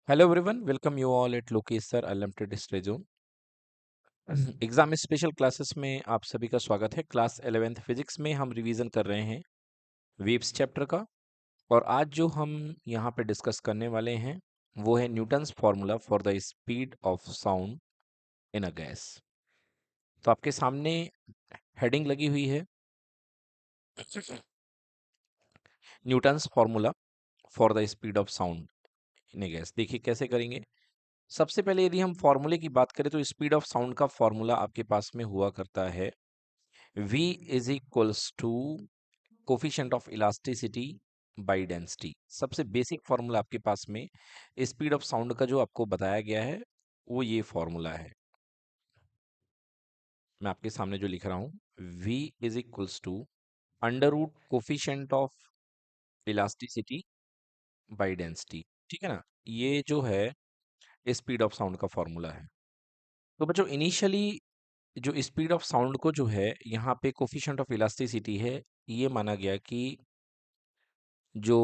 Hello everyone, welcome you all at Lokesh Sir Unlimited Stay Zone। Exam special classes में आप सभी का स्वागत है। क्लास 11th फिजिक्स में हम रिवीजन कर रहे हैं वेव्स चैप्टर का। और आज जो हम यहाँ पे डिस्कस करने वाले हैं वो है Newton's formula for the speed of sound in a gas. तो आपके सामने हेडिंग लगी हुई है Newton's formula for the speed of sound in A gas. देखिए कैसे करेंगे। सबसे पहले यदि हम फॉर्मूले की बात करें तो स्पीड ऑफ साउंड का फॉर्मूला आपके पास में हुआ करता है v is equals to coefficient of elasticity by density. सबसे बेसिक फॉर्मूला आपके पास में स्पीड ऑफ साउंड का जो आपको बताया गया है वो ये फॉर्मूला है। मैं आपके सामने जो लिख रहा हूं v is equals to under root coefficient of elasticity by density. ठीक है ना, ये जो है स्पीड ऑफ साउंड का फॉर्मूला है। तो बच्चों इनिशियली जो स्पीड ऑफ साउंड को जो है यहाँ पे कोफिशिएंट ऑफ इलास्टिसिटी है, ये माना गया कि जो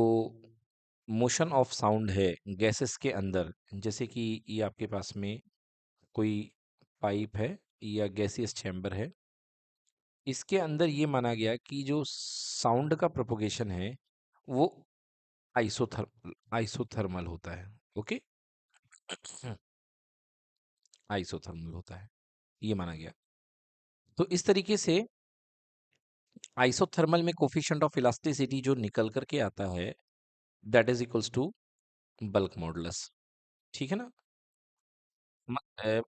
मोशन ऑफ साउंड है गैसेस के अंदर, जैसे कि ये आपके पास में कोई पाइप है या गैसियस चैम्बर है, इसके अंदर ये माना गया कि जो साउंड का प्रोपोगेशन है वो आइसोथर्मल होता है। ओके, आइसोथर्मल होता है, ये माना गया। तो इस तरीके से आइसोथर्मल में कोफिशिएंट ऑफ इलास्टिसिटी जो निकल करके आता है that is equals to bulk modulus. ठीक है ना। म- अ,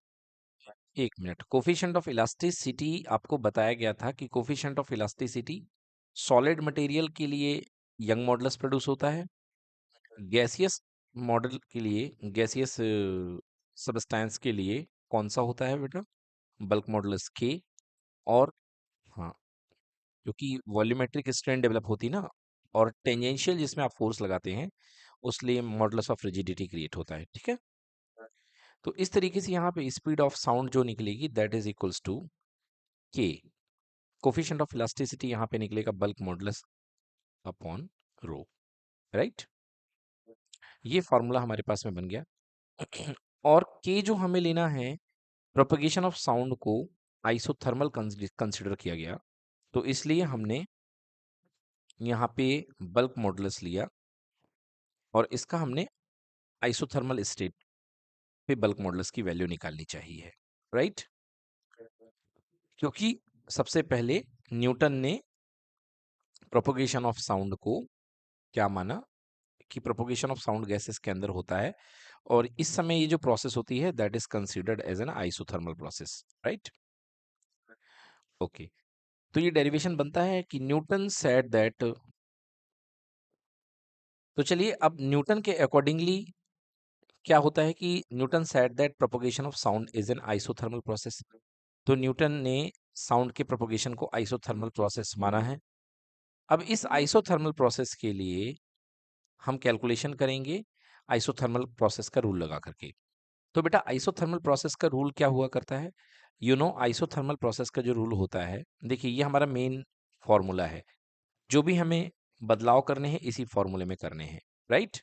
एक मिनट, कोफिशिएंट ऑफ इलास्टिसिटी आपको बताया गया था कि coefficient of elasticity solid material के लिए यंग मॉडुलस प्रोड्यूस होता है, गैसियस मॉडल के लिए, गैसियस सब्सटेंस के लिए कौन सा होता है बेटा, बल्क मॉडुलस के। और हाँ, क्योंकि वॉल्यूमेट्रिक स्ट्रेन डेवलप होती ना, और टेंजेंशियल जिसमें आप फोर्स लगाते हैं उसलिए मॉडुलस ऑफ रिजिडिटी क्रिएट होता है। ठीक है। तो इस तरीके से यहाँ पे स्पीड ऑफ साउंड जो निकलेगी दैट इज इक्वल्स टू के, कोफिशिएंट ऑफ इलास्टिसिटी यहाँ पे निकलेगा bulk modulus upon rho. Right, ये फॉर्मूला हमारे पास में बन गया। और के जो हमें लेना है, प्रोपगेशन ऑफ साउंड को आइसोथर्मल कंसिडर किया गया, तो इसलिए हमने यहाँ पे बल्क मॉडुलस लिया और इसका हमने आइसोथर्मल स्टेट पे बल्क मॉडुलस की वैल्यू निकालनी चाहिए। राइट, क्योंकि सबसे पहले न्यूटन ने प्रोपगेशन ऑफ साउंड को क्या माना कि प्रोपगेशन ऑफ साउंड गैसेस के अंदर होता है, और इस समय ये जो प्रोसेस होती है that is considered as an isothermal process. Right, okay. तो ये डेरिवेशन बनता है कि न्यूटन सेड दैट, तो चलिए अब न्यूटन के अकॉर्डिंगली क्या होता है कि Newton said that propagation of sound is an isothermal process. तो न्यूटन ने साउंड के प्रोपगेशन को आइसोथर्मल प्रोसेस माना है। अब इस आइसोथर्मल प्रोसेस के लिए हम कैलकुलेशन करेंगे आइसोथर्मल प्रोसेस का रूल लगा करके। तो बेटा आइसोथर्मल प्रोसेस का रूल क्या हुआ करता है, आइसोथर्मल प्रोसेस का जो रूल होता है, देखिए ये हमारा मेन फॉर्मूला है। जो भी हमें बदलाव करने हैं इसी फॉर्मूले में करने हैं। Right,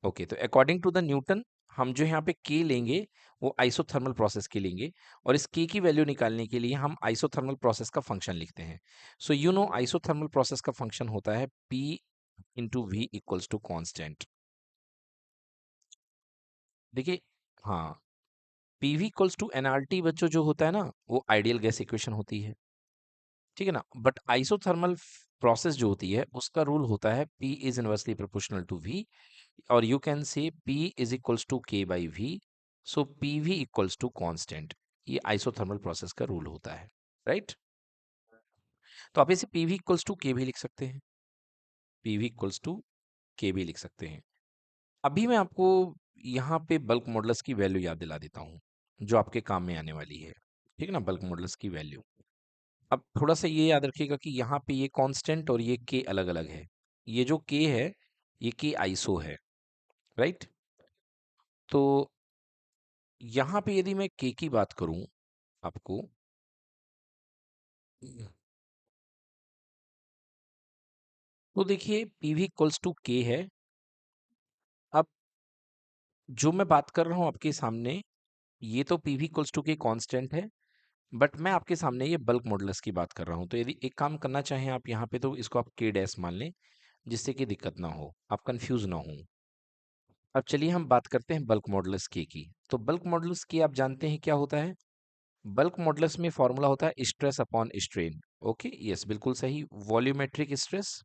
okay. तो अकॉर्डिंग टू द न्यूटन हम जो यहाँ पे के लेंगे वो आइसोथर्मल प्रोसेस की लेंगे, और इस के की वैल्यू निकालने के लिए हम आइसोथर्मल प्रोसेस का फंक्शन लिखते हैं। सो आइसोथर्मल प्रोसेस का फंक्शन होता है P into V equals to constant. देखिए, हाँ, पीवी इक्वल्स टू एनआरटी बच्चों जो होता है ना वो आइडियल गैस इक्वेशन होती है। ठीक है ना, बट आइसोथर्मल प्रोसेस जो होती है उसका रूल होता है P is inversely proportional to V, और you can say P is equals to K by V। So P V equals to constant, ये आइसोथर्मल प्रोसेस का रूल होता है। राइट, तो आप इसे P V equals to K भी लिख सकते हैं, P V equals to K भी लिख सकते हैं। अभी मैं आपको यहाँ पे बल्क मॉडुलस की वैल्यू याद दिला देता हूँ जो आपके काम में आने वाली है। ठीक है ना, बल्क मॉडुलस की वैल्यू। अब थोड़ा सा ये याद रखिएगा कि यहाँ पे ये कांस्टेंट और ये के अलग अलग है। ये जो के है ये के आइसो है। राइट, तो यहाँ पे यदि मैं के की बात करूं आपको, तो देखिए पीवी इक्वल्स टू के है। अब जो मैं बात कर रहा हूं आपके सामने, ये तो पीवी इक्वल्स टू के कांस्टेंट है, बट मैं आपके सामने ये बल्क मॉडुलस की बात कर रहा हूं। तो यदि एक काम करना चाहें आप यहाँ पे, तो इसको आप के डैश मान लें, जिससे कि दिक्कत ना हो, आप कंफ्यूज ना हो। अब चलिए हम बात करते हैं बल्क मॉडुलस के की। तो बल्क मॉडुलस के आप जानते हैं क्या होता है? बल्क मॉडुलस में फॉर्मूला होता है stress upon strain. Okay, yes, बिल्कुल सही। Volumetric stress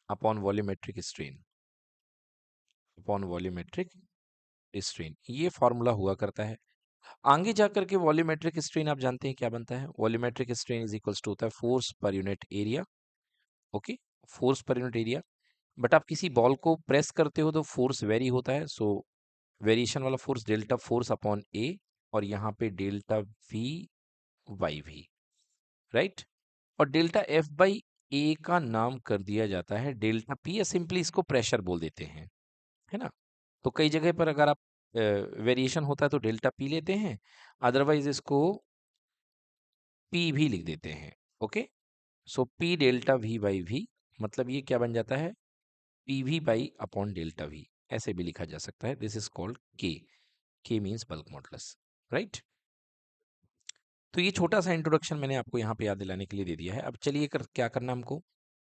upon volumetric strain upon volumetric strain, ये फॉर्मूला हुआ करता है। आगे जाकर के वॉल्यूमेट्रिक स्ट्रेन आप जानते हैं क्या बनता है? Volumetric strain is equals to होता है फोर्स पर यूनिट एरिया। ओके, फोर्स पर यूनिट एरिया। बट आप किसी बॉल को प्रेस करते हो तो फोर्स वेरी होता है, सो वेरिएशन वाला force delta force upon A, और यहाँ पे delta V by V, right. और डेल्टा एफ बाई ए का नाम कर दिया जाता है डेल्टा पी, या सिंपली इसको प्रेशर बोल देते हैं, है ना। तो कई जगह पर अगर आप वेरिएशन होता है तो डेल्टा पी लेते हैं, अदरवाइज इसको पी भी लिख देते हैं। Okay, so P delta V by V, मतलब ये क्या बन जाता है? P V by upon delta V, ऐसे भी लिखा जा सकता है। दिस इज कॉल्ड के। के मीन्स बल्क मॉडुलस, राइट। तो ये छोटा सा इंट्रोडक्शन मैंने आपको यहाँ पे याद दिलाने के लिए दे दिया है। अब चलिए क्या करना हमको,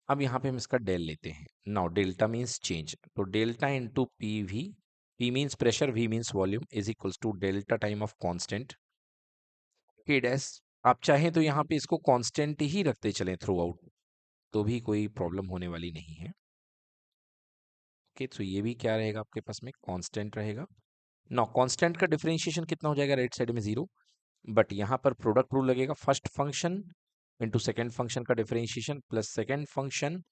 अब यहाँ पे हम इसका डेल लेते हैं। नाउ डेल्टा मीन्स चेंज, तो delta into P V, P means pressure, V means volume, is equals to delta time of constant के डैश। आप चाहें तो यहाँ पे इसको कांस्टेंट ही रखते चलें थ्रू आउट, तो भी कोई प्रॉब्लम होने वाली नहीं है। ओके, तो ये भी क्या रहेगा आपके पास में? कांस्टेंट रहेगा। नौ कांस्टेंट का डिफरेंशिएशन कितना हो जाएगा? राइट साइड में 0, बट यहाँ पर प्रोडक्ट रूल लगेगा। First function into second function का differentiation plus second function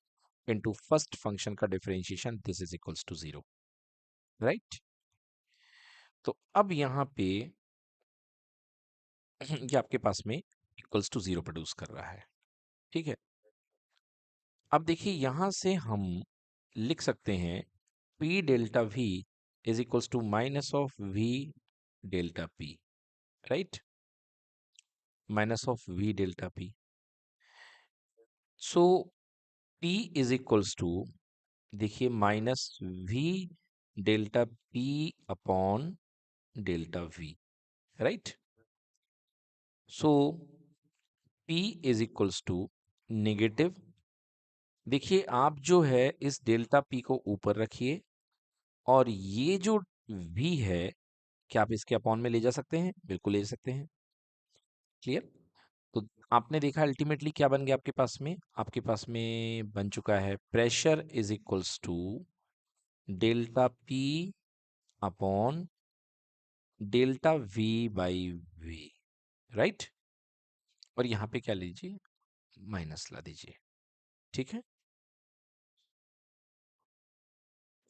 into first function का differentiation, this is equals to 0, right. तो अब यहाँ पे ये आपके पास में इक्वल्स टू 0 प्रोड्यूस कर रहा है, ठीक है। अब देखिए यहां से हम लिख सकते हैं P delta V is equals to minus of V delta P, right, minus of V delta P। So P is equals to, देखिए, minus V delta P upon delta V, right. So P is equals to negative, देखिए आप जो है इस delta P को ऊपर रखिए, और ये जो V है, क्या आप इसके अपॉन में ले जा सकते हैं? बिल्कुल ले सकते हैं। क्लियर? तो आपने देखा अल्टीमेटली क्या बन गया आपके पास में? आपके पास में बन चुका है pressure is equals to delta P upon delta V by V, right. और यहाँ पे क्या लीजिए? माइनस ला दीजिए, ठीक है।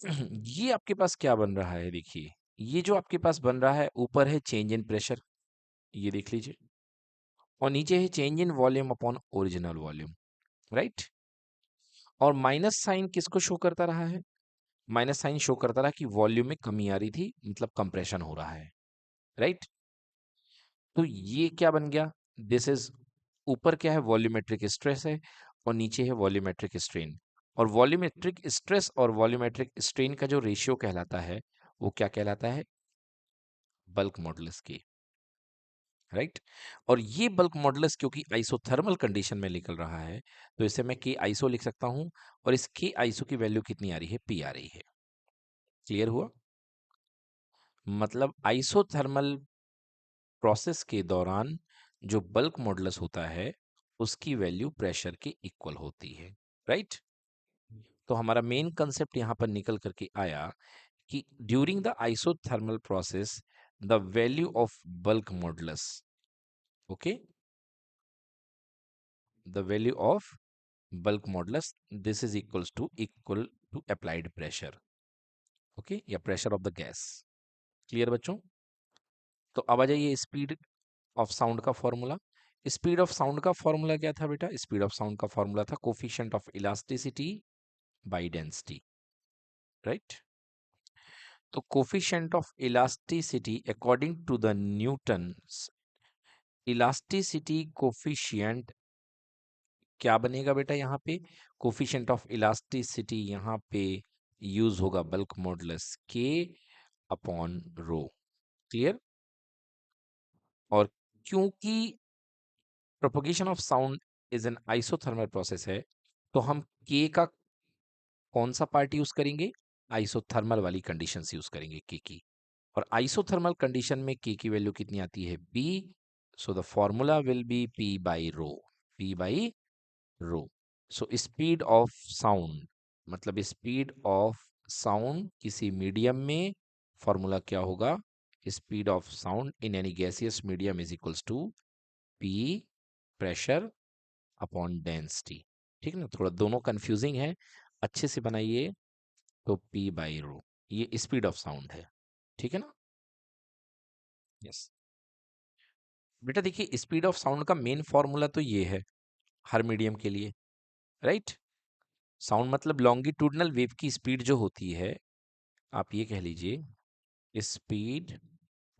ये आपके पास क्या बन रहा है? देखिए, ये जो आपके पास बन रहा है, ऊपर है चेंज इन प्रेशर, ये देख लीजिए, और नीचे है change in volume upon original volume, right. और माइनस साइन किसको शो करता रहा है? माइनस साइन शो करता रहा कि वॉल्यूम में कमी आ रही थी, मतलब कंप्रेशन हो रहा है, राइट। तो ये क्या बन गया? दिस इज, ऊपर क्या है? वॉल्यूमेट्रिक स्ट्रेस है, और नीचे है वॉल्यूमेट्रिक स्ट्रेन। और वॉल्यूमेट्रिक स्ट्रेस और वॉल्यूमेट्रिक स्ट्रेन का जो रेशियो कहलाता है, वो क्या कहलाता है? बल्क मॉडुलस की, राइट। और ये बल्क मॉडुलस क्योंकि आइसोथर्मल कंडीशन में निकल रहा है, तो इसे मैं के आइसो लिख सकता हूं, और इस के आइसो की वैल्यू कितनी आ रही है? पी आ रही है। क्लियर हुआ? मतलब आइसोथर्मल प्रोसेस के दौरान जो बल्क मॉडुलस होता है, उसकी वैल्यू प्रेशर के इक्वल होती है, राइट। तो हमारा मेन कंसेप्ट यहां पर निकल करके आया कि during the isothermal process the value of bulk modulus, okay, the value of bulk modulus, this is equal to applied pressure, okay, या pressure of the gas. Clear बच्चों? तो अब आ जाइए स्पीड ऑफ साउंड का फॉर्मूला। स्पीड ऑफ साउंड का formula क्या था बेटा? स्पीड ऑफ साउंड का फॉर्मूला था coefficient of elasticity by density, right. तो coefficient of elasticity according to the Newton, elasticity coefficient क्या बनेगा बेटा? यहाँ पे कोफिशिएंट ऑफ इलास्टिसिटी यहाँ पे यूज होगा बल्क मॉडुलस के अपॉन रो। क्लियर? और क्योंकि propagation of sound is an isothermal process है, तो हम के का कौन सा पार्ट यूज करेंगे? आइसोथर्मल वाली कंडीशंस यूज करेंगे के की। और आइसोथर्मल कंडीशन में के की वैल्यू कितनी आती है? P. So the formula will be P by rho. P by rho. So speed of sound, मतलब स्पीड ऑफ साउंड किसी मीडियम में फॉर्मूला क्या होगा? Speed of sound in any gaseous medium is equals to P pressure upon density. ठीक है ना? थोड़ा दोनों कंफ्यूजिंग है, अच्छे से बनाइए। तो पी बाई रो, ये स्पीड ऑफ साउंड है। ठीक है ना? यस। बेटा देखिए, स्पीड ऑफ साउंड का मेन फॉर्मूला तो ये है हर मीडियम के लिए, राइट? साउंड मतलब लॉन्गिट्यूडनल वेव की स्पीड जो होती है, आप ये कह लीजिए speed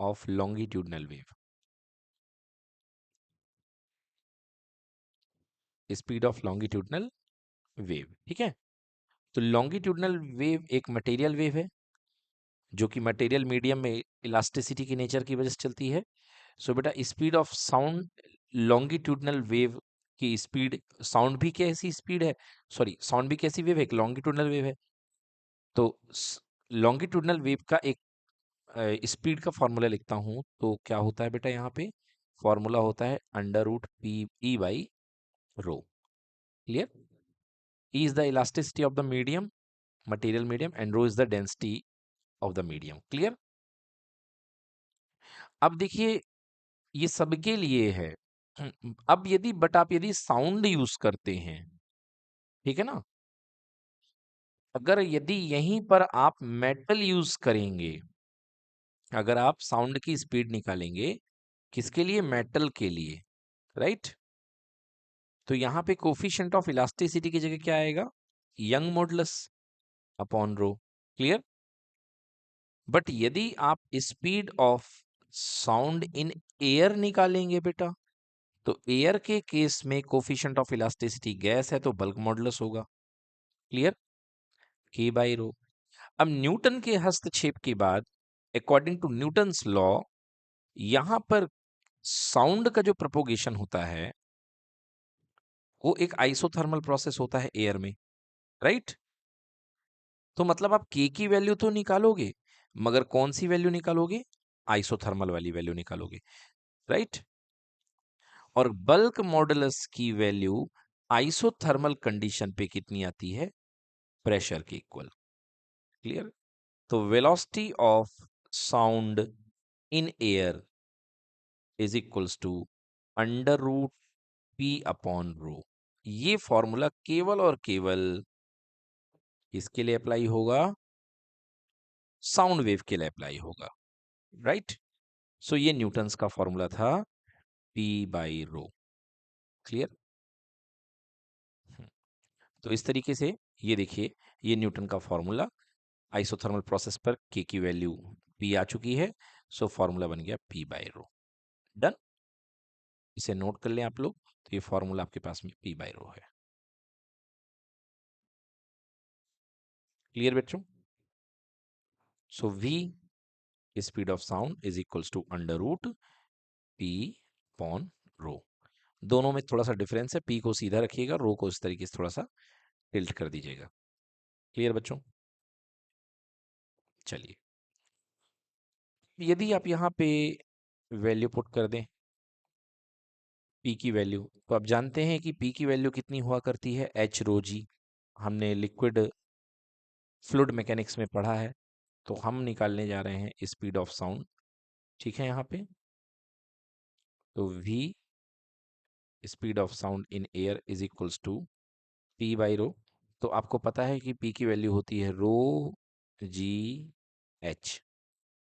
of longitudinal wave. Speed of longitudinal wave, ठीक है? तो लॉन्गिट्यूडनल वेव एक मटेरियल वेव है, जो कि मटेरियल मीडियम में इलास्टिसिटी की नेचर की वजह से चलती है। सो बेटा speed of sound, longitudinal wave की स्पीड, साउंड भी कैसी स्पीड है, सॉरी साउंड भी कैसी वेव है? एक लॉन्गिट्यूडनल वेव है। तो लॉन्गिट्यूडनल वेव का एक स्पीड का फॉर्मूला लिखता हूं, तो क्या होता है बेटा? यहाँ पे फॉर्मूला होता है under root P E by rho. Clear? E is the elasticity of the medium, material medium, and rho is the density of the medium. Clear? अब देखिए, ये सबके लिए है। अब यदि बट आप यदि साउंड यूज करते हैं, ठीक है ना, अगर यदि यहीं पर आप मेटल यूज करेंगे, अगर आप साउंड की स्पीड निकालेंगे किसके लिए? मेटल के लिए, राइट? तो यहां पे कोफिशिएंट ऑफ इलास्टिसिटी की जगह क्या आएगा? Young modulus upon rho. Clear? But यदि आप speed of sound in air निकालेंगे बेटा, तो एयर के केस में कोफिशिएंट ऑफ इलास्टिसिटी गैस है, तो बल्क मॉडुलस होगा। क्लियर? के बाई रो। अब न्यूटन के हस्तक्षेप के बाद, अकॉर्डिंग टू न्यूटन्स लॉ, यहां पर साउंड का जो प्रोपोगेशन होता है वो एक आइसोथर्मल प्रोसेस होता है एयर में, राइट? तो मतलब आप के की वैल्यू तो निकालोगे, मगर कौन सी वैल्यू निकालोगे? आइसोथर्मल वाली वैल्यू निकालोगे, राइट? और बल्क मॉडुलस की वैल्यू आइसोथर्मल कंडीशन पे कितनी आती है? प्रेशर के इक्वल। क्लियर? तो velocity of sound in air is equals to under root P upon rho. ये फॉर्मूला केवल और केवल किसके लिए अप्लाई होगा? साउंड वेव के लिए अप्लाई होगा, राइट? सो ये न्यूटन्स का फॉर्मूला था पी बाई रो। क्लियर? तो इस तरीके से ये देखिए, ये न्यूटन का फॉर्मूला, आइसोथर्मल प्रोसेस पर के की वैल्यू पी आ चुकी है, सो फॉर्मूला बन गया पी बाई रो। डन? इसे नोट कर लें आप लोग, तो ये फॉर्मूला आपके पास में पी बाई रो है। क्लियर बच्चों? So v speed of sound is equals to under root p upon rho. दोनों में थोड़ा सा डिफरेंस है, पी को सीधा रखिएगा, रो को इस तरीके से थोड़ा सा टिल्ट कर दीजिएगा। क्लियर बच्चों? चलिए, यदि आप यहाँ पे वैल्यू पुट कर दें, पी की वैल्यू, तो आप जानते हैं कि पी की वैल्यू कितनी हुआ करती है? एच रो जी। हमने लिक्विड फ्लूइड मैकेनिक्स में पढ़ा है, तो हम निकालने जा रहे हैं स्पीड ऑफ साउंड। ठीक है? यहाँ पे तो V speed of sound in air is equals to P by rho. तो आपको पता है कि पी की वैल्यू होती है rho g h.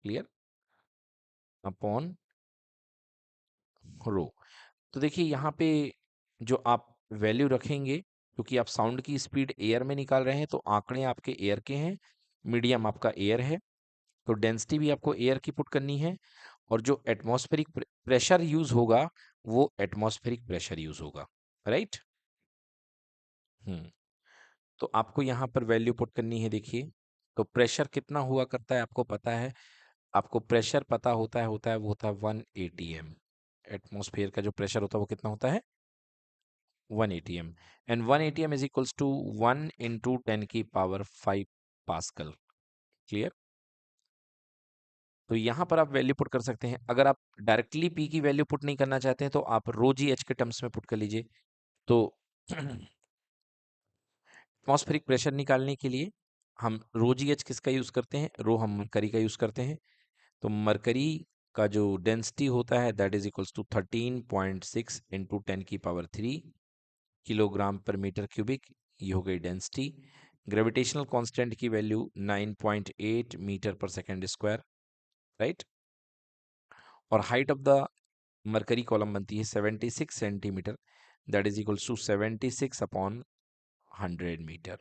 Clear? Upon rho. तो देखिए यहाँ पे जो आप वैल्यू रखेंगे, क्योंकि आप साउंड की स्पीड एयर में निकाल रहे हैं, तो आंकड़े आपके एयर के हैं, मीडियम आपका एयर है, तो डेंसिटी भी आपको एयर की पुट करनी है, और जो एटमॉस्फेरिक प्रेशर यूज होगा वो एटमॉस्फेरिक प्रेशर यूज होगा, राइट? हम्म। तो आपको यहाँ पर वैल्यू पुट करनी है, देखिए तो प्रेशर कितना हुआ करता है आपको पता है, आपको प्रेशर पता होता है वो होता है 1 atm। एटमॉस्फेयर का जो प्रेशर होता है वो कितना होता है 1 atm। And 1 atm is equals to 1 into 10 की पावर 5 पास्कल। क्लियर। तो यहाँ पर आप वैल्यू पुट कर सकते हैं। अगर आप डायरेक्टली पी की वैल्यू पुट नहीं करना चाहते हैं तो आप रो जी एच के टर्म्स में पुट कर लीजिए। तो एटमॉस्फेरिक प्रेशर निकालने के लिए हम रो जी एच किसका यूज करते हैं, रो हम मरकरी का यूज करते हैं। तो मरकरी का जो डेंसिटी होता है that is equals to 13.6 into 10 की पावर 3 किलोग्राम पर मीटर क्यूबिक। ये हो गई डेंसिटी। ग्रेविटेशनल कांस्टेंट की वैल्यू 9.8 मीटर पर सेकेंड स्क्वायर, राइट। और height of the mercury column बनती है 76 centimetre, that is equals to 76 upon 100 metre.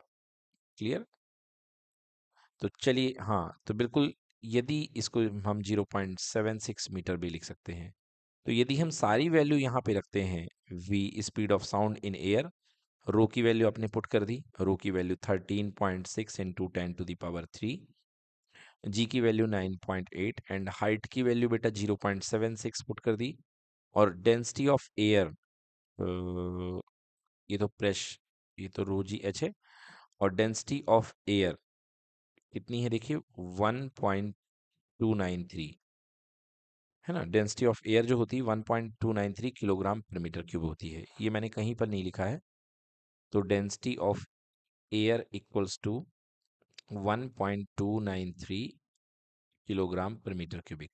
Clear. तो चलिए, हाँ तो बिल्कुल, यदि इसको हम 0.76 मीटर भी लिख सकते हैं। तो यदि हम सारी वैल्यू यहाँ पे रखते हैं, v speed of sound in air, rho की वैल्यू आपने पुट कर दी, रो की वैल्यू 13.6 इंटू 10⁻³ जी की वैल्यू 9.8 एंड हाइट की वैल्यू बेटा 0.76 पुट कर दी। और डेंसिटी ऑफ एयर, ये तो ये तो रो जी एच है। और डेंसिटी ऑफ एयर कितनी है देखिए 1.293 है ना। डेंसिटी ऑफ एयर जो होती है 1.293 किलोग्राम पर मीटर क्यूब होती है। ये मैंने कहीं पर नहीं लिखा है। तो density of air equals to 1.293 kilogram पर मीटर क्यूबिक,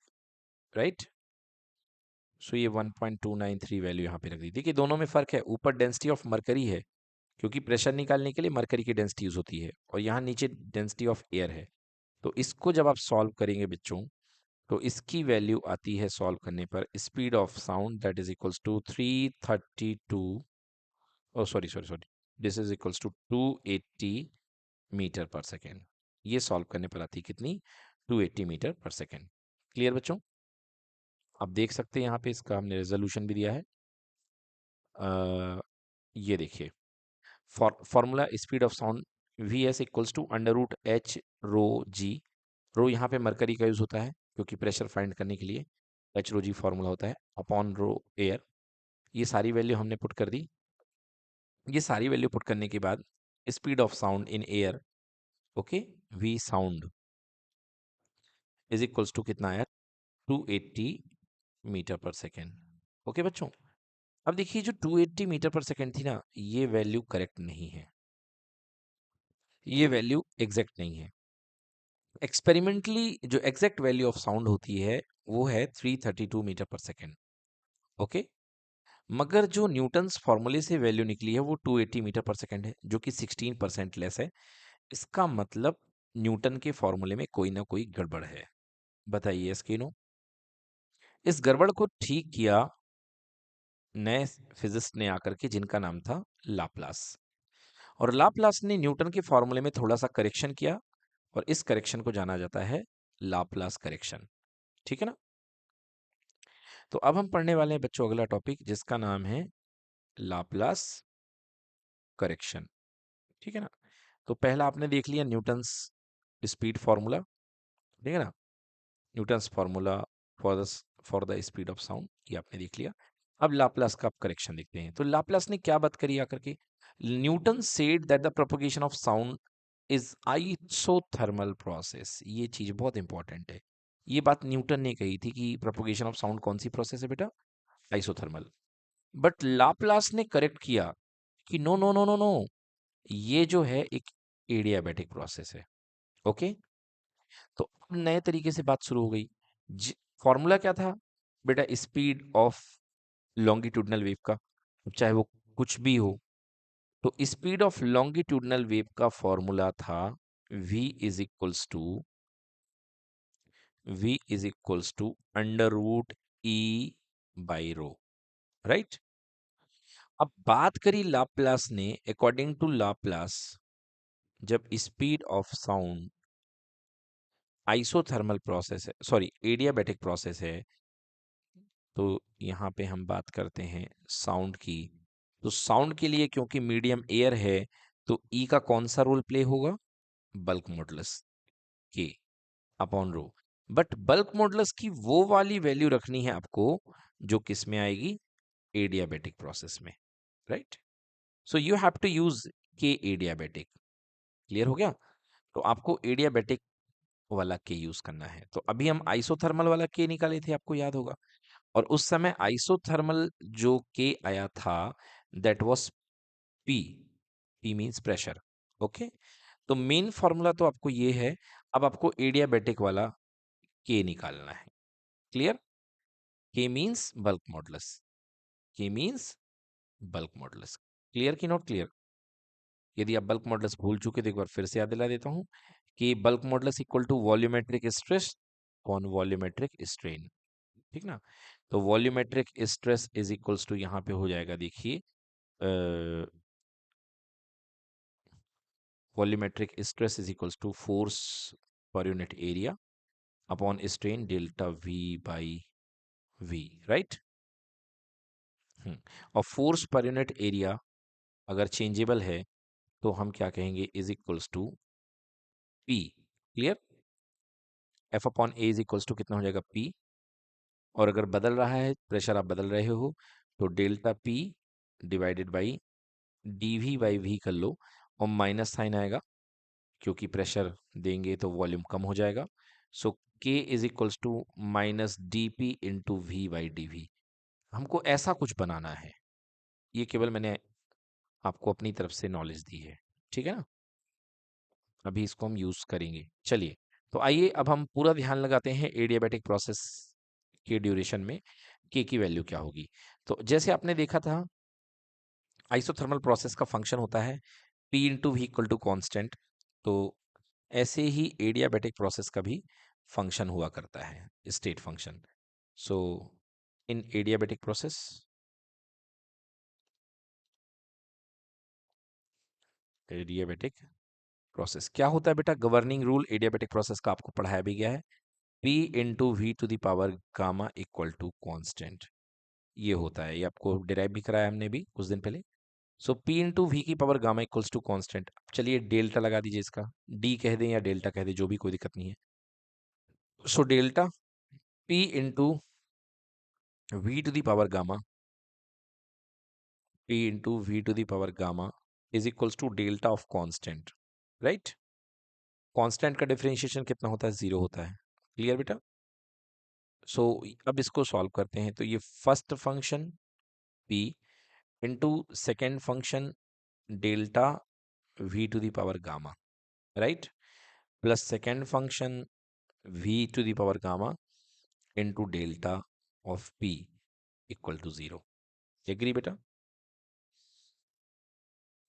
राइट। सो ये 1.293 वैल्यू यहाँ पे रख दी। देखिए दोनों में फर्क है, ऊपर डेंसिटी ऑफ मरकरी है क्योंकि प्रेशर निकालने के लिए मरकरी की डेंसिटी यूज होती है, और यहाँ नीचे डेंसिटी ऑफ एयर है। तो इसको जब आप सॉल्व करेंगे बच्चों, तो इसकी वैल्यू आती है सॉल्व करने पर speed of sound that is equals to 332, oh sorry sorry sorry, this is equals to 280 metre पर सेकेंड। ये सॉल्व करने पर आती है कितनी, 280 मीटर पर सेकेंड। क्लियर बच्चों। आप देख सकते हैं यहाँ पे इसका हमने रेजोल्यूशन भी दिया है। ये देखिए formula speed of sound V S equals to under root H rho g. Rho यहाँ पे मरकरी का यूज होता है क्योंकि प्रेशर फाइंड करने के लिए एच रो जी फॉर्मूला होता है अपॉन रो एयर। ये सारी वैल्यू हमने पुट कर दी। ये सारी वैल्यू पुट करने के बाद speed of sound in air, okay, V sound is equals to कितना आया 280 मीटर पर सेकेंड। ओके बच्चों। अब देखिए जो 280 मीटर पर सेकेंड थी ना, ये वैल्यू करेक्ट नहीं है, ये वैल्यू एग्जैक्ट नहीं है। एक्सपेरिमेंटली जो एग्जैक्ट वैल्यू ऑफ साउंड होती है वो है 332 मीटर पर सेकेंड, ओके। मगर जो न्यूटन्स फॉर्मूले से वैल्यू निकली है वो 280 मीटर पर सेकेंड है, जो कि 16% लेस है। इसका मतलब न्यूटन के फॉर्मूले में कोई ना कोई गड़बड़ है। बताइए इसकी नो। इस गड़बड़ को ठीक किया नए फिजिस्ट ने आकर के, जिनका नाम था लाप्लास। और लाप्लास ने न्यूटन के फॉर्मूले में थोड़ा सा करेक्शन किया, और इस करेक्शन को जाना जाता है लाप्लास करेक्शन। ठीक है ना। तो अब हम पढ़ने वाले हैं बच्चों अगला टॉपिक, जिसका नाम है लाप्लास करेक्शन। ठीक है ना। तो पहला आपने देख लिया न्यूटन्स स्पीड फार्मूला, ठीक है ना। Newton's formula for the speed of sound, ये आपने देख लिया। अब लाप्लास का आप करेक्शन देखते हैं। तो लाप्लास ने क्या बात करी आकर के, Newton said that the propagation of sound is isothermal process. ये चीज बहुत इंपॉर्टेंट है। ये बात न्यूटन ने कही थी कि प्रोपगेशन ऑफ साउंड कौन सी प्रोसेस है बेटा, आइसोथर्मल। बट लाप्लास ने करेक्ट किया कि no no no no no, ये जो है एक एडियाबैटिक प्रोसेस है। ओके। तो अब नए तरीके से बात शुरू हो गई। फॉर्मूला क्या था बेटा, स्पीड ऑफ लॉन्गिट्यूडनल वेव का, चाहे वो कुछ भी हो। तो स्पीड ऑफ लॉन्गिट्यूडनल वेव का फॉर्मूला था v is equals to under root E by rho, right. अब बात करी लाप्लास ने, अकॉर्डिंग टू लाप्लास जब speed of sound isothermal process है, सॉरी एडियाबैटिक प्रोसेस है, तो यहाँ पे हम बात करते हैं साउंड की। तो साउंड के लिए क्योंकि मीडियम एयर है, तो ई का कौन सा रोल प्ले होगा, बल्क मॉडुलस। के upon rho. But bulk modulus की वो वाली वैल्यू रखनी है आपको जो किस में आएगी, एडियाबेटिक प्रोसेस में, right. So you have to use K adiabatic. Clear हो गया। तो आपको एडियाबेटिक वाला के यूज करना है। तो अभी हम आइसोथर्मल वाला के निकाले थे, आपको याद होगा। और उस समय आइसोथर्मल जो के आया था that was P. P means pressure. Okay. तो मेन फॉर्मूला तो आपको ये है। अब आपको एडियाबेटिक वाला के निकालना है। क्लियर। के मीन्स बल्क मॉडुलस। के मीन्स बल्क मॉडुलस। क्लियर की नॉट क्लियर। यदि आप बल्क मॉडुलस भूल चुके तो एक बार फिर से याद दिला देता हूं कि bulk modulus equal to volumetric stress on volumetric strain. ठीक ना। तो volumetric stress is equals to यहां पे हो जाएगा, देखिए, volumetric stress is equals to force पर unit area upon strain delta V by V, right. और फोर्स पर यूनिट एरिया अगर चेंजेबल है तो हम क्या कहेंगे, is equals to P. Clear. F upon A is equals to कितना हो जाएगा, पी। और अगर बदल रहा है प्रेशर, आप बदल रहे हो, तो delta P divided by D V by V कर लो, और माइनस साइन आएगा क्योंकि प्रेशर देंगे तो वॉल्यूम कम हो जाएगा। So K is equals to minus D P into V by D V. हमको ऐसा कुछ बनाना है। ये केवल मैंने आपको अपनी तरफ से नॉलेज दी है, ठीक है ना। अभी इसको हम यूज करेंगे। चलिए, तो आइए अब हम पूरा ध्यान लगाते हैं एडियाबैटिक प्रोसेस के ड्यूरेशन में के की वैल्यू क्या होगी। तो जैसे आपने देखा था, आइसोथर्मल प्रोसेस का फंक्शन होता है P into V equal to constant. तो ऐसे ही एडियाबैटिक प्रोसेस का भी फंक्शन हुआ करता है, स्टेट फंक्शन। सो इन एडियाबैटिक प्रोसेस, एडियाबैटिक प्रोसेस क्या होता है बेटा, गवर्निंग रूल एडियाबैटिक प्रोसेस का आपको पढ़ाया भी गया है। P into V to the power gamma equal to constant. ये होता है, ये आपको डिराइव भी कराया हमने भी कुछ दिन पहले। सो P इंटू वी की power gamma equals to constant. चलिए डेल्टा लगा दीजिए, इसका डी कह दें या डेल्टा कह दें, जो भी, कोई दिक्कत नहीं है। So delta P into V to the power gamma, P into V to the power gamma is equals to delta of constant, right. Constant का डिफरेंशिएशन कितना होता है, जीरो होता है। क्लियर बेटा। सो अब इसको सॉल्व करते हैं। तो ये first function P into second function delta V to the power gamma, right, plus second function V to the power gamma into delta of P equal to zero. Agree बेटा।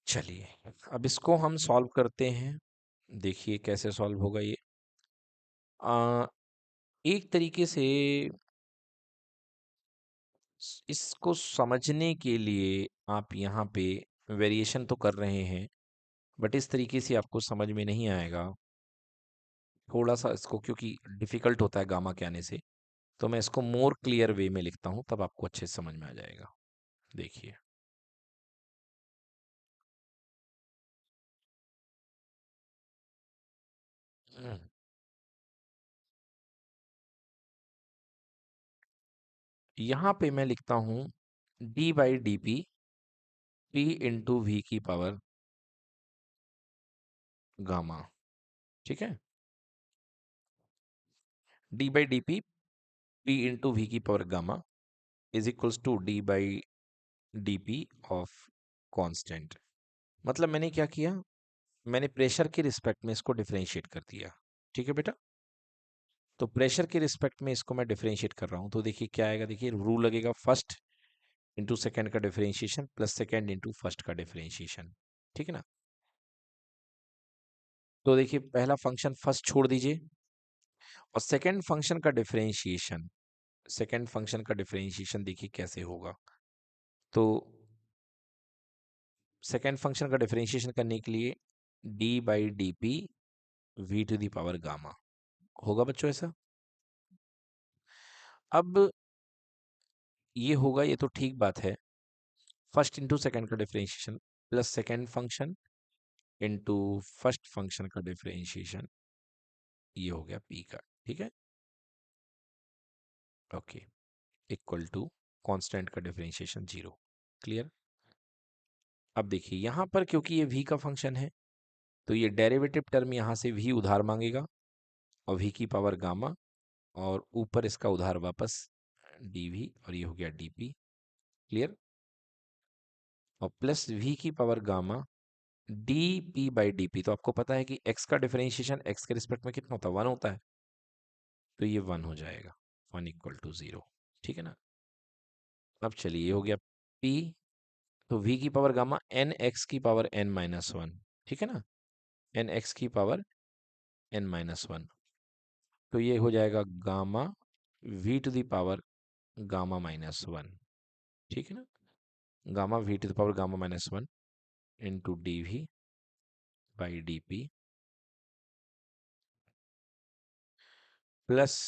चलिए, अब इसको हम सॉल्व करते हैं। देखिए कैसे सॉल्व होगा ये। आ, एक तरीके से इसको समझने के लिए आप यहाँ पे वेरिएशन तो कर रहे हैं, बट इस तरीके से आपको समझ में नहीं आएगा। थोड़ा सा इसको, क्योंकि डिफिकल्ट होता है गामा के आने से, तो मैं इसको मोर क्लियर वे में लिखता हूँ, तब आपको अच्छे से समझ में आ जाएगा। देखिए, यहाँ पे मैं लिखता हूँ D by D P, P into V की पावर गामा। ठीक है। D by D P, P into V की power gamma is equals to D by D P of constant. मतलब मैंने क्या किया, मैंने प्रेशर के रिस्पेक्ट में इसको डिफरेंशिएट कर दिया। ठीक है बेटा। तो प्रेशर के रिस्पेक्ट में इसको मैं डिफरेंशिएट कर रहा हूँ, तो देखिए क्या आएगा, देखिए रूल लगेगा फर्स्ट इंटू सेकेंड का differentiation plus second into first का डिफरेंशिएशन। ठीक है ना। तो देखिए पहला फंक्शन फर्स्ट छोड़ दीजिए, और सेकेंड फंक्शन का डिफरेंशिएशन, सेकेंड फंक्शन का डिफरेंशिएशन देखिए कैसे होगा। तो सेकेंड फंक्शन का डिफरेंशिएशन करने के लिए D by D P V to the power gamma होगा बच्चों ऐसा। अब ये होगा, ये तो ठीक बात है। फर्स्ट इंटू सेकेंड का differentiation plus second function into first function का डिफरेंशिएशन ये हो गया पी का, ठीक है, ओके, इक्वल टू कांस्टेंट का डिफरेंशिएशन 0। क्लियर। अब देखिए यहाँ पर क्योंकि ये v का फंक्शन है तो ये डेरिवेटिव टर्म यहाँ से v उधार मांगेगा और v की पावर गामा, और ऊपर इसका उधार वापस dv, और ये हो गया dp। क्लियर। और प्लस v की power gamma dp by dp, तो आपको पता है कि x का डिफरेंशिएशन x के रिस्पेक्ट में कितना होता है, 1 होता है, तो ये 1 हो जाएगा, 1 इक्वल टू 0। ठीक है ना। अब चलिए ये हो गया p, तो v की पावर गामा n x की पावर n माइनस 1, ठीक है ना, n x की पावर n माइनस 1, तो ये हो जाएगा gamma v to the power gamma minus 1, ठीक है ना, gamma v to the power gamma minus 1 into D V by D P plus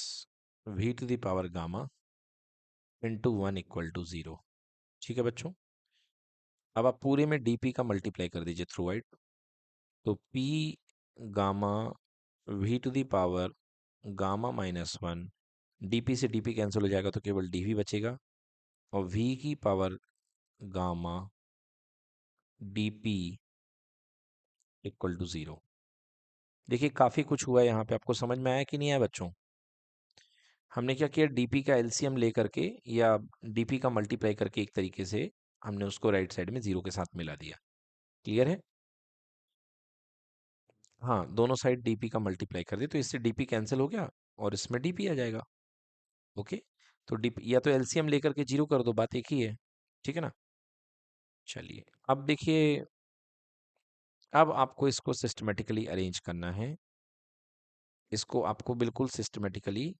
v to the power gamma into 1 equal to 0। ठीक है बच्चों, अब आप पूरे में dp का मल्टीप्लाई कर दीजिए थ्रू आइट, तो p gamma v to the power gamma minus 1, dp से dp कैंसिल हो जाएगा तो केवल dv बचेगा, और v की power gamma dp equal to 0। देखिए काफ़ी कुछ हुआ है यहाँ पे, आपको समझ में आया कि नहीं आया बच्चों। हमने क्या किया, डीपी का एलसीएम लेकर के या डीपी का मल्टीप्लाई करके एक तरीके से हमने उसको राइट साइड में 0 के साथ मिला दिया। क्लियर है। हाँ, दोनों साइड डीपी का मल्टीप्लाई कर दिया तो इससे डीपी कैंसिल हो गया और इसमें डीपी आ जाएगा। ओके, तो डीपी या तो एलसीएम लेकर के 0 कर दो, बात एक ही है। ठीक है ना। चलिए अब देखिए, अब आपको इसको सिस्टमेटिकली अरेंज करना है, इसको आपको बिल्कुल सिस्टमेटिकली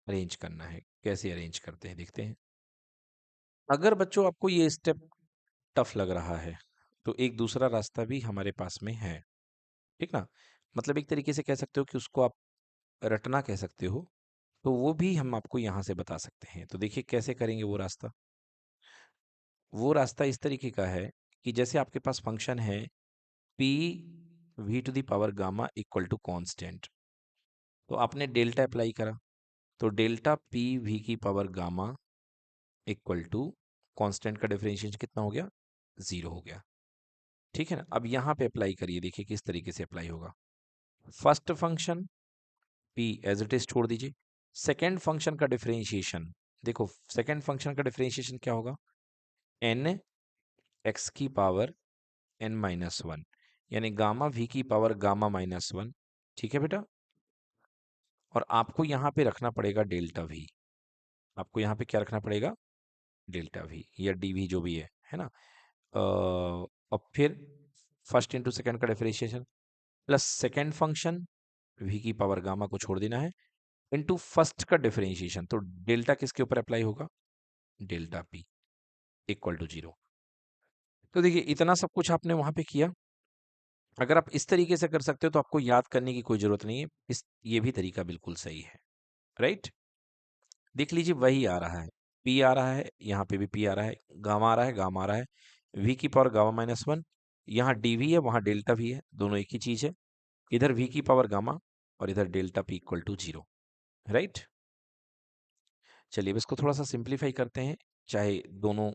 अरेंज करना है। कैसे अरेंज करते हैं देखते हैं। अगर बच्चों आपको ये स्टेप टफ लग रहा है तो एक दूसरा रास्ता भी हमारे पास में है, ठीक ना, मतलब एक तरीके से कह सकते हो कि उसको आप रटना कह सकते हो, तो वो भी हम आपको यहाँ से बता सकते हैं। तो देखिए कैसे करेंगे वो रास्ता। वो रास्ता इस तरीके का है कि जैसे आपके पास फंक्शन है p v to the power gamma equal to constant, तो आपने डेल्टा अप्लाई करा, तो डेल्टा p v की power gamma equal to constant का डिफरेंशिएशन कितना हो गया, 0 हो गया। ठीक है ना। अब यहाँ पे अप्लाई करिए, देखिए किस तरीके से अप्लाई होगा। First function p as it is छोड़ दीजिए, सेकेंड फंक्शन का डिफरेंशिएशन, देखो सेकेंड फंक्शन का डिफरेंशिएशन क्या होगा, n x की पावर n माइनस 1, यानी गामा v की पावर गामा माइनस 1। ठीक है बेटा, और आपको यहाँ पे रखना पड़ेगा डेल्टा v, आपको यहाँ पे क्या रखना पड़ेगा, डेल्टा v या dv जो भी है ना। अब फिर फर्स्ट इंटू सेकेंड का differentiation plus second function v की पावर गामा को छोड़ देना है इनटू फर्स्ट का डिफरेंशिएशन, तो डेल्टा किसके ऊपर अप्लाई होगा, डेल्टा p इक्वल टू 0। तो देखिए इतना सब कुछ आपने वहां पे किया। अगर आप इस तरीके से कर सकते हो तो आपको याद करने की कोई जरूरत नहीं है, इस ये भी तरीका बिल्कुल सही है। राइट, देख लीजिए वही आ रहा है, p आ रहा है, यहाँ पे भी p आ रहा है, गामा आ रहा है, गामा आ रहा है, v की पावर गामा माइनस 1, यहाँ dv है वहां डेल्टा v है, दोनों एक ही चीज है, इधर v की पावर गामा और इधर delta p equal to 0। Right, चलिए अब इसको थोड़ा सा सिंप्लीफाई करते हैं, चाहे दोनों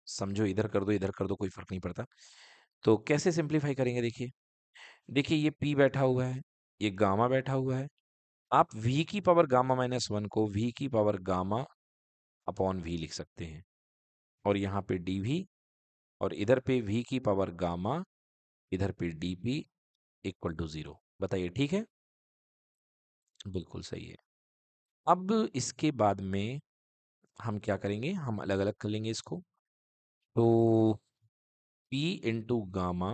समझो इधर कर दो कोई फर्क नहीं पड़ता। तो कैसे सिंप्लीफाई करेंगे, देखिए देखिए ये p बैठा हुआ है, ये गामा बैठा हुआ है, आप v की पावर गामा माइनस 1 को v की पावर गामा अपॉन v लिख सकते हैं, और यहाँ पे dv, और इधर पे v की पावर गामा, इधर पे dp इक्वल टू 0। बताइए ठीक है, बिल्कुल सही है। अब इसके बाद में हम क्या करेंगे, हम अलग अलग कर लेंगे इसको, तो p इंटू गामा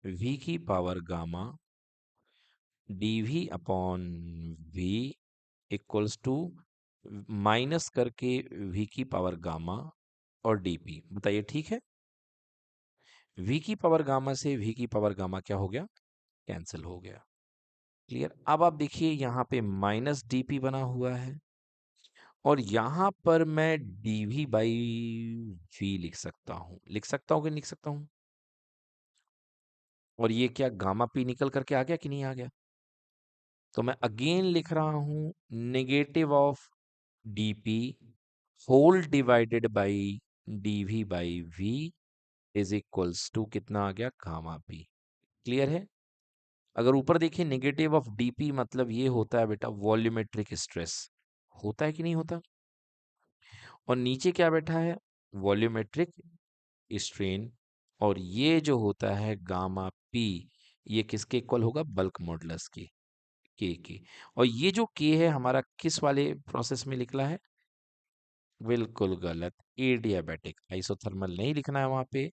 v की power gamma dv upon v equals to minus करके v की पावर गामा और dp। बताइए ठीक है, v की पावर गामा से v की पावर गामा क्या हो गया, कैंसिल हो गया। क्लियर। अब आप देखिए यहाँ पे माइनस dp बना हुआ है, और यहाँ पर मैं dv बाई v लिख सकता हूँ, लिख सकता हूँ कि नहीं लिख सकता हूँ, और ये क्या गामा p निकल करके आ गया कि नहीं आ गया, तो मैं अगेन लिख रहा हूं negative of DP whole divided by DV by V is equals to कितना आ गया, गामा पी। क्लियर है? अगर ऊपर देखिए नेगेटिव ऑफ डीपी मतलब ये होता है बेटा वॉल्यूमेट्रिक स्ट्रेस, होता है कि नहीं होता? और नीचे क्या बैठा है, वॉल्यूमेट्रिक स्ट्रेन। और ये जो होता है गामा पी, ये किसके इक्वल होगा, बल्क मॉडुलस के। और ये जो के है हमारा किस वाले प्रोसेस में निकला है, बिल्कुल गलत, एडियाबेटिक। आइसोथर्मल नहीं लिखना है वहां पे,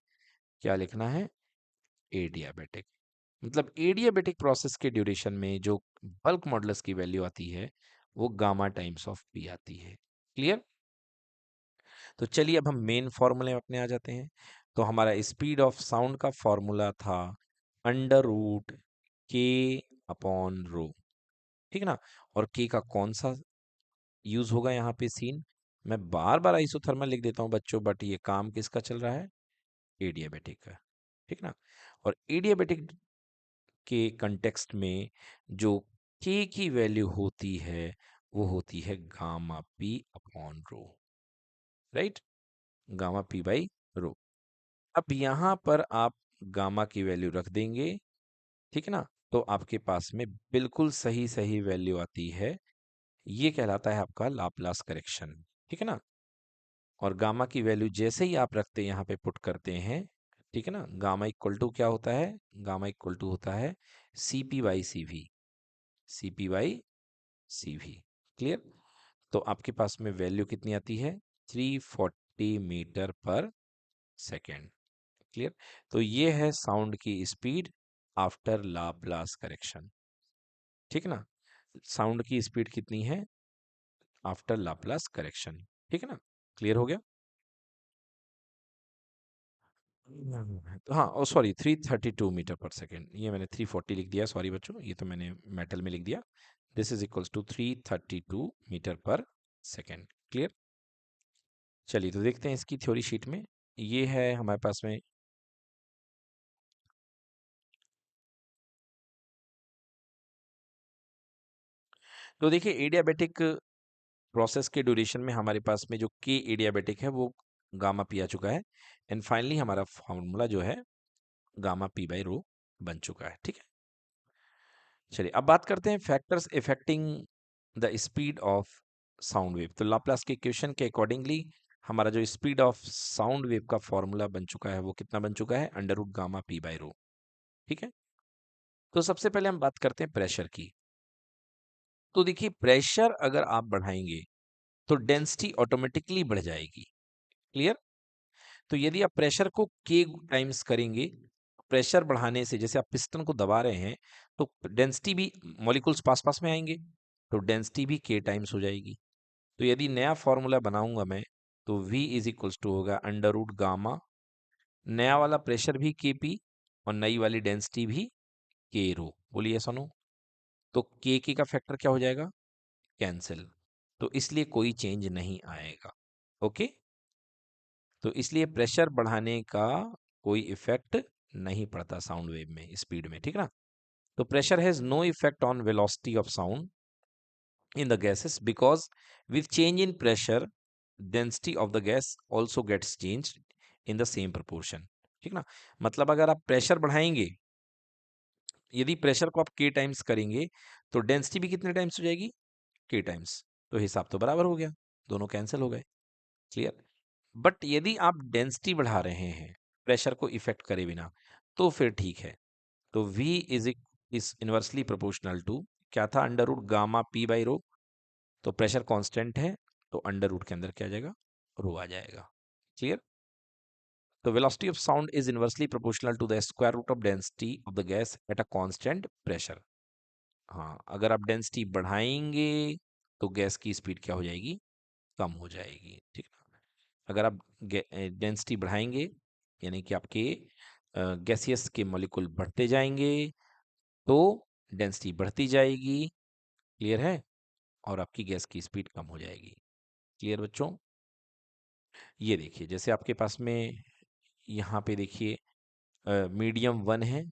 क्या लिखना है, एडियाबेटिक। मतलब एडियाबेटिक प्रोसेस के ड्यूरेशन में जो बल्क मॉडुलस की वैल्यू आती है वो गामा टाइम्स ऑफ पी आती है। क्लियर? तो चलिए अब हम मेन फॉर्मूले में अपने आ जाते हैं। तो हमारा स्पीड ऑफ साउंड का फॉर्मूला था अंडर रूट के अपॉन रो, ठीक है ना। और के का कौन सा यूज होगा यहाँ पे सीन, मैं बार बार आइसोथर्मल लिख देता हूँ बच्चों, बट ये काम किसका चल रहा है, एडियाबेटिक का, ठीक ना। और एडियाबेटिक के कंटेक्स्ट में जो के की वैल्यू होती है वो होती है gamma P upon row, right, gamma P by rho. अब यहां पर आप गामा की वैल्यू रख देंगे, ठीक है ना, तो आपके पास में बिल्कुल सही सही वैल्यू आती है। ये कहलाता है आपका लाप्लास करेक्शन, ठीक है ना। और गामा की वैल्यू जैसे ही आप रखते हैं यहाँ पे पुट करते हैं, ठीक है ना, गामा इक्वल टू क्या होता है, गामा इक्वल टू होता है CP by C V, CP by C V. Clear? तो आपके पास में वैल्यू कितनी आती है, 340 मीटर पर सेकेंड। क्लियर? तो ये है साउंड की स्पीड आफ्टर लाप्लास करेक्शन, ठीक है ना। साउंड की स्पीड कितनी है आफ्टर लाप्लास करेक्शन, ठीक है ना। क्लियर हो गया? तो हाँ, ओ सॉरी, 332 मीटर पर सेकेंड, ये मैंने 340 लिख दिया, सॉरी बच्चों, ये तो मैंने मेटल में लिख दिया। This is equals to 332 metre पर सेकेंड। क्लियर? चलिए तो देखते हैं इसकी थ्योरी शीट में, ये है हमारे पास में। तो देखिए एडियाबेटिक प्रोसेस के ड्यूरेशन में हमारे पास में जो के एडियाबेटिक है वो गामा पी आ चुका है। एंड फाइनली हमारा फॉर्मूला जो है गामा पी बाई रो बन चुका है, ठीक है। चलिए अब बात करते हैं factors affecting the speed of sound wave. तो लाप्लास के इक्वेशन के अकॉर्डिंगली हमारा जो स्पीड ऑफ साउंड वेव का फॉर्मूला बन चुका है वो कितना बन चुका है, under root gamma P by rho, ठीक है। तो सबसे पहले हम बात करते हैं प्रेशर की। तो देखिए प्रेशर अगर आप बढ़ाएंगे तो डेंसिटी ऑटोमेटिकली बढ़ जाएगी। क्लियर? तो यदि आप प्रेशर को के टाइम्स करेंगे, प्रेशर बढ़ाने से जैसे आप पिस्टन को दबा रहे हैं तो डेंसिटी भी, मॉलिक्यूल्स पास पास में आएंगे, तो डेंसिटी भी के टाइम्स हो जाएगी। तो यदि नया फॉर्मूला बनाऊंगा मैं, तो V इज इक्वल्स टू होगा अंडर रूट गामा, नया वाला प्रेशर भी के पी और नई वाली डेंसिटी भी के रो। बोलिए सुनो, तो के का फैक्टर क्या हो जाएगा, कैंसिल, तो इसलिए कोई चेंज नहीं आएगा। ओके, तो इसलिए प्रेशर बढ़ाने का कोई इफेक्ट नहीं पड़ता साउंड वेव में, स्पीड में, ठीक है ना। तो pressure has no effect on velocity of sound in the gases because with change in pressure density of the gas also gets changed in the same proportion, ठीक ना। मतलब अगर आप प्रेशर बढ़ाएंगे, यदि प्रेशर को आप के टाइम्स करेंगे तो डेंसिटी भी कितने टाइम्स हो जाएगी, के टाइम्स, तो हिसाब तो बराबर हो गया, दोनों कैंसिल हो गए। क्लियर? बट यदि आप डेंसिटी बढ़ा रहे हैं प्रेशर को इफेक्ट करे बिना, तो फिर ठीक है। तो V is inversely proportional to क्या था, under root gamma P by rho. तो प्रेशर कांस्टेंट है तो अंडर रूट के अंदर क्या आ जाएगा, रो आ जाएगा। क्लियर? तो velocity of sound is inversely proportional to the square root of density of the gas at a constant pressure. हाँ, अगर आप डेंसिटी बढ़ाएंगे तो गैस की स्पीड क्या हो जाएगी, कम हो जाएगी, ठीक है। अगर आप डेंसिटी बढ़ाएंगे यानी कि आपके गैसियस के मॉलिक्यूल बढ़ते जाएंगे तो डेंसिटी बढ़ती जाएगी। क्लियर है? और आपकी गैस की स्पीड कम हो जाएगी। क्लियर बच्चों? ये देखिए जैसे आपके पास में यहाँ पे देखिए मीडियम वन है,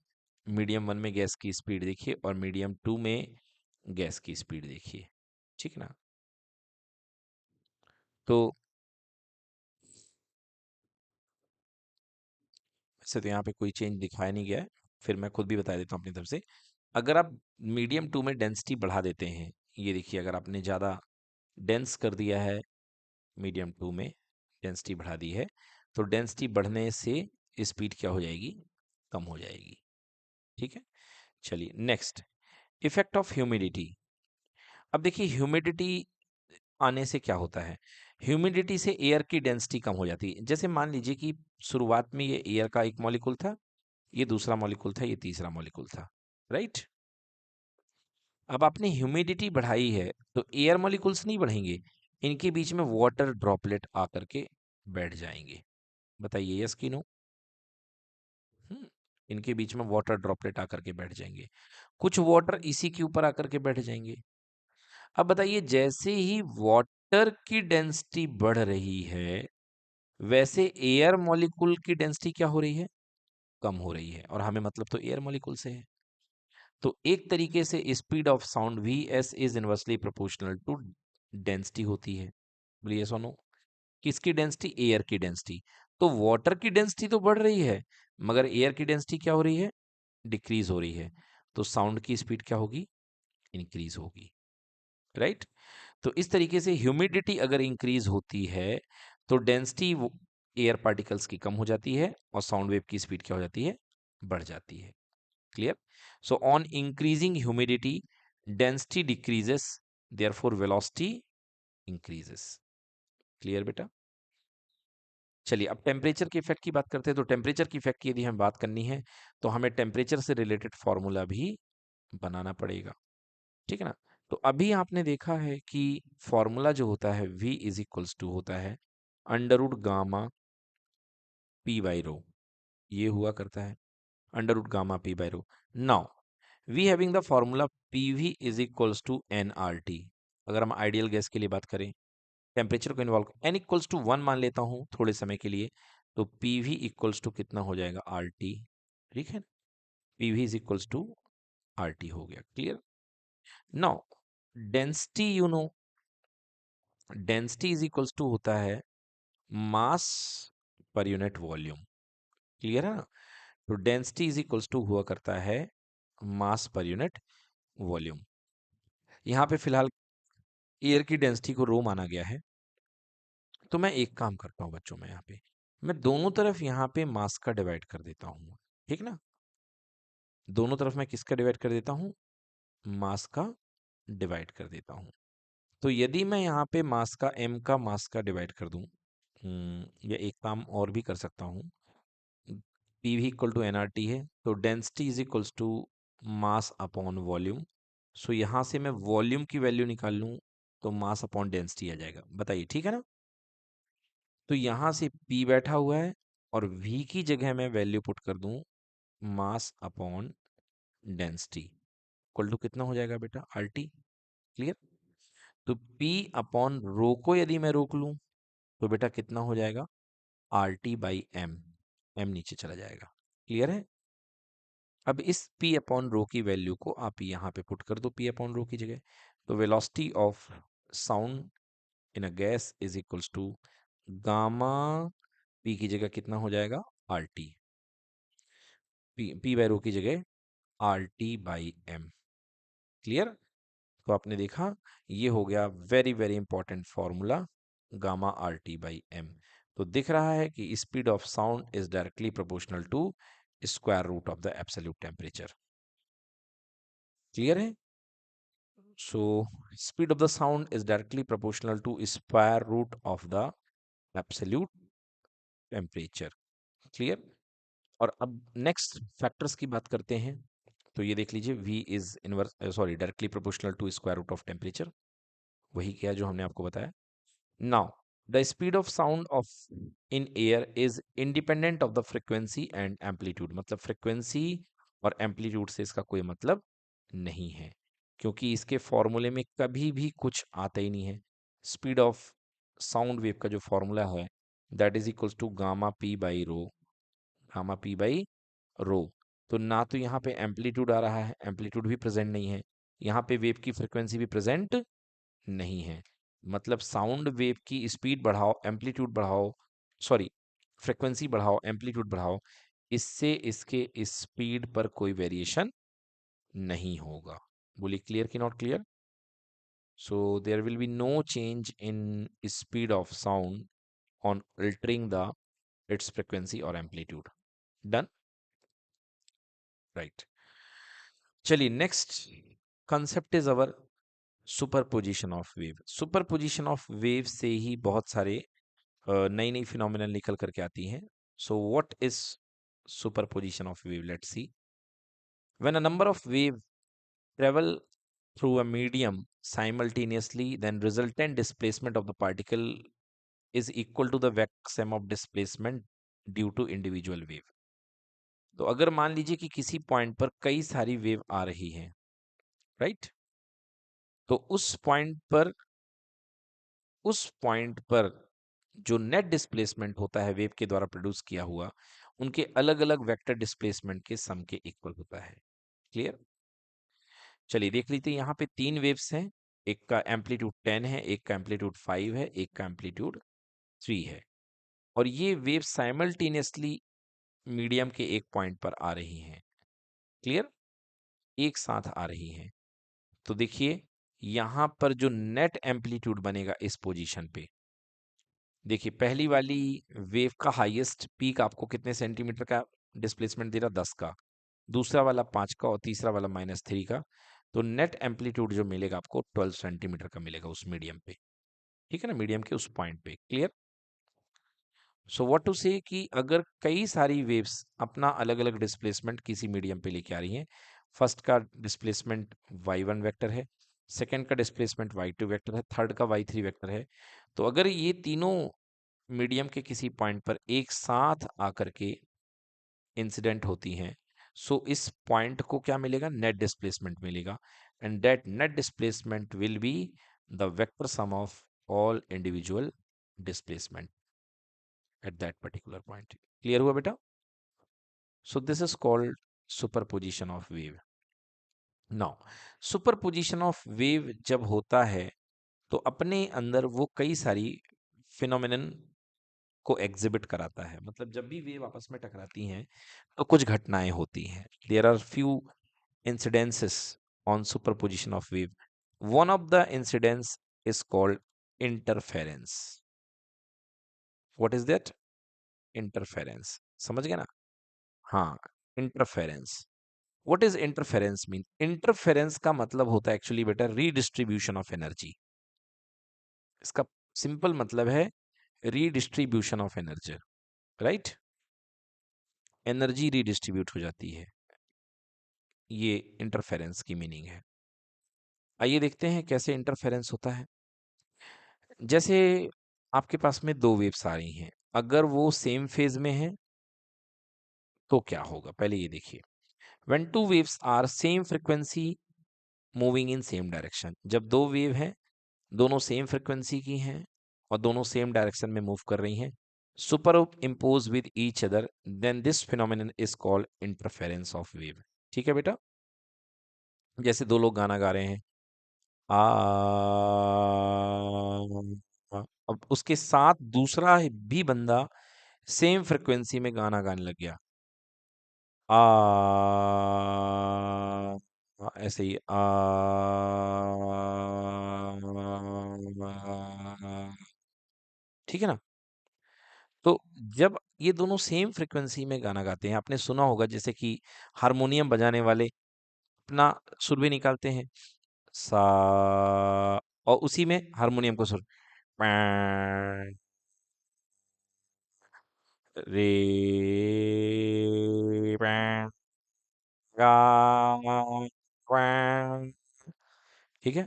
मीडियम वन में गैस की स्पीड देखिए और मीडियम टू में गैस की स्पीड देखिए, ठीक ना। तो वैसे तो यहाँ पे कोई चेंज दिखाया नहीं गया है, फिर मैं खुद भी बता देता हूँ अपनी तरफ से। अगर आप मीडियम टू में डेंसिटी बढ़ा देते हैं, ये देखिए अगर आपने ज़्यादा डेंस कर दिया है, मीडियम टू में डेंसिटी बढ़ा दी है, तो डेंसिटी बढ़ने से स्पीड क्या हो जाएगी, कम हो जाएगी, ठीक है। चलिए नेक्स्ट, इफेक्ट ऑफ ह्यूमिडिटी। अब देखिए ह्यूमिडिटी आने से क्या होता है, ह्यूमिडिटी से एयर की डेंसिटी कम हो जाती है। जैसे मान लीजिए कि शुरुआत में ये एयर का एक मॉलिक्यूल था, ये दूसरा मॉलिक्यूल था, ये तीसरा मॉलिक्यूल था, राइट। अब आपने ह्यूमिडिटी बढ़ाई है तो एयर मॉलिक्यूल्स नहीं बढ़ेंगे, इनके बीच में वाटर ड्रॉपलेट आकर के बैठ जाएंगे। बताइए यस कि नो। हम्म, इनके बीच में वाटर ड्रॉपलेट आकर के बैठ जाएंगे, कुछ वाटर इसी के ऊपर आकर के बैठ जाएंगे। अब बताइए जैसे ही वाटर की डेंसिटी बढ़ रही है, वैसे एयर मॉलिक्यूल की डेंसिटी क्या हो रही है, कम हो रही है, और हमें मतलब तो एयर मॉलिक्यूल से है। तो एक तरीके से speed of sound V S is inversely proportional to density होती है। बोलिए सुनो, किसकी डेंसिटी, एयर की डेंसिटी। तो वाटर की डेंसिटी तो बढ़ रही है, मगर एयर की डेंसिटी क्या हो रही है, डिक्रीज हो रही है। तो साउंड की स्पीड क्या होगी, इंक्रीज होगी, राइट। तो इस तरीके से ह्यूमिडिटी अगर इंक्रीज होती है तो डेंसिटी एयर पार्टिकल्स की कम हो जाती है और साउंड वेव की स्पीड क्या हो जाती है, बढ़ जाती है। Clear. So on increasing humidity density decreases, therefore velocity increases. Clear बेटा। चलिए अब टेम्परेचर के इफेक्ट की बात करते हैं। तो टेम्परेचर की इफेक्ट की यदि हमें बात करनी है तो हमें टेम्परेचर से रिलेटेड फॉर्मूला भी बनाना पड़ेगा, ठीक है ना। तो अभी आपने देखा है कि फॉर्मूला जो होता है V इज इक्वल्स टू होता है under root gamma P by rho, ये हुआ करता है under root gamma P by rho. Now we having the formula P V is equals to N R T. अगर हम आइडियल गैस के लिए बात करें, टेम्परेचर को इन्वॉल्व एन इक्वल्स टू 1 मान लेता हूँ थोड़े समय के लिए, तो पी वी इक्वल्स टू कितना हो जाएगा, आर टी, ठीक है। P V is equals to R T हो गया, clear. Now density you know, density is equals to होता है मास पर यूनिट वॉल्यूम, क्लियर है ना। तो डेंसिटी इज इक्वल्स टू हुआ करता है मास पर यूनिट वॉल्यूम। यहाँ पे फिलहाल एयर की डेंसिटी को रो माना गया है, तो मैं एक काम करता हूँ बच्चों में, यहाँ पे मैं दोनों तरफ यहाँ पे मास का डिवाइड कर देता हूँ, ठीक ना। दोनों तरफ मैं किसका डिवाइड कर देता हूँ, मास का डिवाइड कर देता हूँ। तो यदि मैं यहाँ पे मास का m का मास का डिवाइड कर दूँ, या एक काम और भी कर सकता हूँ, P V equal to N R T है, तो density is equals to mass upon volume. So यहाँ से मैं वॉल्यूम की वैल्यू निकाल लूँ तो मास अपॉन डेंसिटी आ जाएगा। बताइए ठीक है ना। तो यहाँ से P बैठा हुआ है और V की जगह मैं वैल्यू पुट कर दूं mass upon density, equal to कितना हो जाएगा बेटा, आर टी। क्लियर। तो P अपॉन रो को यदि मैं रोक लूं तो बेटा कितना हो जाएगा, R T by M, M नीचे चला जाएगा। क्लियर है। अब इस P अपॉन रो की वैल्यू को आप यहाँ पे पुट कर दो P अपॉन रो की जगह। तो velocity of sound in a gas is equals to gamma P की जगह कितना हो जाएगा, R T. P by rho की जगह R T by M. Clear. तो आपने देखा ये हो गया very very important formula, gamma R T by M. तो दिख रहा है कि speed of sound is directly proportional to square root of the absolute temperature. Clear है। So speed of the sound is directly proportional to square root of the absolute temperature. Clear. और अब next factors की बात करते हैं। तो ये देख लीजिए V is inverse sorry directly proportional to square root of temperature, वही क्या जो हमने आपको बताया। Now the speed of sound of in air is independent of the frequency and amplitude. मतलब फ्रिक्वेंसी और एम्पलीट्यूड से इसका कोई मतलब नहीं है, क्योंकि इसके फॉर्मूले में कभी भी कुछ आता ही नहीं है। स्पीड ऑफ साउंड वेव का जो फॉर्मूला है that is equals to gamma P by rho, gamma P by rho. तो ना तो यहाँ पे एम्पलीट्यूड आ रहा है, एम्पलीट्यूड भी प्रेजेंट नहीं है, यहाँ पे वेव की फ्रिक्वेंसी भी प्रेजेंट नहीं है। मतलब साउंड वेव की स्पीड बढ़ाओ, एम्पलीट्यूड बढ़ाओ, सॉरी फ्रिक्वेंसी बढ़ाओ, एम्पलीट्यूड बढ़ाओ, इससे इसके स्पीड पर कोई वेरिएशन नहीं होगा। बोलिए क्लियर कि not clear? So there will be no change in speed of sound on altering the its frequency or amplitude. Done? Right. चलिए next concept is our superposition of wave. Superposition of wave से ही बहुत सारे नई नई phenomenal निकल करके आती हैं। So what is superposition of wave? Let's see. When a number of wave travel through a medium simultaneously, then resultant displacement of the particle is equal to the vector sum of displacement due to individual wave। तो अगर मान लीजिए कि किसी point पर कई सारी wave आ रही हैं, राइट, तो उस पॉइंट पर जो नेट डिस्प्लेसमेंट होता है वेव के द्वारा प्रोड्यूस किया हुआ, उनके अलग अलग वेक्टर डिस्प्लेसमेंट के सम के इक्वल होता है। क्लियर? चलिए देख लीजिए, यहाँ पे 3 वेव्स हैं। एक का एम्पलीट्यूड 10 है, एक का एम्पलीट्यूड 5 है, एक का एम्पलीट्यूड 3 है, और ये वेव साइमल्टेनियसली मीडियम के एक पॉइंट पर आ रही हैं। क्लियर? एक साथ आ रही हैं। तो देखिए यहां पर जो नेट एम्पलीट्यूड बनेगा इस पोजीशन पे, देखिए पहली वाली वेव का हाईएस्ट पीक आपको कितने सेंटीमीटर का डिस्प्लेसमेंट दे रहा? 10 का, दूसरा वाला 5 का, और तीसरा वाला -3 का। तो नेट एम्पलीट्यूड जो मिलेगा आपको 12 सेंटीमीटर का मिलेगा उस मीडियम पे। ठीक है ना, मीडियम के उस पॉइंट पे। क्लियर? सो व्हाट टू से कि अगर कई सारी वेव्स अपना अलग अलग डिस्प्लेसमेंट किसी मीडियम पे लेके आ रही हैं, फर्स्ट का डिस्प्लेसमेंट y1 वेक्टर है, सेकंड का डिस्प्लेसमेंट y2 वेक्टर है, थर्ड का y3 वेक्टर है, तो अगर ये तीनों मीडियम के किसी पॉइंट पर एक साथ आकर के इंसिडेंट होती हैं, सो इस पॉइंट को क्या मिलेगा? नेट डिस्प्लेसमेंट मिलेगा, and that net displacement will be the vector sum of all individual displacement at that particular point। Clear हुआ बेटा? So this is called superposition of wave. Now superposition of wave जब होता है तो अपने अंदर वो कई सारी फिनोमिनन को एग्जिबिट कराता है। मतलब जब भी वेव आपस में टकराती हैं तो कुछ घटनाएं होती हैं। There are few incidences on superposition of wave। one of the incidents is called interference। what is that? interference। समझ गए ना? हाँ, interference. What is interference mean? Interference का मतलब होता है एक्चुअली बेटा रीडिस्ट्रीब्यूशन ऑफ एनर्जी। इसका सिंपल मतलब है redistribution of energy, right? Energy redistribute हो जाती है, ये इंटरफेरेंस की मीनिंग है। आइए देखते हैं कैसे इंटरफेरेंस होता है। जैसे आपके पास में दो वेव्स आ रही हैं, अगर वो सेम फेज में है तो क्या होगा, पहले ये देखिए। When two waves are same frequency moving in same direction, जब दो वेव हैं, दोनों सेम फ्रिक्वेंसी की हैं और दोनों सेम डायरेक्शन में मूव कर रही हैं, superimpose with each other, then this phenomenon is called interference of wave. ठीक है बेटा? जैसे दो लोग गाना गा रहे हैं, आ, अब उसके साथ दूसरा भी बंदा सेम फ्रिक्वेंसी में गाना गाने लग गया, ऐसे ही ठीक है ना? तो जब ये दोनों सेम फ्रीक्वेंसी में गाना गाते हैं, आपने सुना होगा जैसे कि हारमोनियम बजाने वाले अपना सुर भी निकालते हैं, सा, और उसी में हारमोनियम को सुर, पैं, रे, पैं, गा, पैं, ठीक है?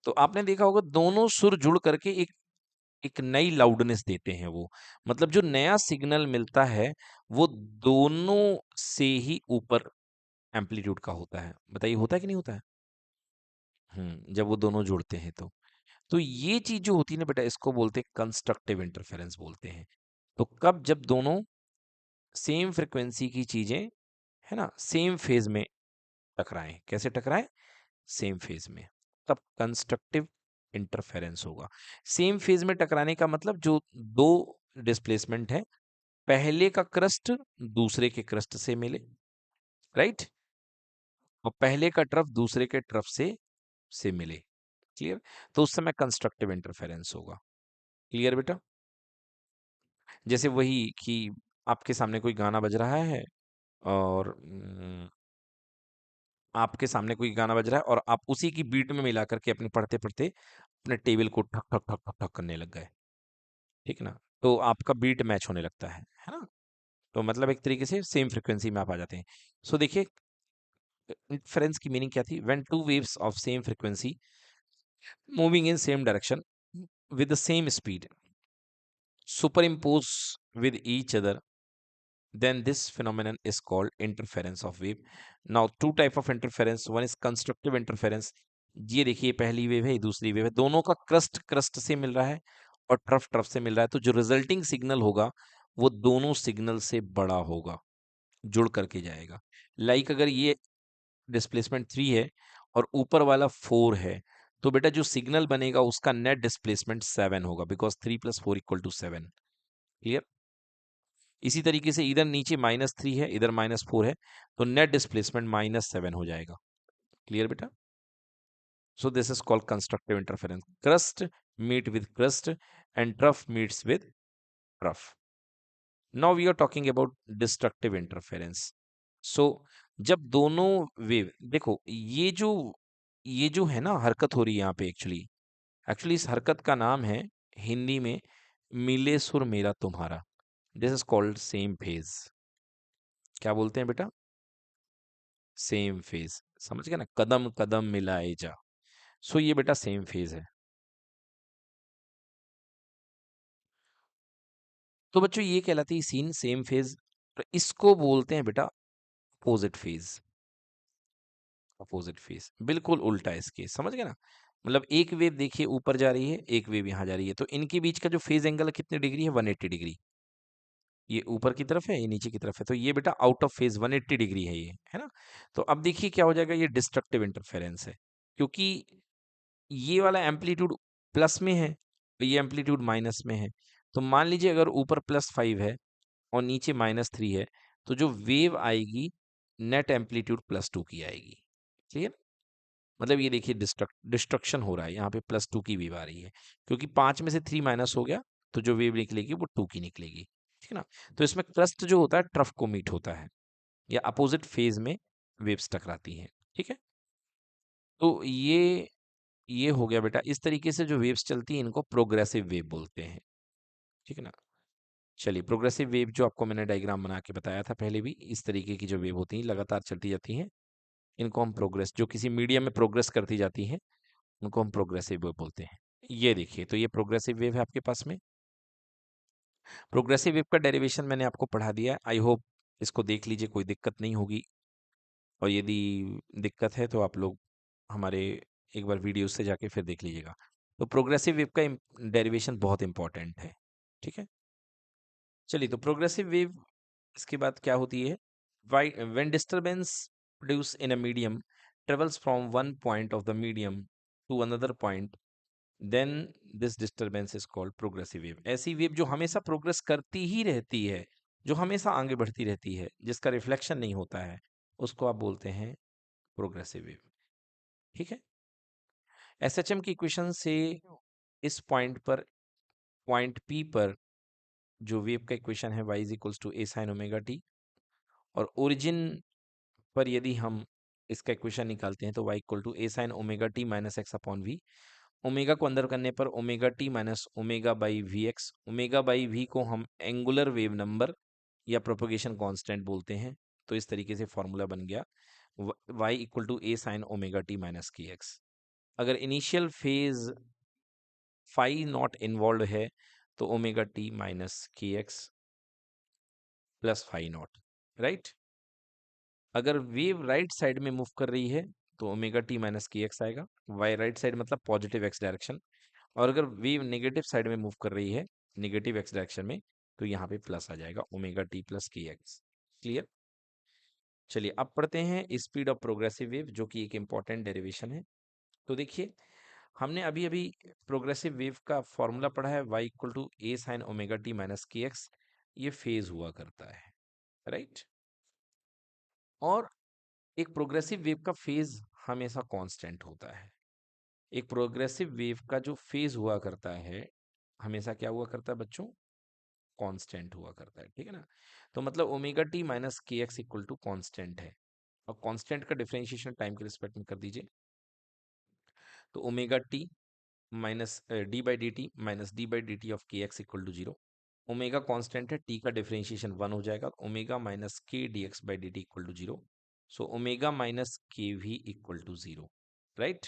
तो आपने देखा होगा दोनों सुर जुड़ करके एक एक नई लाउडनेस देते हैं वो। मतलब जो नया सिग्नल मिलता है वो दोनों से ही ऊपर एम्पलीट्यूड का होता है। बताइए होता है कि नहीं होता है? जब वो दोनों जुड़ते हैं तो ये चीज जो होती है ना बेटा, इसको बोलते हैं कंस्ट्रक्टिव इंटरफेरेंस बोलते हैं। तो कब? जब दोनों सेम फ्रिक्वेंसी की चीजें, है ना, सेम फेज में टकराएं। कैसे टकराएं? सेम फेज में, तब कंस्ट्रक्टिव इंटरफेरेंस होगा। सेम फेज में टकराने का मतलब जो दो डिस्प्लेसमेंट है, पहले का क्रस्ट दूसरे के क्रस्ट से मिले, राइट, और पहले का ट्रफ दूसरे के ट्रफ से मिले। क्लियर? तो उस समय कंस्ट्रक्टिव इंटरफेरेंस होगा। क्लियर बेटा? जैसे वही कि आपके सामने कोई गाना बज रहा है और आपके सामने कोई गाना बज रहा है और आप उसी की बीट में मिला करके अपने पढ़ते पढ़ते अपने टेबल को ठक ठक ठक ठक ठक करने लग गए। ठीक है ना? तो आपका बीट मैच होने लगता है ना? तो मतलब एक तरीके से सेम फ्रीक्वेंसी में आप आ जाते हैं। सो देखिए, इंटरफेरेंस की मीनिंग क्या थी? When two waves of same frequency moving in same direction with the same speed superimpose with each other, then this phenomenon is called interference of wave. Now two type of interference, one is constructive interference. ये देखिए, पहली wave है, दूसरी wave है, दोनों का crust crust से मिल रहा है और ट्रफ ट्रफ से मिल रहा है, तो जो रिजल्टिंग सिग्नल होगा वो दोनों सिग्नल से बड़ा होगा, जुड़ करके जाएगा। लाइक अगर ये डिस्प्लेसमेंट 3 है और ऊपर वाला 4 है, तो बेटा जो सिग्नल बनेगा उसका नेट डिस्प्लेसमेंट 7 होगा, बिकॉज 3 + 4 = 7। क्लियर? इसी तरीके से इधर नीचे -3 है, इधर -4 है, तो नेट डिस्प्लेसमेंट -7 हो जाएगा। क्लियर बेटा? So this is called constructive interference. Crest meet with crest and trough meets with trough. Now we are talking about destructive interference. So जब दोनों वेव, देखो ये जो है ना हरकत हो रही है यहाँ पे, एक्चुअली एक्चुअली इस हरकत का नाम है हिंदी में मिले सुर मेरा तुम्हारा। This is called same phase. क्या बोलते हैं बेटा? Same phase. समझ गए ना? कदम कदम मिलाए जा। सो ये बेटा सेम फेज है। तो बच्चों ये कहलाती है सीन सेम फेज। तो इसको बोलते हैं बेटा अपोजिट फेज। अपोजिट फेज बिल्कुल उल्टा है इसके। समझ गए ना? मतलब एक वेव देखिए ऊपर जा रही है, एक वेव यहाँ जा रही है, तो इनके बीच का जो फेज एंगल कितने डिग्री है? 180 डिग्री। ये ऊपर की तरफ है, ये नीचे की तरफ है, तो ये बेटा आउट ऑफ फेज 180 डिग्री है ये, है ना? तो अब देखिए क्या हो जाएगा, ये डिस्ट्रक्टिव इंटरफेरेंस है, क्योंकि ये वाला एम्पलीट्यूड प्लस में है और ये एम्पलीट्यूड माइनस में है। तो मान लीजिए अगर ऊपर +5 है और नीचे -3 है, तो जो वेव आएगी नेट एम्पलीट्यूड +2 की आएगी। क्लियर? मतलब ये देखिए डिस्ट्रक्शन हो रहा है यहाँ पे, +2 की वेव आ रही है, क्योंकि 5 में से 3 माइनस हो गया, तो जो वेव निकलेगी वो 2 की निकलेगी। ठीक है ना? तो इसमें क्रस्ट जो होता है ट्रफ को मीट होता है, या अपोजिट फेज में वेव्स टकराती हैं। ठीक है? तो ये हो गया बेटा। इस तरीके से जो वेव्स चलती हैं इनको प्रोग्रेसिव वेव बोलते हैं। ठीक है ना? चलिए, प्रोग्रेसिव वेव जो आपको मैंने डायग्राम बना के बताया था पहले भी, इस तरीके की जो वेव होती हैं लगातार चलती जाती हैं, इनको हम प्रोग्रेस, जो किसी मीडियम में प्रोग्रेस करती जाती हैं, उनको हम प्रोग्रेसिव वेव बोलते हैं। ये देखिए, तो ये प्रोग्रेसिव वेव है आपके पास में। प्रोग्रेसिव वेव का डेरिवेशन मैंने आपको पढ़ा दिया है। आई होप इसको देख लीजिए, कोई दिक्कत नहीं होगी, और यदि दिक्कत है तो आप लोग हमारे एक बार वीडियो से जाके फिर देख लीजिएगा। तो प्रोग्रेसिव वेव का डेरिवेशन बहुत इंपॉर्टेंट है। ठीक है? चलिए, तो प्रोग्रेसिव वेव इसके बाद क्या होती है? When disturbance produce in a medium travels from one point of the medium to another point, then this disturbance is called progressive wave. ऐसी वेव जो हमेशा प्रोग्रेस करती ही रहती है, जो हमेशा आगे बढ़ती रहती है, जिसका रिफ्लेक्शन नहीं होता है, उसको आप बोलते हैं प्रोग्रेसिव वेव। ठीक है? एसएचएम की इक्वेशन से इस पॉइंट पर, पॉइंट पी पर, जो वेव का इक्वेशन है y = a sin omega T, और ओरिजिन पर यदि हम इसका इक्वेशन निकालते हैं तो y = a sin omega T minus X upon V. Omega को अंदर करने पर omega T minus omega by V X. Omega by V को हम एंगुलर वेव नंबर या प्रोपोगेशन कांस्टेंट बोलते हैं। तो इस तरीके से फॉर्मूला बन गया y = a sin omega T minus की एक्स। अगर initial phase phi not involve है तो ओमेगा टी माइनस की X plus phi not, right? अगर वेव राइट साइड में मूव कर रही है तो ओमेगा टी माइनस की एक्स आएगा, वाई राइट साइड मतलब पॉजिटिव एक्स डायरेक्शन। और अगर वेव नेगेटिव साइड में मूव कर रही है, नेगेटिव एक्स डायरेक्शन में, तो यहाँ पे प्लस आ जाएगा, ओमेगा टी प्लस की एक्स। क्लियर? चलिए अब पढ़ते हैं स्पीड ऑफ प्रोग्रेसिव वेव, जो कि एक इंपॉर्टेंट डेरिवेशन है। तो देखिए, हमने अभी अभी प्रोग्रेसिव वेव का फॉर्मूला पढ़ा है, y equal to A sine omega T minus के एक्स। ये फेज हुआ करता है, राइट। और एक प्रोग्रेसिव वेव का फेज हमेशा कांस्टेंट होता है। एक प्रोग्रेसिव वेव का जो फेज हुआ करता है, हमेशा क्या हुआ करता है बच्चों? कांस्टेंट हुआ करता है, ठीक है ना। तो मतलब ओमेगा टी माइनस के एक्स इक्वल टू कॉन्स्टेंट है। और कांस्टेंट का डिफरेंशिएशन टाइम के रिस्पेक्ट में कर दीजिए। तो omega T minus D by D T minus D by D T of K x equal to zero. Omega constant है, टी का डिफरेंशिएशन 1 हो जाएगा। Omega minus K D X by D T equal to zero. So omega minus K V equal to zero, right.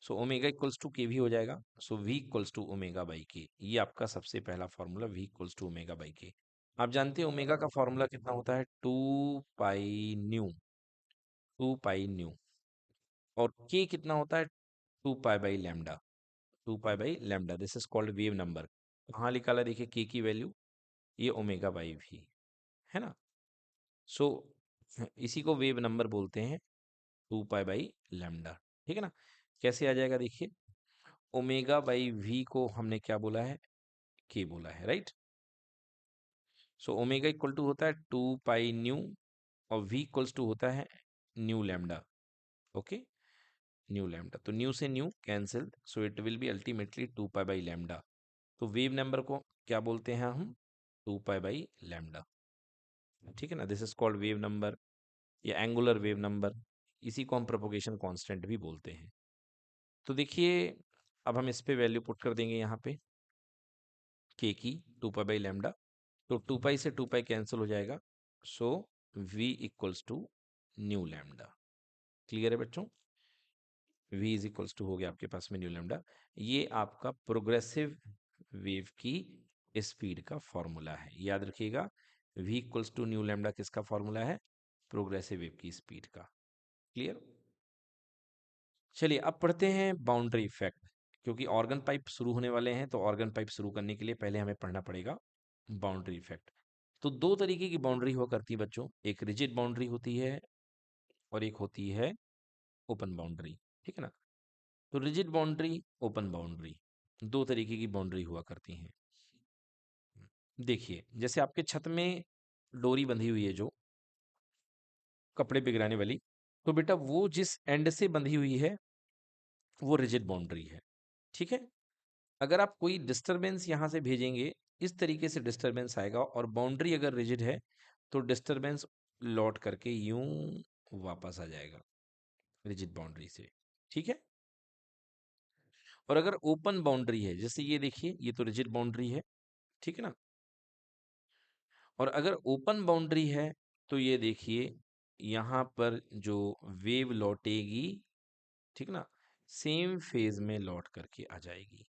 So omega equals to K भी हो जाएगा। So V equals to omega by K. ये आपका सबसे पहला formula, V equals to omega by K. आप जानते हैं ओमेगा का फॉर्मूला कितना होता है? 2 पाई न्यू, 2 पाई न्यू। और के कितना होता है? 2 pi by lambda, 2 pi by lambda. This is called wave number. कहाँ निकाला देखिए के की वैल्यू? ये ओमेगा बाई वी है ना। सो इसी को वेव नंबर बोलते हैं, 2 पाई बाई लैम्डा, ठीक है ना। कैसे आ जाएगा देखिए, ओमेगा बाई वी को हमने क्या बोला है? के बोला है, right. So omega equal to होता है 2 पाई न्यू, और वी इक्वल्स टू होता है nu lambda. Okay, nu lambda. तो न्यू से nu cancel, so it will be ultimately 2 pi by lambda. तो वेव नंबर को क्या बोलते हैं हम? 2 पाई बाई लैम्डा, ठीक है ना। This is called wave number या एंगुलर वेव नंबर। इसी को हम प्रोपोगेशन कांस्टेंट भी बोलते हैं। तो देखिए, अब हम इस पे वैल्यू पुट कर देंगे यहाँ पे के की, 2 पाई बाई लैम्डा। तो 2 पाई से 2 पाई कैंसिल हो जाएगा। So v equals to nu lambda. Clear है बच्चों? v इज इक्वल्स टू हो गया आपके पास में न्यू लैम्डा। ये आपका प्रोग्रेसिव वेव की स्पीड का फॉर्मूला है, याद रखिएगा। v equals to nu lambda किसका फॉर्मूला है? प्रोग्रेसिव वेव की स्पीड का। क्लियर? चलिए अब पढ़ते हैं बाउंड्री इफेक्ट। क्योंकि ऑर्गन पाइप शुरू होने वाले हैं, तो ऑर्गन पाइप शुरू करने के लिए पहले हमें पढ़ना पड़ेगा बाउंड्री इफेक्ट। तो दो तरीके की बाउंड्री हुआ करती है बच्चों, एक रिजिड बाउंड्री होती है और एक होती है ओपन बाउंड्री, ठीक है ना। तो रिजिड बाउंड्री, ओपन बाउंड्री, दो तरीके की बाउंड्री हुआ करती हैं। देखिए, जैसे आपके छत में डोरी बंधी हुई है, जो कपड़े पिघलाने वाली, तो बेटा वो जिस एंड से बंधी हुई है वो रिजिड बाउंड्री है, ठीक है। अगर आप कोई डिस्टरबेंस यहाँ से भेजेंगे, इस तरीके से डिस्टरबेंस आएगा, और बाउंड्री अगर रिजिड है तो डिस्टरबेंस लौट करके यूं वापस आ जाएगा रिजिड बाउंड्री से, ठीक है। और अगर ओपन बाउंड्री है, जैसे ये देखिए, ये तो रिजिड बाउंड्री है, ठीक है ना। और अगर ओपन बाउंड्री है, तो ये देखिए, यहाँ पर जो वेव लौटेगी, ठीक ना, सेम फेज में लौट करके आ जाएगी।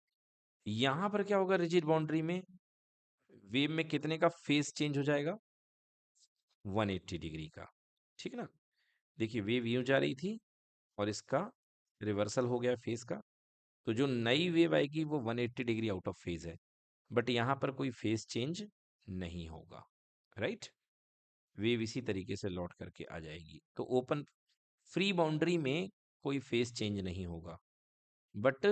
यहाँ पर क्या होगा? रिजिड बाउंड्री में वेव में कितने का फेज चेंज हो जाएगा? 180 डिग्री का, ठीक है ना। देखिए, वेव यूं जा रही थी और इसका रिवर्सल हो गया फेज का। तो जो नई वेव आएगी वो 180 डिग्री आउट ऑफ फेज है, बट यहाँ पर कोई फेज चेंज नहीं होगा, राइट। वेव इसी तरीके से लौट करके आ जाएगी। तो ओपन फ्री बाउंड्री में कोई फेज चेंज नहीं होगा, बट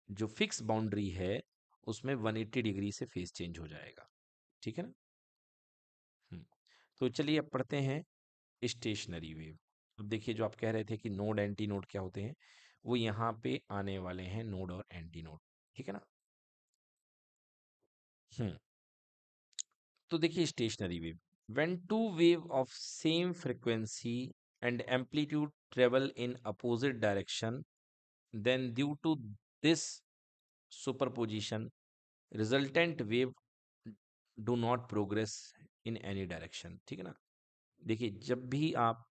जो फिक्स बाउंड्री है उसमें 180 डिग्री से फेज चेंज हो जाएगा, ठीक है ना। हम्म, तो चलिए अब पढ़ते हैं स्टेशनरी वेव। अब देखिए, जो आप कह रहे थे कि नोड एंटी नोड क्या होते हैं, वो यहाँ पे आने वाले हैं, नोड और एंटी नोड, ठीक है ना। हम्म, तो देखिए stationary wave, when two wave of same frequency and amplitude travel in opposite direction, then due to this superposition resultant wave do not progress in any direction, ठीक है ना। देखिए, जब भी आप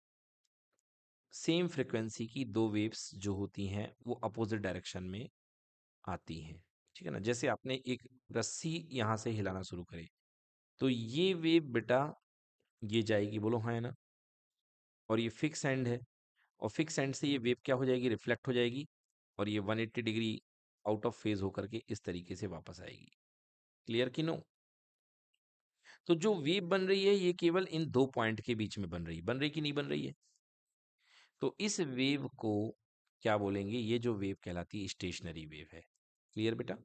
सेम फ्रीक्वेंसी की दो वेव्स जो होती हैं वो अपोजिट डायरेक्शन में आती हैं, ठीक है ना। जैसे आपने एक रस्सी यहाँ से हिलाना शुरू करे, तो ये वेव बेटा ये जाएगी, बोलो हाँ है ना। और ये फिक्स एंड है, और फिक्स एंड से ये वेव क्या हो जाएगी? रिफ्लेक्ट हो जाएगी, और ये 180 डिग्री आउट ऑफ फेज होकर के इस तरीके से वापस आएगी। क्लियर कि नो? तो जो वेव बन रही है ये केवल इन दो पॉइंट के बीच में बन रही कि नहीं बन रही है? तो इस वेव को क्या बोलेंगे? ये जो वेव कहलाती है स्टेशनरी वेव है। क्लियर बेटा?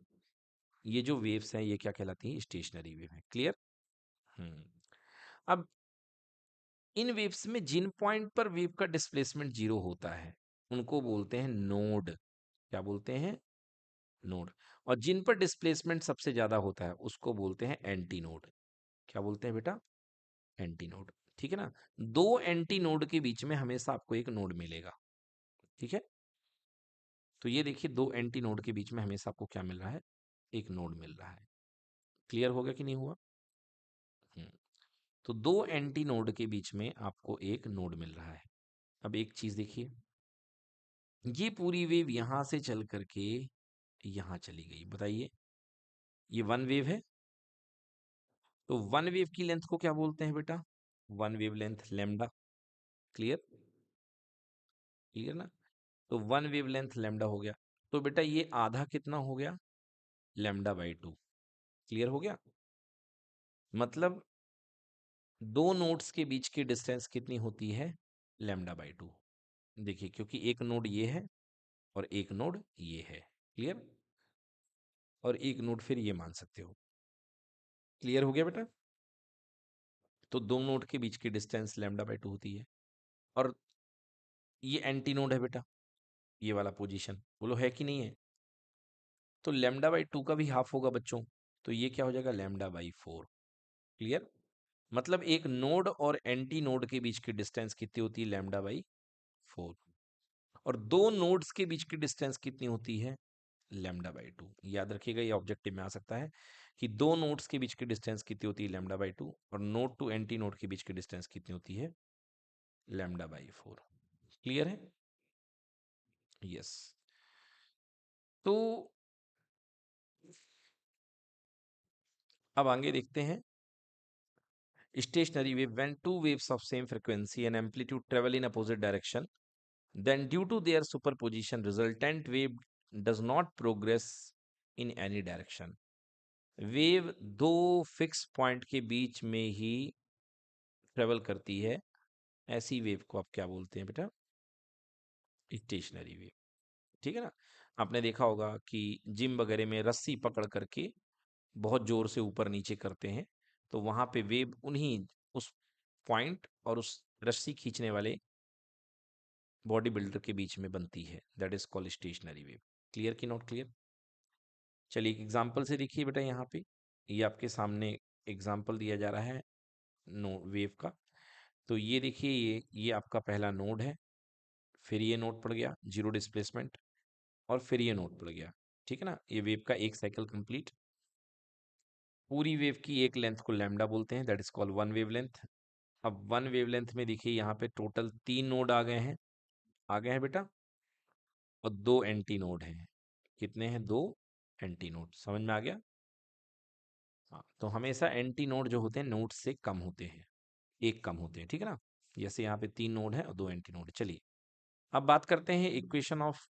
ये जो वेव्स हैं ये क्या कहलाती है? स्टेशनरी वेव है। क्लियर? हम्म। अब इन वेव्स में जिन पॉइंट पर वेव का डिस्प्लेसमेंट जीरो होता है उनको बोलते हैं नोड। क्या बोलते हैं? नोड। और जिन पर डिस्प्लेसमेंट सबसे ज्यादा होता है उसको बोलते हैं एंटी नोड। क्या बोलते हैं बेटा? Anti node. ठीक है ना? दो एंटी नोड के बीच में हमेशा आपको एक नोड मिलेगा। ठीक है? तो ये देखिए, दो एंटी नोड के बीच में हमेशा आपको क्या मिल रहा है? एक नोड मिल रहा है। क्लियर हो गया कि नहीं हुआ? हम्म। तो दो एंटी नोड के बीच में आपको एक नोड मिल रहा है। अब एक चीज देखिए, ये पूरी वेव यहां से चल करके यहां चली गई। बताइए, ये वन वेव है। तो वन वेव की लेंथ को क्या बोलते हैं बेटा? One wave length lambda. Clear? Clear ना? तो वन वेव लेंथ लैम्डा हो गया। तो बेटा ये आधा कितना हो गया? Lambda by two. क्लियर हो गया? मतलब दो नोड्स के बीच की डिस्टेंस कितनी होती है? Lambda by to. देखिए, क्योंकि एक नोड ये है और एक नोड ये है। क्लियर? और एक नोड फिर ये मान सकते हो। क्लियर हो गया बेटा? तो दो नोड के बीच की डिस्टेंस लैम्डा बाई टू होती है। और ये एंटी नोड है बेटा, ये वाला पोजीशन। बोलो है कि नहीं है? तो लैम्डा बाई टू का भी हाफ होगा बच्चों। तो ये क्या हो जाएगा? Lambda by four. क्लियर? मतलब एक नोड और एंटी नोड के बीच की डिस्टेंस कितनी होती है? Lambda by four. और दो नोड्स के बीच की डिस्टेंस कितनी होती है? Lambda by to. याद रखिएगा, ये ऑब्जेक्टिव में आ सकता है कि दो नोड्स के बीच की डिस्टेंस कितनी होती है? Lambda by two. और नोड टू एंटी नोड के बीच की डिस्टेंस कितनी होती है? Lambda by four. क्लियर है? यस। तो अब आगे देखते हैं। Stationary wave, when two waves of same frequency and amplitude travel in opposite direction, then due to their superposition, resultant wave does not progress in any direction. Wave दो fix point के बीच में ही travel करती है, ऐसी wave को आप क्या बोलते हैं बेटा? Stationary wave. ठीक है ना? आपने देखा होगा कि जिम वगैरह में रस्सी पकड़ करके बहुत जोर से ऊपर नीचे करते हैं, तो वहां पे वेव उन्हीं उस पॉइंट और उस रस्सी खींचने वाले बॉडी बिल्डर के बीच में बनती है। That is called stationary wave. Clear कि नॉट क्लियर? चलिए एक एग्जांपल से देखिए बेटा, यहाँ पे ये आपके सामने एग्जांपल दिया जा रहा है नो वेव का। तो ये देखिए, ये आपका पहला नोड है, फिर ये नोड पड़ गया जीरो डिस्प्लेसमेंट, और फिर ये नोड पड़ गया। ठीक है ना? ये वेव का एक साइकिल कंप्लीट। पूरी वेव की एक लेंथ को लैम्डा बोलते हैं, that is called one wave length. अब वन वेवलेंथ में देखिए यहाँ पे टोटल तीन नोड आ गए हैं। आ गए हैं बेटा? और दो एंटी नोड हैं। कितने हैं? दो एंटी नोड। समझ में आ गया? हाँ, तो हमेशा एंटी नोड जो होते हैं नोड से कम होते हैं, एक कम होते हैं। ठीक है ना? जैसे यहाँ पे तीन नोड है और दो एंटी नोड। चलिए अब बात करते हैं equation of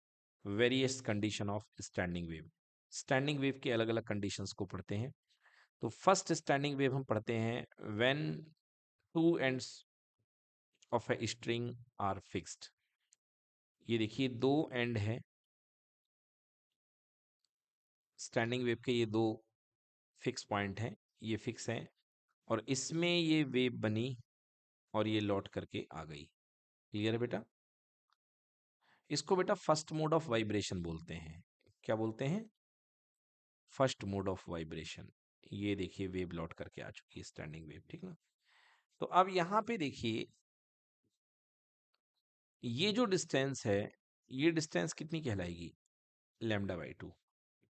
various condition of standing wave. Standing wave के अलग अलग कंडीशंस को पढ़ते हैं। तो फर्स्ट स्टैंडिंग वेव हम पढ़ते हैं when two ends of a string are fixed. ये देखिए, दो एंड है स्टैंडिंग वेव के, ये दो फिक्स पॉइंट हैं, ये फिक्स हैं, और इसमें ये वेव बनी और ये लौट करके आ गई। क्लियर है बेटा? इसको बेटा फर्स्ट मोड ऑफ वाइब्रेशन बोलते हैं। क्या बोलते हैं? First mode of vibration. ये देखिए, वेव लौट करके आ चुकी है, स्टैंडिंग वेव। ठीक ना? तो अब यहां पे देखिए, ये जो डिस्टेंस है, ये डिस्टेंस कितनी कहलाएगी? Lambda by two.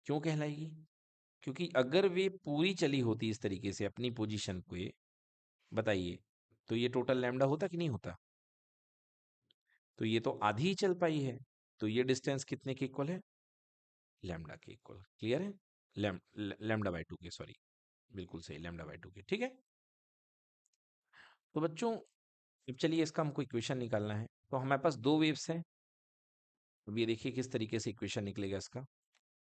क्यों कहलाएगी? क्योंकि अगर वे पूरी चली होती इस तरीके से अपनी पोजीशन पे, बताइए, तो ये टोटल लैम्डा होता कि नहीं होता? तो ये तो आधी ही चल पाई है, तो ये डिस्टेंस कितने के इक्वल है? लैम्डा के इक्वल। क्लियर है? लैम्डा बाई टू के, सॉरी, बिल्कुल सही, लैम्डा बाई टू के। ठीक है? तो बच्चों, अब चलिए इसका हमको इक्वेशन निकालना है। तो हमारे पास दो वेव्स हैं। अब ये देखिए किस तरीके से इक्वेशन निकलेगा इसका।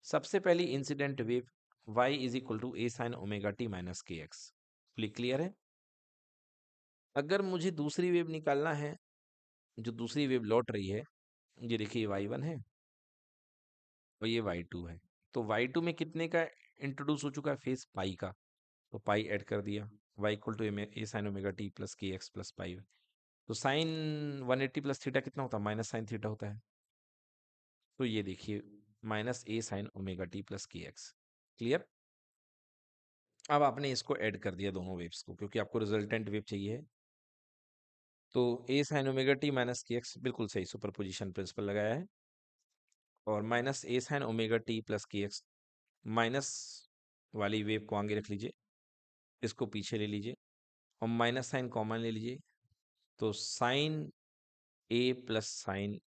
सबसे पहली incident wave y is equal to A sine omega T minus के एक्स। क्लियर है? अगर मुझे दूसरी वेव निकालना है, जो दूसरी वेव लौट रही है, ये देखिए y1 है और ये y2 है। तो y2 में कितने का इंट्रोड्यूस हो चुका है फेज? पाई का। तो पाई ऐड कर दिया, y equal to A sine omega t plus k x plus pi. तो साइन 180 प्लस थीटा कितना होता है? माइनस साइन थीटा होता है। तो ये देखिए माइनस ए sine omega t plus k x. Clear? अब आपने इसको ऐड कर दिया दोनों वेव्स को, क्योंकि आपको रिजल्टेंट वेव चाहिए है। तो ए साइन ओमेगा टी माइनस के एक्स, बिल्कुल सही, सुपरपोजिशन प्रिंसिपल लगाया है। और माइनस ए sine omega t plus k x, minus वाली वेव को आगे रख लीजिए, इसको पीछे ले लीजिए और माइनस साइन कॉमन ले लीजिए। तो साइन ए प्लस साइन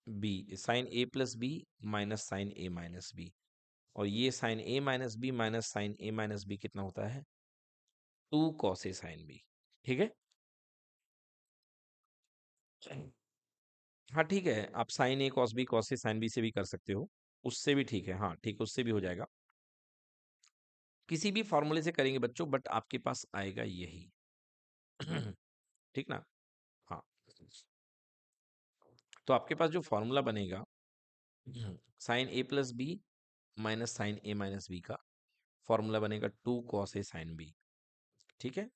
बी, साइन ए प्लस बी माइनस साइन ए माइनस बी। और ये साइन ए माइनस बी माइनस साइन ए माइनस बी कितना होता है? 2 कॉस ए साइन बी। ठीक है? हाँ ठीक है, आप sign A cos B cos A sine B से भी कर सकते हो, उससे भी ठीक है। हाँ ठीक है, उससे भी हो जाएगा, किसी भी फॉर्मूले से करेंगे बच्चों, बट आपके पास आएगा यही। ठीक ना? हाँ, तो आपके पास जो फॉर्मूला बनेगा, साइन ए प्लस बी माइनस साइन ए माइनस बी का फॉर्मूला बनेगा 2 कॉस ए साइन बी। ठीक है?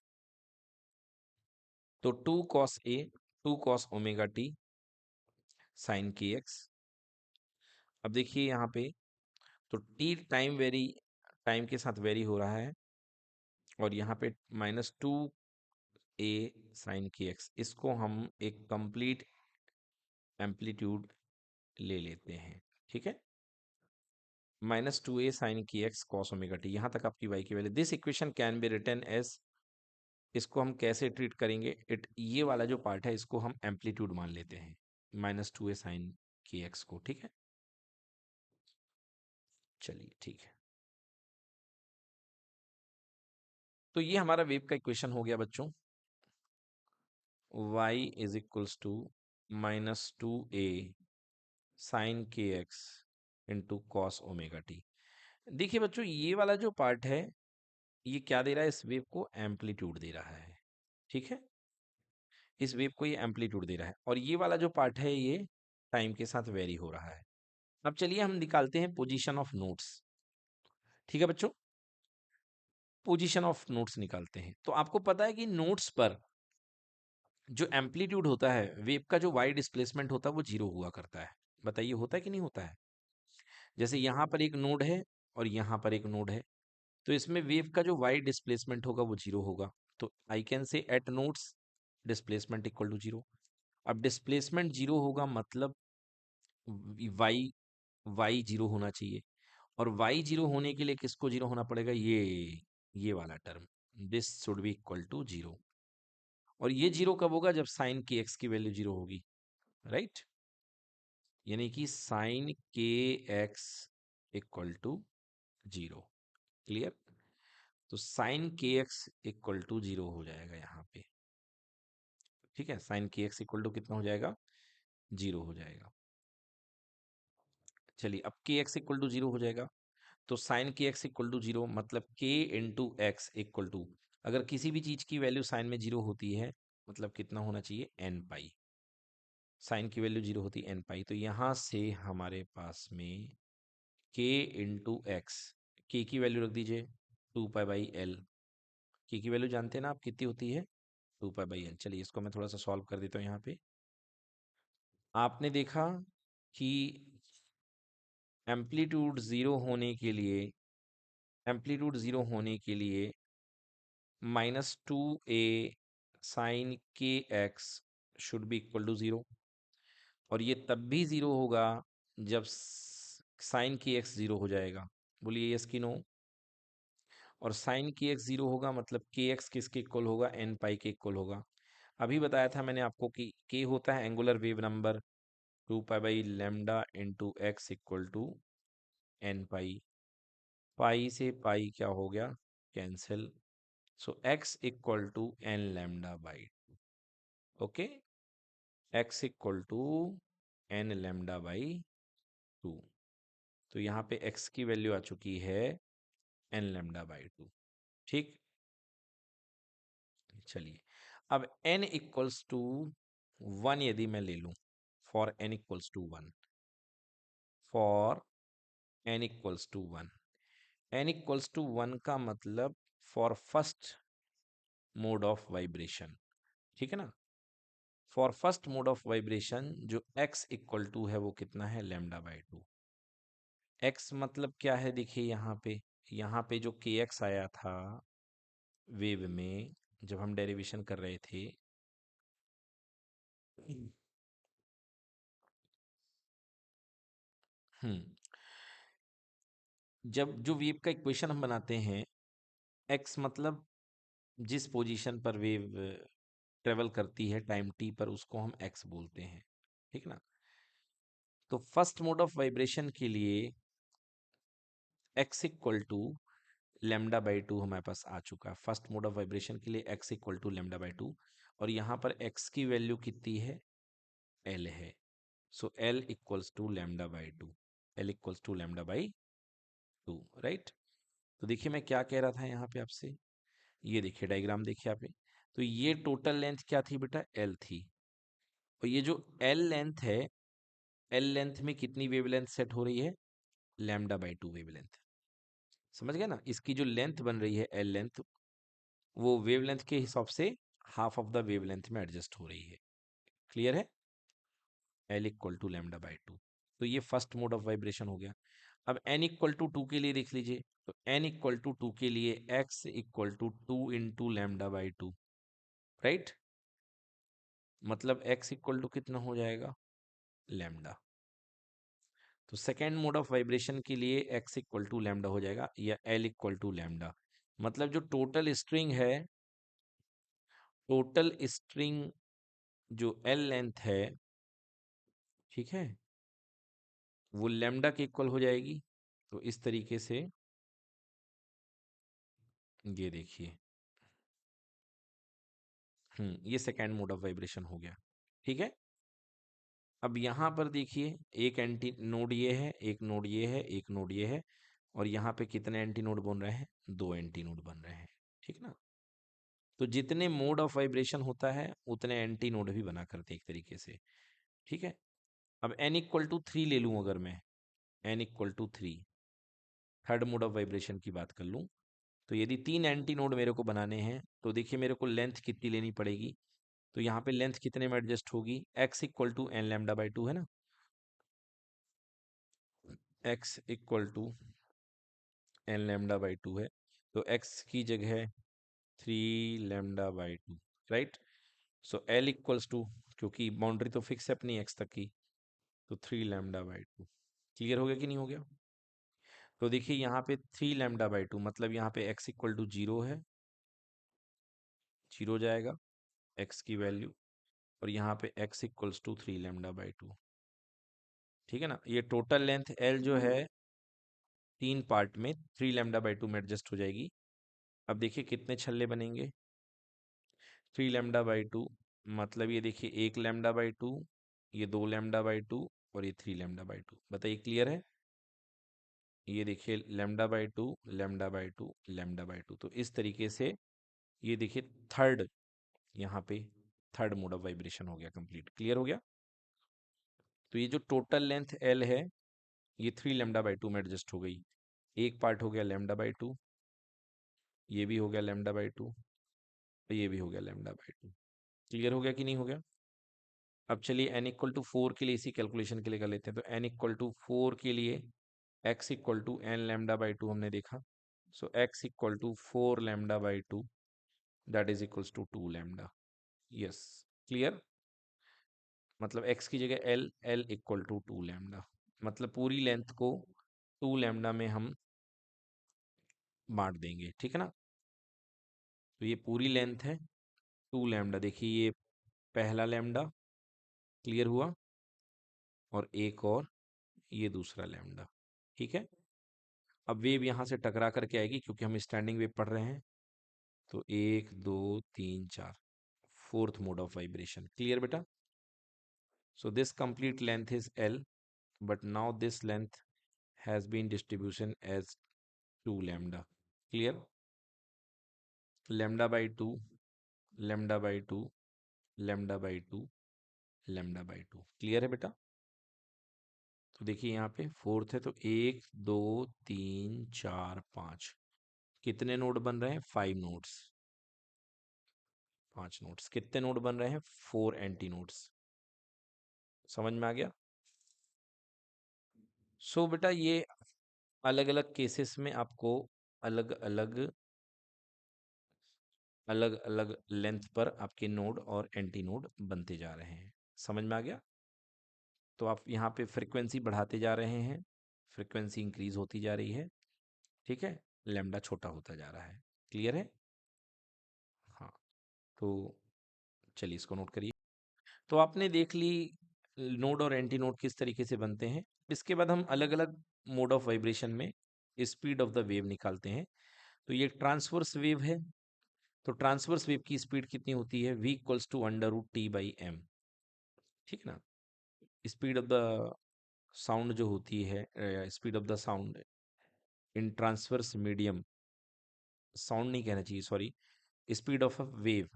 तो 2 cos A, 2 cos omega T sign के एक्स। अब देखिए यहाँ पे, तो टी टाइम के साथ वेरी हो रहा है, और यहाँ पे -2 ए साइन के एक्स, इसको हम एक कंप्लीट एम्पलीट्यूड ले लेते हैं। ठीक है? -2 a sine k x cos omega t, यहाँ तक आपकी वाई की value. This equation can be written as, इसको हम कैसे ट्रीट करेंगे? ये वाला जो पार्ट है इसको हम एम्पलीट्यूड मान लेते हैं, -2 ए साइन की एक्स को। ठीक है? चलिए ठीक है, तो ये हमारा वेव का इक्वेशन हो गया बच्चों। y is equals to -2a sine के X into cos omega T. देखिए बच्चों, ये वाला जो पार्ट है, ये क्या दे रहा है? इस वेव को एम्पलीट्यूड दे रहा है। ठीक है? इस वेव को ये एम्पलीट्यूड दे रहा है, और ये वाला जो पार्ट है ये टाइम के साथ वेरी हो रहा है। अब चलिए हम निकालते हैं पोजीशन ऑफ नोड्स। ठीक है बच्चों? पोजीशन ऑफ नोड्स निकालते हैं। तो आपको पता है कि नोड्स पर जो एम्पलीट्यूड होता है, वेव का जो वाई डिस्प्लेसमेंट होता है, वो जीरो हुआ करता है। बताइए होता है कि नहीं होता है? जैसे यहाँ पर एक नोड है और यहाँ पर एक नोड है, तो इसमें वेव का जो वाई डिस्प्लेसमेंट होगा वो जीरो होगा। तो I can say at nodes displacement equal to zero. अब डिस्प्लेसमेंट जीरो होगा मतलब वाई वाई जीरो होना चाहिए, और वाई जीरो होने के लिए किसको जीरो होना पड़ेगा? ये वाला term, this should be equal to zero. और ये जीरो कब होगा? जब साइन के एक्स की वैल्यू जीरो होगी, राइट? यानी कि साइन के x equal to zero. Clear? तो साइन के एक्स इक्वल टू जीरो हो जाएगा यहाँ पे। ठीक है? साइन के एक्स इक्वल टू कितना हो जाएगा? जीरो हो जाएगा। चलिए, अब के एक्स इक्वल टू जीरो हो जाएगा, तो साइन के एक्स इक्वल टू जीरो मतलब के इंटू एक्स इक्वल टू, अगर किसी भी चीज की वैल्यू साइन में जीरो होती है, मतलब कितना होना चाहिए? एन पाई। साइन की वैल्यू जीरो होती है एन पाई, तो यहां से हमारे पास में के इंटू एक्स, के की वैल्यू रख दीजिए 2 पाई बाई एल। के की वैल्यू जानते हैं ना आप कितनी होती है? 2 पाई बाई एल। चलिए इसको मैं थोड़ा सा सॉल्व कर देता हूँ यहाँ पे। आपने देखा कि एम्पलीट्यूड जीरो होने के लिए, एम्पलीट्यूड जीरो होने के लिए -2a साइन के x should be equal to zero, और ये तब भी जीरो होगा जब साइन के एक्स जीरो हो जाएगा। बोलिए यस कि नो? और साइन के एक्स जीरो होगा मतलब के एक्स किसके इक्वल होगा? एन पाई के इक्वल होगा। अभी बताया था मैंने आपको कि के होता है angular wave number, 2 pi by lambda into X equal to N pi. Pi से पाई क्या हो गया? Cancel. So X equal to N lambda by, okay, X equal to N lambda by 2। तो यहाँ पे एक्स की वैल्यू आ चुकी है एन लेमडा बाई 2। ठीक? चलिए, अब n इक्वल्स टू 1 यदि मैं ले लूं, for n equals to 1, for n equals to 1, n equals to 1 का मतलब for first mode of vibration, ठीक है ना। For first mode of vibration जो x इक्वल टू है वो कितना है, लैम्डा बाई टू। x मतलब क्या है, देखिए यहाँ पे जो kx आया था वेव में जब हम डेरिवेशन कर रहे थे, हम्म, जब जो वेव का इक्वेशन हम बनाते हैं, x मतलब जिस पोजीशन पर वेव ट्रेवल करती है टाइम t पर, उसको हम x बोलते हैं, ठीक ना। तो फर्स्ट मोड ऑफ वाइब्रेशन के लिए x equal to lambda by two हमारे पास आ चुका है। फर्स्ट मोड ऑफ वाइब्रेशन के लिए x equal to lambda by two, और यहाँ पर x की वैल्यू कितनी है, l है। So l equals to lambda by two, l equals to lambda by two, right. तो देखिए मैं क्या कह रहा था यहाँ पे आपसे, ये देखिए डायग्राम देखिए आप। तो ये टोटल लेंथ क्या थी बेटा, l थी, और ये जो l लेंथ है, l लेंथ में कितनी वेवलेंथ सेट हो रही है, लैम्डा बाई टू वेवलेंथ। समझ गए ना, इसकी जो लेंथ बन रही है l लेंथ, वो वेवलेंथ के हिसाब से हाफ ऑफ द वेवलेंथ में एडजस्ट हो रही है। क्लियर है, l equal to lambda by two. तो ये फर्स्ट मोड ऑफ वाइब्रेशन हो गया। अब n इक्वल टू टू के लिए देख लीजिए, तो n इक्वल टू टू के लिए x equal to two into lambda by two, right. मतलब x इक्वल टू कितना हो जाएगा, लैम्डा। तो सेकेंड मोड ऑफ वाइब्रेशन के लिए x इक्वल टू लैम्डा हो जाएगा, या l इक्वल टू लैम्डा। मतलब जो टोटल स्ट्रिंग है, टोटल स्ट्रिंग जो l लेंथ है, ठीक है, वो लैम्डा के इक्वल हो जाएगी। तो इस तरीके से ये देखिए, ये सेकेंड मोड ऑफ वाइब्रेशन हो गया, ठीक है। अब यहाँ पर देखिए, एक एंटी नोड ये है, एक नोड ये है, एक नोड ये है, और यहाँ पे कितने एंटी नोड बन रहे हैं, दो एंटी नोड बन रहे हैं, ठीक ना। तो जितने मोड ऑफ वाइब्रेशन होता है उतने एंटी नोड भी बना करते एक तरीके से, ठीक है। अब n इक्वल टू थ्री ले लूँ, अगर मैं n equal to three third mode of vibration की बात कर लूँ, तो यदि तीन एंटी नोड मेरे को बनाने हैं, तो देखिए मेरे को लेंथ कितनी लेनी पड़ेगी। तो यहाँ पे लेंथ कितने में एडजस्ट होगी, x equal to n lambda by two है ना, x equal to n lambda by two है। तो x की जगह three lambda by two, right. So l equals to, क्योंकि बाउंड्री तो फिक्स है अपनी x तक की, तो three lambda by two. Clear हो गया कि नहीं हो गया। तो देखिए यहाँ पे थ्री लैम्डा बाई टू मतलब यहाँ पे x इक्वल टू जीरो है, जीरो जाएगा x की वैल्यू, और यहाँ पे x equals to three lambda by two, ठीक है ना। ये टोटल लेंथ l जो है तीन पार्ट में थ्री लैम्डा बाई टू में एडजस्ट हो जाएगी। अब देखिए कितने छल्ले बनेंगे, थ्री लैम्डा बाई टू, मतलब ये देखिए एक लैम्डा बाई टू, ये दो लैम्डा बाई टू, और ये थ्री लैम्डा बाई टू। बताइए क्लियर है। ये देखिए lambda by to, lambda by to, lambda by two. तो इस तरीके से ये देखिए थर्ड, यहाँ पे थर्ड मोड ऑफ वाइब्रेशन हो गया कंप्लीट। क्लियर हो गया। तो ये जो टोटल लेंथ एल है, ये थ्री लेमडा बाई टू में एडजस्ट हो गई। एक पार्ट हो गया लेमडा बाई टू, ये भी हो गया लेमडा बाई टू, और ये भी हो गया लेमडा बाई टू। क्लियर हो गया कि नहीं हो गया। अब चलिए एन इक्वल टू फोर के लिए इसी कैलकुलेशन के लिए कर लेते हैं। तो एन इक्वल टू फोर के लिए X equal to N lambda by two हमने देखा। So X equal to four lambda by two, that is equals to two lambda. Yes, clear. मतलब x की जगह l, l equal to two lambda, मतलब पूरी length को to lambda में हम बांट देंगे, ठीक है ना। तो ये पूरी लेंथ है टू लैम्डा। देखिए ये पहला लैम्डा क्लियर हुआ, और एक और ये दूसरा लैम्डा, ठीक है। अब वेव यहाँ से टकरा करके आएगी, क्योंकि हम स्टैंडिंग वेव पढ़ रहे हैं। तो एक दो तीन चार, fourth mode of vibration. Clear बेटा। So this complete length is l, but now this length has been distribution as 2 lambda. Clear. Lambda by 2 lambda by to, lambda by to, lambda by two. Clear है बेटा? तो देखिए यहाँ पे fourth है, तो 1 2 3 4 5, कितने नोड बन रहे हैं? 5 नोड्स, 5 नोड्स। कितने नोड बन रहे हैं? 4 एंटी नोड्स। समझ में आ गया? सो बेटा ये अलग अलग केसेस में आपको अलग अलग अलग अलग लेंथ पर आपके नोड और एंटी नोड बनते जा रहे हैं। समझ में आ गया? तो आप यहाँ पे फ्रीक्वेंसी बढ़ाते जा रहे हैं, फ्रीक्वेंसी इंक्रीज होती जा रही है, ठीक है, लैम्डा छोटा होता जा रहा है। क्लियर है? हाँ। तो चलिए इसको नोट करिए। तो आपने देख ली नोड और एंटी नोड किस तरीके से बनते हैं। इसके बाद हम अलग अलग मोड ऑफ वाइब्रेशन में स्पीड ऑफ द वेव निकालते हैं। तो ये ट्रांसवर्स वेव है, तो ट्रांसवर्स वेव की स्पीड कितनी होती है? v equals to under root T by M. ठीक है ना? स्पीड ऑफ द साउंड जो होती है, speed of the sound in transverse medium, sound नहीं कहना चाहिए, sorry, speed of a wave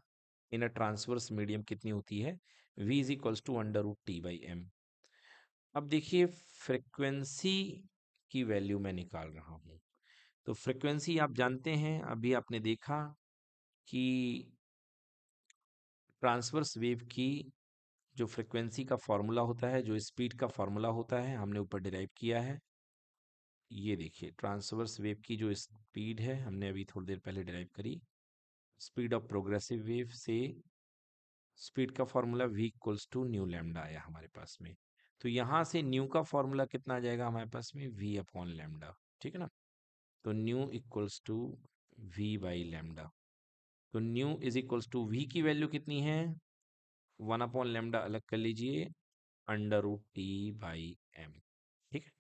in a transverse medium कितनी होती है? v is equals to under root T by m. अब देखिए फ्रिक्वेंसी की वैल्यू मैं निकाल रहा हूं। तो फ्रिक्वेंसी आप जानते हैं, अभी आपने देखा कि ट्रांसवर्स वेव की जो फ्रिक्वेंसी का फॉर्मूला होता है, जो स्पीड का फॉर्मूला होता है, हमने ऊपर डिराइव किया है। ये देखिए ट्रांसवर्स वेव की जो स्पीड है, हमने अभी थोड़ी देर पहले डिराइव करी। स्पीड ऑफ प्रोग्रेसिव वेव से स्पीड का formula v equals to nu lambda आया हमारे पास में। तो यहाँ से न्यू का फॉर्मूला कितना आ जाएगा हमारे पास में? v upon lambda. ठीक है ना? तो nu equals to v by lambda. तो nu is equals to v की वैल्यू कितनी है? 1/λ अलग कर लीजिए, under root T by M. ठीक है?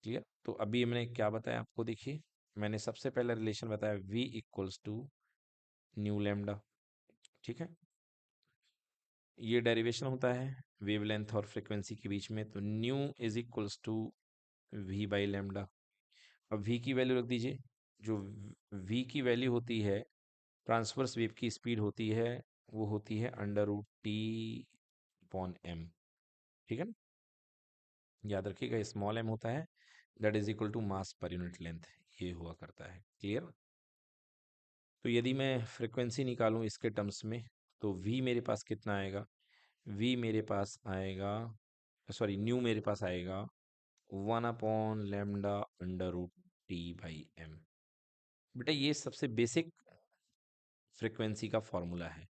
क्लियर? तो अभी मैंने क्या बताया आपको, देखिए मैंने सबसे पहले रिलेशन बताया v equals to nu lambda. ठीक है? ये डेरिवेशन होता है वेवलेंथ और फ्रीक्वेंसी के बीच में। तो nu is equals to v by lambda. अब v की वैल्यू रख दीजिए। जो v की वैल्यू होती है, ट्रांसवर्स वेव की स्पीड होती है, वो होती है under root T upon m. ठीक है ना? याद रखिएगा स्मॉल m होता है, that is equal to mass per unit length, ये हुआ करता है। क्लियर? तो यदि मैं फ्रिक्वेंसी निकालूं इसके टर्म्स में, तो v मेरे पास कितना आएगा? v मेरे पास आएगा, सॉरी न्यू मेरे पास आएगा 1/λ under root T by M. बेटा ये सबसे बेसिक फ्रिक्वेंसी का फॉर्मूला है।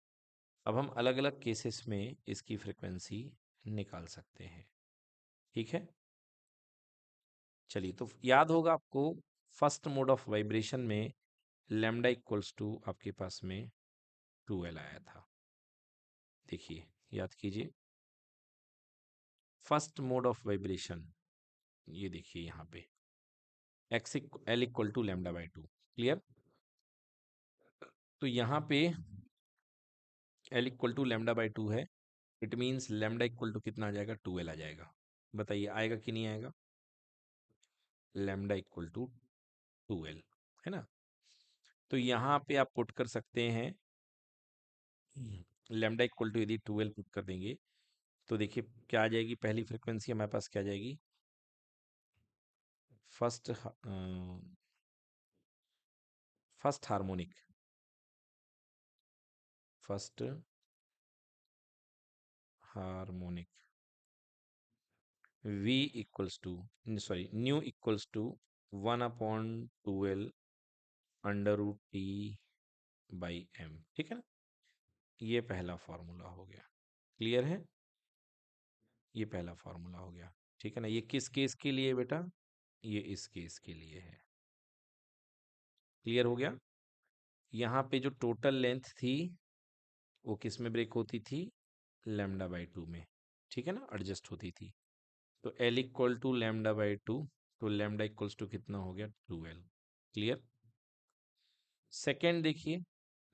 अब हम अलग अलग केसेस में इसकी फ्रिक्वेंसी निकाल सकते हैं। ठीक है? चलिए, तो याद होगा आपको फर्स्ट मोड ऑफ वाइब्रेशन में लैम्डा इक्वल्स टू आपके पास में 2l आया था। देखिए याद कीजिए, फर्स्ट मोड ऑफ वाइब्रेशन, ये देखिए यहाँ पे l equal to lambda by two. Clear? तो यहाँ पे l equal to lambda by two है, it means lambda equal to कितना आ जाएगा? 2l आ जाएगा। बताइए आएगा कि नहीं आएगा? लैम्डा इक्वल टू 2l, है ना? तो यहाँ पे आप पुट कर सकते हैं लैम्डा इक्वल टू, यदि 2l पुट कर देंगे तो देखिए क्या आ जाएगी? पहली फ्रिक्वेंसी हमारे पास क्या आ जाएगी? First first harmonic, first harmonic v equals to, sorry nu equals to 1/2l under root T by M. ठीक है ना? ये पहला फॉर्मूला हो गया। क्लियर है? ये पहला फॉर्मूला हो गया। ठीक है ना? ये किस केस के लिए बेटा? ये इस केस के लिए है। क्लियर हो गया? यहाँ पे जो टोटल लेंथ थी वो किस में ब्रेक होती थी? लैम्डा बाई टू में। ठीक है ना? एडजस्ट होती थी। तो l equal to lambda by two, तो लैम्डा इक्वल्स टू कितना हो गया? 2l। क्लियर? सेकेंड देखिए,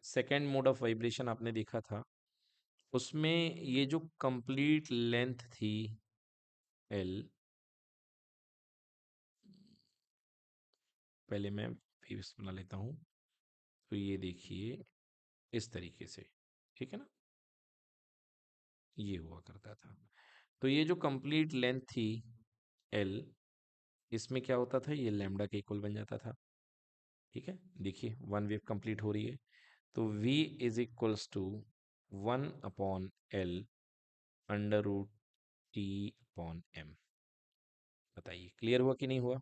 सेकेंड मोड ऑफ वाइब्रेशन आपने देखा था, उसमें ये जो कंप्लीट लेंथ थी l, पहले मैं वेव्स बना लेता हूँ। तो ये देखिए इस तरीके से, ठीक है ना, ये हुआ करता था। तो ये जो कंप्लीट लेंथ थी एल, इसमें क्या होता था, ये लैम्डा के इक्वल बन जाता था। ठीक है, देखिए वन वेव कंप्लीट हो रही है, तो v is equals to 1/L under root T upon m. बताइए क्लियर हुआ कि नहीं हुआ?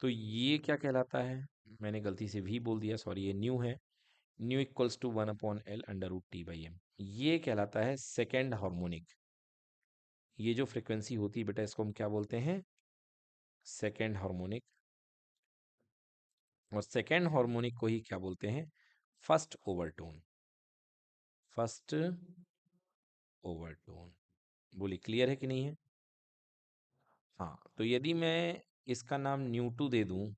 तो ये क्या कहलाता है, मैंने गलती से v बोल दिया, सॉरी, ये न्यू है। Nu equals to 1/L under root T by m, ये कहलाता है सेकेंड हार्मोनिक। ये जो फ्रिक्वेंसी होती है बेटा, इसको हम क्या बोलते हैं, सेकेंड हार्मोनिक। और सेकेंड हार्मोनिक को ही क्या बोलते हैं, फर्स्ट ओवरटोन। First overtone. बोलिए क्लियर है कि नहीं है? हाँ, तो यदि मैं इसका नाम न्यू टू दे दूं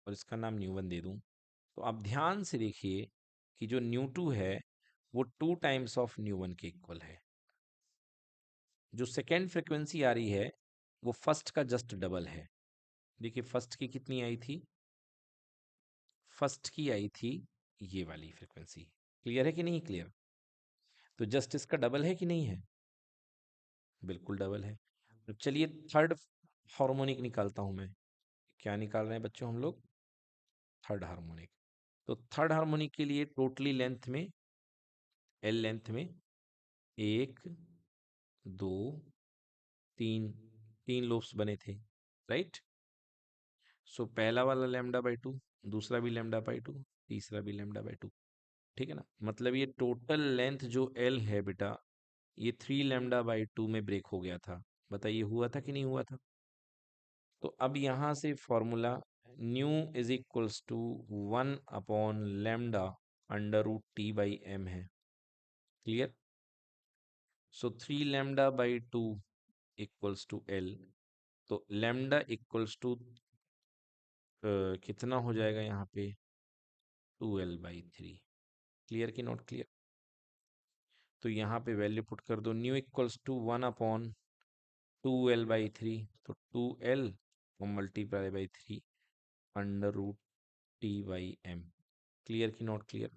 और इसका नाम न्यू वन दे दूं, तो आप ध्यान से देखिए कि जो न्यू टू है वो 2 टाइम्स ऑफ न्यू वन के इक्वल है। जो सेकेंड फ्रिक्वेंसी आ रही है वो फर्स्ट का जस्ट डबल है। देखिए फर्स्ट की कितनी आई थी, फर्स्ट की आई थी ये वाली फ्रिक्वेंसी। क्लियर है कि नहीं क्लियर? तो जस्ट इसका डबल है कि नहीं है? बिल्कुल डबल है। तो चलिए थर्ड हार्मोनिक निकालता हूं मैं। क्या निकाल रहे हैं बच्चों हम लोग? Third harmonic. तो थर्ड हार्मोनिक के लिए टोटली लेंथ में, एल लेंथ में, एक, दो, तीन, तीन लूप्स बने थे, राइट? सो पहला वाला लैम्डा बाई टू, दूसरा भी लैम्डा बाई टू, तीसरा भी लैम्डा बाई टू। ठीक है ना, मतलब ये टोटल लेंथ जो एल है बेटा, ये 3 लैम्डा बाई 2 में ब्रेक हो गया था। बताइए हुआ था कि नहीं हुआ था? तो अब यहां से formula nu is equals to 1/लैम्डा under root T by M है। Clear? So 3 lambda by 2 equals to L. तो लैम्डा इक्वल्स टू कितना हो जाएगा यहाँ पे, 2L/3। क्लियर कि नॉट क्लियर? तो यहाँ पे वैल्यू पुट कर दो, न्यू इक्वल्स टू 1/2L/3, तो 2L और multiply by 3 under root T by M. Clear कि नॉट क्लियर?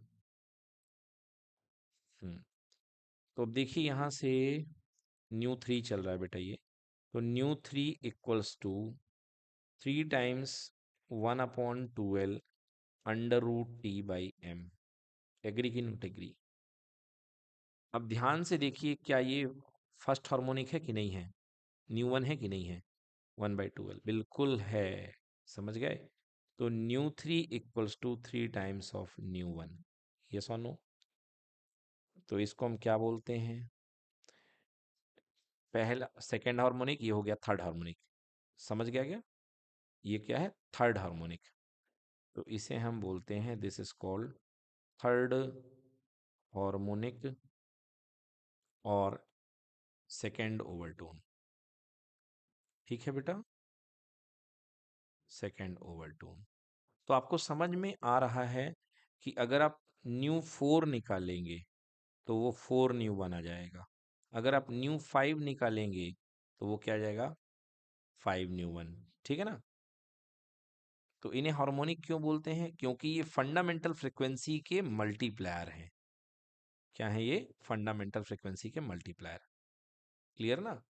हम्म। तो अब देखिए यहाँ से न्यू 3 चल रहा है बेटा ये, तो nu 3 equals to 3 times 1/2L under root T by m. Agree की नॉट एग्री? अब ध्यान से देखिए, क्या ये फर्स्ट हार्मोनिक है कि नहीं है, न्यू वन है कि नहीं है? 1/2L बिल्कुल है। समझ गए? तो nu 3 equals to 3 times of nu one. Yes और नो? तो इसको हम क्या बोलते हैं, पहला सेकेंड हार्मोनिक, ये हो गया थर्ड हार्मोनिक। समझ गया क्या? ये क्या है, थर्ड हार्मोनिक। तो इसे हम बोलते हैं, this is called third harmonic और सेकेंड ओवरटोन। ठीक है बेटा, सेकेंड ओवरटोन। तो आपको समझ में आ रहा है कि अगर आप न्यू 4 निकालेंगे तो वो 4 न्यू 1 आ जाएगा। अगर आप न्यू 5 निकालेंगे तो वो क्या आ जाएगा, 5 न्यू 1। ठीक है ना? तो इन्हें हार्मोनिक क्यों बोलते हैं, क्योंकि ये फंडामेंटल फ्रिक्वेंसी के मल्टीप्लायर हैं। क्या है ये, फंडामेंटल फ्रिक्वेंसी के मल्टीप्लायर। क्लियर ना?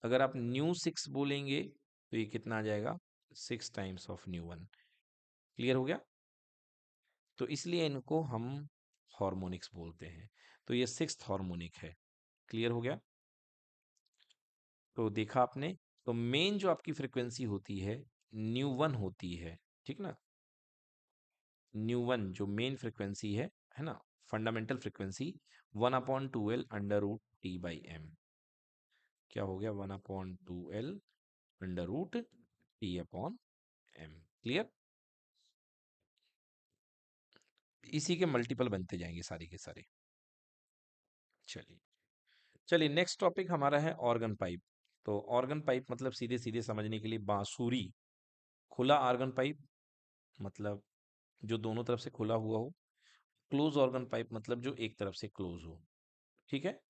अगर आप न्यू 6 बोलेंगे तो ये कितना आ जाएगा, 6 टाइम्स ऑफ न्यू 1। क्लियर हो गया? तो इसलिए इनको हम हार्मोनिक्स बोलते हैं। तो ये सिक्स्थ हार्मोनिक है। क्लियर हो गया? तो देखा आपने, तो मेन जो आपकी फ्रिक्वेंसी होती है न्यू 1 होती है। ठीक ना? न्यू 1 जो मेन फ्रिक्वेंसी है ना, fundamental frequency 1/2L under root T by m. क्या हो गया, 1/2L under root T upon m. Clear? इसी के मल्टीपल बनते जाएंगे सारे के सारे। चलिए, चलिए नेक्स्ट टॉपिक हमारा है ऑर्गन पाइप। तो ऑर्गन पाइप मतलब सीधे सीधे समझने के लिए बांसुरी। खुला ऑर्गन पाइप मतलब जो दोनों तरफ से खुला हुआ हो। क्लोज ऑर्गन पाइप मतलब जो एक तरफ से क्लोज हो। ठीक है?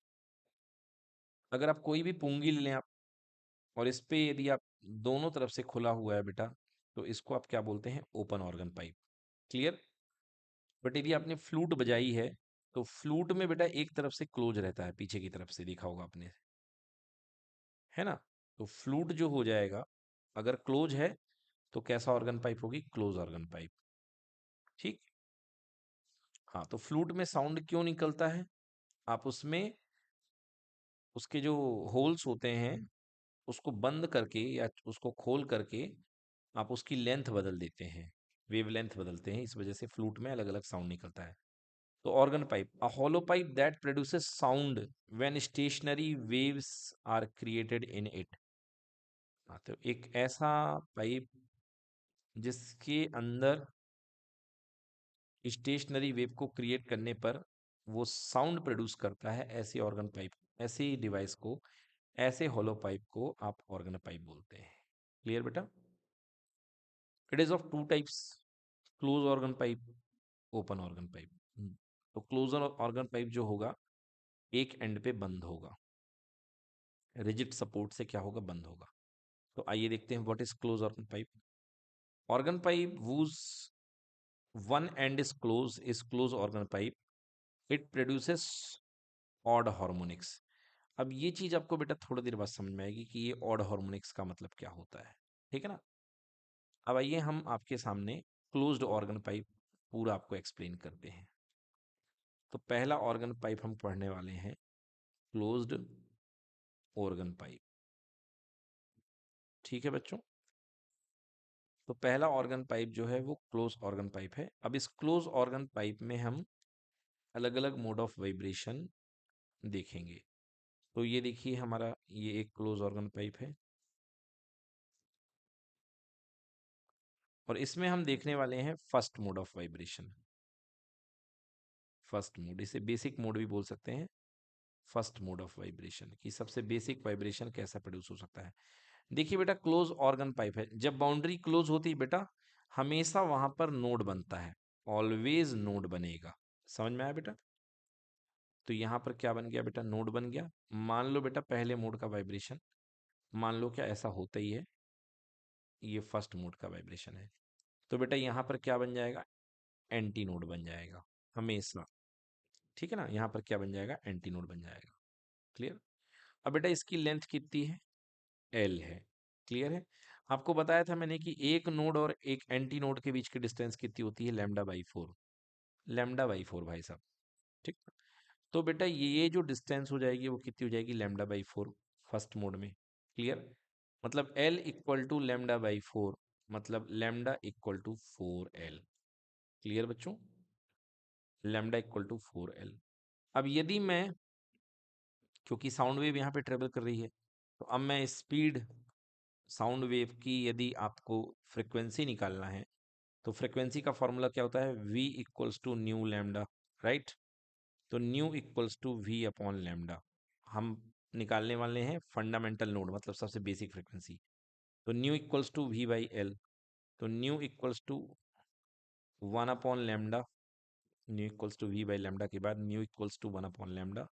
अगर आप कोई भी पुंगी ले लें आप, और इस पे यदि आप दोनों तरफ से खुला हुआ है बेटा, तो इसको आप क्या बोलते हैं, open organ pipe. Clear? But यदि आपने फ्लूट बजाई है तो फ्लूट में बेटा एक तरफ से क्लोज रहता है, पीछे की तरफ से देखा होगा आपने, है ना। तो फ्लूट जो हो जाएगा अगर क्लोज है तो कैसा ऑर्गन पाइप होगी, क्लोज ऑर्गन पाइप। ठीक। हाँ, तो फ्लूट में साउंड क्यों निकलता है, आप उसमें उसके जो होल्स होते हैं उसको बंद करके या उसको खोल करके आप उसकी लेंथ बदल देते हैं, वेव लेंथ बदलते हैं, इस वजह से फ्लूट में अलग अलग साउंड निकलता है। तो organ pipe, a hollow pipe that produces sound when stationary waves are created in it। हाँ, तो एक ऐसा पाइप जिसके अंदर स्टेशनरी वेव को क्रिएट करने पर वो साउंड प्रोड्यूस करता है, ऐसे ऑर्गन पाइप, ऐसे डिवाइस को, ऐसे हॉलो पाइप को आप ऑर्गन पाइप बोलते हैं। क्लियर बेटा। It is of two types, close organ pipe, open organ pipe. तो क्लोज ऑर्गन पाइप जो होगा एक एंड पे बंद होगा, रिजिड सपोर्ट से क्या होगा, बंद होगा। तो आइए देखते हैं what is close organ pipe. Organ pipe whose one end is close organ pipe, it produces odd harmonics। अब ये चीज आपको बेटा थोड़ी देर बाद समझ में आएगी कि ये ऑड हार्मोनिक्स का मतलब क्या होता है, ठीक है ना। अब आइए हम आपके सामने क्लोज्ड ऑर्गन पाइप पूरा आपको एक्सप्लेन करते हैं। तो पहला ऑर्गन पाइप हम पढ़ने वाले हैं क्लोज्ड ऑर्गन पाइप। ठीक है बच्चों। तो पहला ऑर्गन पाइप जो है वो क्लोज ऑर्गन पाइप है। अब इस क्लोज ऑर्गन पाइप में हम अलग अलग मोड ऑफ वाइब्रेशन देखेंगे। तो ये देखिए हमारा ये एक क्लोज ऑर्गन पाइप है और इसमें हम देखने वाले हैं first mode of vibration. First mode, इसे बेसिक मोड भी बोल सकते हैं। फर्स्ट मोड ऑफ वाइब्रेशन की सबसे बेसिक वाइब्रेशन कैसा प्रोड्यूस हो सकता है। देखिए बेटा क्लोज ऑर्गन पाइप है, जब बाउंड्री क्लोज होती है बेटा हमेशा वहां पर नोड बनता है, ऑलवेज नोड बनेगा। समझ में आया बेटा। तो यहाँ पर क्या बन गया बेटा, नोड बन गया। मान लो बेटा पहले मोड का वाइब्रेशन, मान लो क्या ऐसा होता ही है, ये फर्स्ट मोड का वाइब्रेशन है। तो बेटा यहाँ पर क्या बन जाएगा, एंटी नोड बन जाएगा हमेशा। ठीक है ना, यहाँ पर क्या बन जाएगा, एंटी नोड बन जाएगा। क्लियर। अब बेटा इसकी लेंथ कितनी है, एल है। क्लियर है। आपको बताया था मैंने कि एक नोड और एक एंटी नोड के बीच की डिस्टेंस कितनी होती है, lambda by four. Lambda by four भाई साहब। ठीक। तो बेटा ये जो डिस्टेंस हो जाएगी वो कितनी हो जाएगी, lambda by four first mode में। क्लियर। मतलब L equal to lambda by four, मतलब lambda equal to four L. Clear बच्चों, lambda equal to four L. अब यदि मैं, क्योंकि साउंड वेव यहाँ पे ट्रेवल कर रही है, तो अब मैं स्पीड साउंड वेव की यदि आपको फ्रिक्वेंसी निकालना है तो फ्रिक्वेंसी का फॉर्मूला क्या होता है, v equals to nu lambda, right. तो nu equals to v upon lambda. हम निकालने वाले हैं फंडामेंटल नोड, मतलब सबसे बेसिक फ्रिक्वेंसी। तो nu equals to v by L. तो nu equals to one upon lambda, nu equals to v by lambda के बाद nu equals to one upon lambda